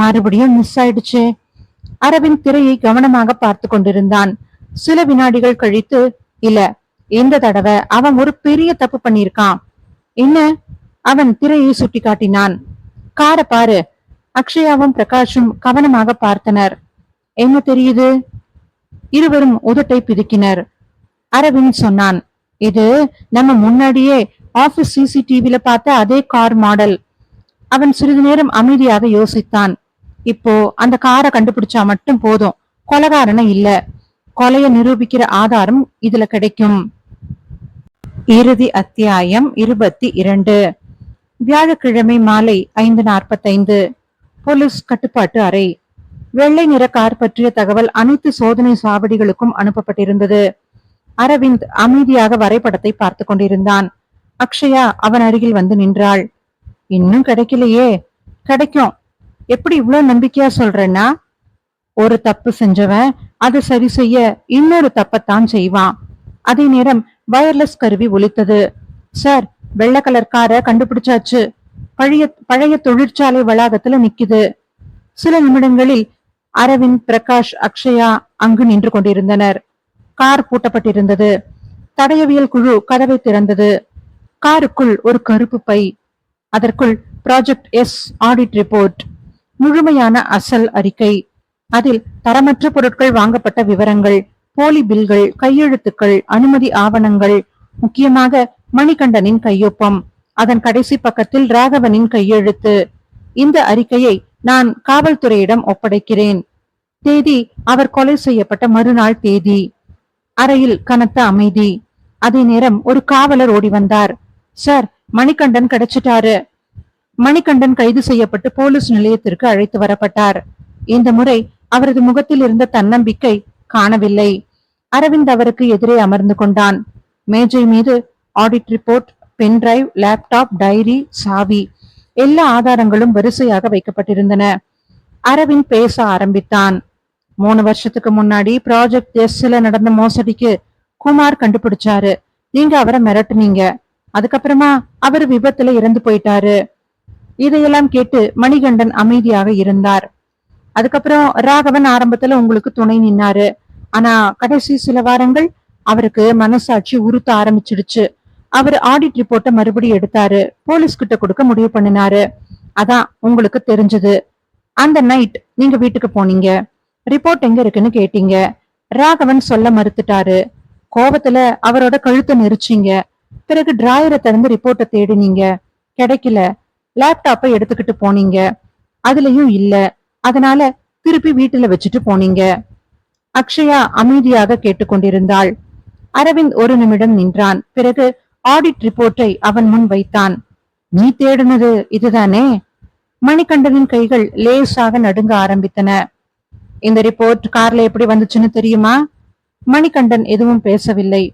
மறுபடியும் மிஸ் ஆயிடுச்சு. அரவிந்த் திரையை கவனமாக பார்த்து கொண்டிருந்தான். சில வினாடிகள் கழித்து, இல்ல, இந்த தடவை அவன் ஒரு பெரிய தப்பு பண்ணிருக்கான். என்ன? அவன் திரையை சுட்டி காட்டினான். கார பாரு. அக்ஷயாவும் பிரகாஷும் கவனமாக பார்த்தனர். என்ன தெரியுது? இருவரும் உதட்டை பிதுக்கினர். அரவிந்த் சொன்னான், இது நம்ம முன்னாடியே ஆபீஸ் சிசிடிவில பார்த்த அதே கார் மாடல். அவன் சிறிது நேரம் அமைதியாக யோசித்தான். இப்போ அந்த காரை கண்டுபிடிச்சா மட்டும் போதும். கொலைகாரன இல்ல. கொலைய நிரூபிக்கிற ஆதாரம் இதுல கிடைக்கும். இறுதி அத்தியாயம் 22. வியாழக்கிழமை மாலை 5:45. போலீஸ் கட்டுப்பாட்டு அறை. வெள்ளை நிற கார் பற்றிய தகவல் அனைத்து சோதனை சாவடிகளுக்கும் அனுப்பப்பட்டிருந்தது. அரவிந்த் அமைதியாக வரைபடத்தை பார்த்து கொண்டிருந்தான். அக்ஷயா அவன் அருகில் வந்து நின்றாள். இன்னும் கிடைக்கலையே. கிடைக்கும். எப்படி இவ்வளவு நம்பிக்கையா சொல்றேன்னா, ஒரு தப்பு செஞ்சவன் அதை சரி செய்ய இன்னொரு தப்பத்தான் செய்வான். அதே நேரம் வயர்லெஸ் கருவி ஒலித்தது. சார், வெள்ளை கலர் காரை கண்டுபிடிச்சாச்சு. பழைய பழைய தொழிற்சாலை வளாகத்துல நிக்குது. சில நிமிடங்களில் அரவிந்த், பிரகாஷ், அக்ஷயா அங்கு நின்று கொண்டிருந்தனர். கார் பூட்டப்பட்டிருந்தது. தடயவியல் குழு கதவை திறந்தது. காருக்குள் ஒரு கருப்பு பை. அதற்குள் ப்ராஜெக்ட் எஸ் ஆடிட் ரிப்போர்ட், முழுமையான அசல் அறிக்கை. அதில் தரமற்ற பொருட்கள் வாங்கப்பட்ட விவரங்கள், போலி பில்கள், கையெழுத்துக்கள், அனுமதி ஆவணங்கள், முக்கியமாக மணிகண்டனின் கையொப்பம். அதன் கடைசி பக்கத்தில் ராகவனின் கையெழுத்து. இந்த அறிக்கையை நான் காவல்துறையிடம் ஒப்படைக்கிறேன். தேதி அவர் கொலை செய்யப்பட்ட மறுநாள் தேதி. அறையில் கனத்த அமைதி. அதே நேரம் ஒரு காவலர் ஓடி வந்தார். சார், மணிகண்டன் கிடைச்சிட்டாரு. மணிகண்டன் கைது செய்யப்பட்டு போலீஸ் நிலையத்திற்கு அழைத்து வரப்பட்டார். இந்த முறை அவரது முகத்தில் இருந்த தன்னம்பிக்கை காணவில்லை. அரவிந்த் அவருக்கு எதிரே அமர்ந்து கொண்டான். மேஜை மீது audit report, pendrive, laptop, diary, சாவி, எல்லா ஆதாரங்களும் வரிசையாக வைக்கப்பட்டிருந்தன. அரவிந்த் பேச ஆரம்பித்தான். 3 வருஷத்துக்கு முன்னாடி ப்ராஜெக்ட் எஸ்ல நடந்த மோசடிக்கு குமார் கண்டுபிடிச்சாரு. நீங்க அவரை மிரட்டுனீங்க. அதுக்கப்புறமா அவர் விபத்துல இறந்து போயிட்டாரு. இதையெல்லாம் கேட்டு மணிகண்டன் அமைதியாக இருந்தார். அதுக்கப்புறம் ராகவன் ஆரம்பத்துல உங்களுக்கு துணை நின்னாரு. ஆனா கடைசி சில வாரங்கள் அவருக்கு மனசாட்சி உறுத்த ஆரம்பிச்சிடுச்சு. அவர் ஆடிட் ரிப்போர்ட்டை மறுபடியும் எடுத்தாரு. போலீஸ் கிட்ட கொடுக்க முடிவு பண்ணினாரு. அதான் உங்களுக்கு தெரிஞ்சது. அந்த நைட் நீங்க வீட்டுக்கு போனீங்க. ரிப்போர்ட் எங்க இருக்குன்னு கேட்டீங்க. ராகவன் சொல்ல மறுத்துட்டாரு. கோபத்துல அவரோட கழுத்தை நெரிச்சிங்க. பிறகு டிராயரை திறந்து ரிப்போர்ட்டை தேடினீங்க. கிடைக்கல. லேப்டாப்பை எடுத்துக்கிட்டு போனீங்க. அதுலயும் இல்ல. அதனால திருப்பி வீட்டுல வச்சுட்டு போனீங்க. அக்ஷயா அமைதியாக கேட்டுக்கொண்டிருந்தாள். அரவிந்த் ஒரு நிமிடம் நின்றான். பிறகு ஆடிட் ரிப்போர்ட்டை அவன் முன் வைத்தான். நீ தேடினது இதுதானே? மணிகண்டனின் கைகள் லேசாக நடுங்க ஆரம்பித்தன. இந்த ரிப்போர்ட் கார்ல எப்படி வந்துச்சுன்னு தெரியுமா? மணிகண்டன் எதுவும் பேசவில்லை.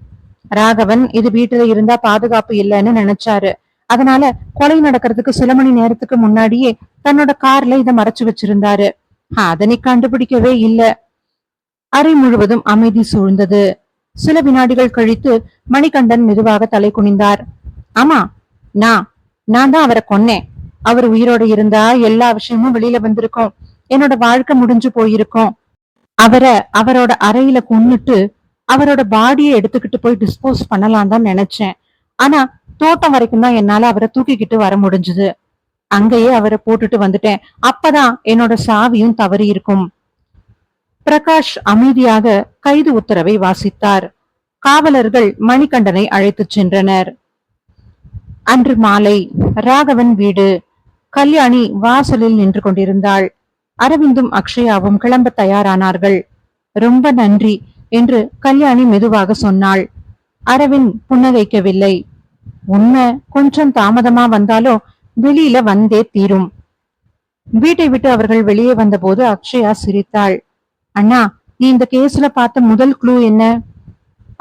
ராகவன் இது வீட்டுல இருந்தா பாதுகாப்பு இல்லைன்னு நினைச்சாரு. அதனால கொலை நடக்கிறதுக்கு சில மணி நேரத்துக்கு முன்னாடியே தன்னோட கார்ல இதை மறைச்சு வச்சிருந்தாரு. அதை நீ கண்டுபிடிக்கவே இல்ல. அறை முழுவதும் அமைதி சூழ்ந்தது. சில வினாடிகள் கழித்து மணிகண்டன் மெதுவாக தலை குனிந்தார். ஆமா, நான் தான் அவரை கொன்னேன். அவர் உயிரோட இருந்தா எல்லா விஷயமும் வெளியில வந்திருக்கும். என்னோட வாழ்க்கை முடிஞ்சு போயிருக்கும். அவரை அவரோட அறையில கொன்னுட்டு அவரோட பாடியை எடுத்துக்கிட்டு போய் டிஸ்போஸ் பண்ணலாம் தான் நினைச்சேன். ஆனா தோட்டம் வரைக்கும் தான் என்னால அவரை தூக்கிக்கிட்டு வர முடிஞ்சது. அங்கேயே அவரை போட்டுட்டு வந்துட்டேன். அப்பதான் என்னோட சாவியும் தவறி இருக்கும். பிரகாஷ் அமைதியாக கைது உத்தரவை வாசித்தார். காவலர்கள் மணிகண்டனை அழைத்துச் சென்றனர். அன்று மாலை ராகவன் வீடு. கல்யாணி வாசலில் நின்று கொண்டிருந்தாள். அரவிந்தும் அக்ஷயாவும் கிளம்ப தயாரானார்கள். ரொம்ப நன்றி என்று கல்யாணி மெதுவாக சொன்னாள். அரவிந்த் புன்னகைக்கவில்லை. உண்மை கொஞ்சம் தாமதமா வந்தாலும் வெளியில வந்தே தீரும். வீட்டை விட்டு அவர்கள் வெளியே வந்தபோது அக்ஷயா சிரித்தாள். அண்ணா, நீ இந்த கேஸ்ல பார்த்த முதல் க்ளூ என்ன?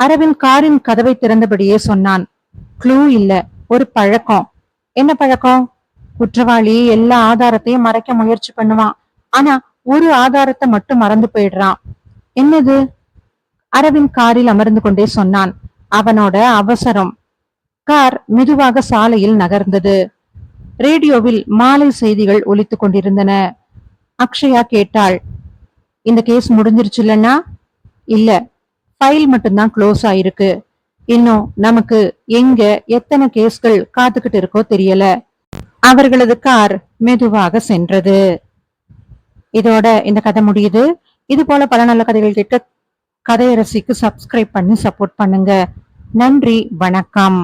அரவிந்த் காரின் கதவை திறந்தபடியே சொன்னான். க்ளூ இல்ல, ஒரு பழக்கம். என்ன பழக்கம்? குற்றவாளி எல்லா ஆதாரத்தையும் மறைக்க முயற்சி பண்ணுவான். ஆனா ஒரு ஆதாரத்தை மட்டும் மறந்து போயிடுறான். என்னது? அரவிந்த் காரில் அமர்ந்து கொண்டே சொன்னான். அவனோட அவசரம். கார் மெதுவாக சாலையில் நகர்ந்தது. ரேடியோவில் மாலை செய்திகள் ஒலித்துக் கொண்டிருந்தன. அக்ஷயா கேட்டாள், இந்த கேஸ் முடிஞ்சிருச்சுல்லன்னா? இல்ல, ஃபைல் மட்டும்தான் க்ளோஸ் ஆயிருக்கு. இன்னும் நமக்கு எங்க எத்தனை கேஸ்கள் காத்துக்கிட்டு இருக்கோ தெரியல. அவர்களது கார் மெதுவாக சென்றது. இதோட இந்த கதை முடியுது. இது போல பல நல்ல கதைகள் கேட்க கதையரசிக்கு சப்ஸ்கிரைப் பண்ணி சப்போர்ட் பண்ணுங்க. நன்றி, வணக்கம்.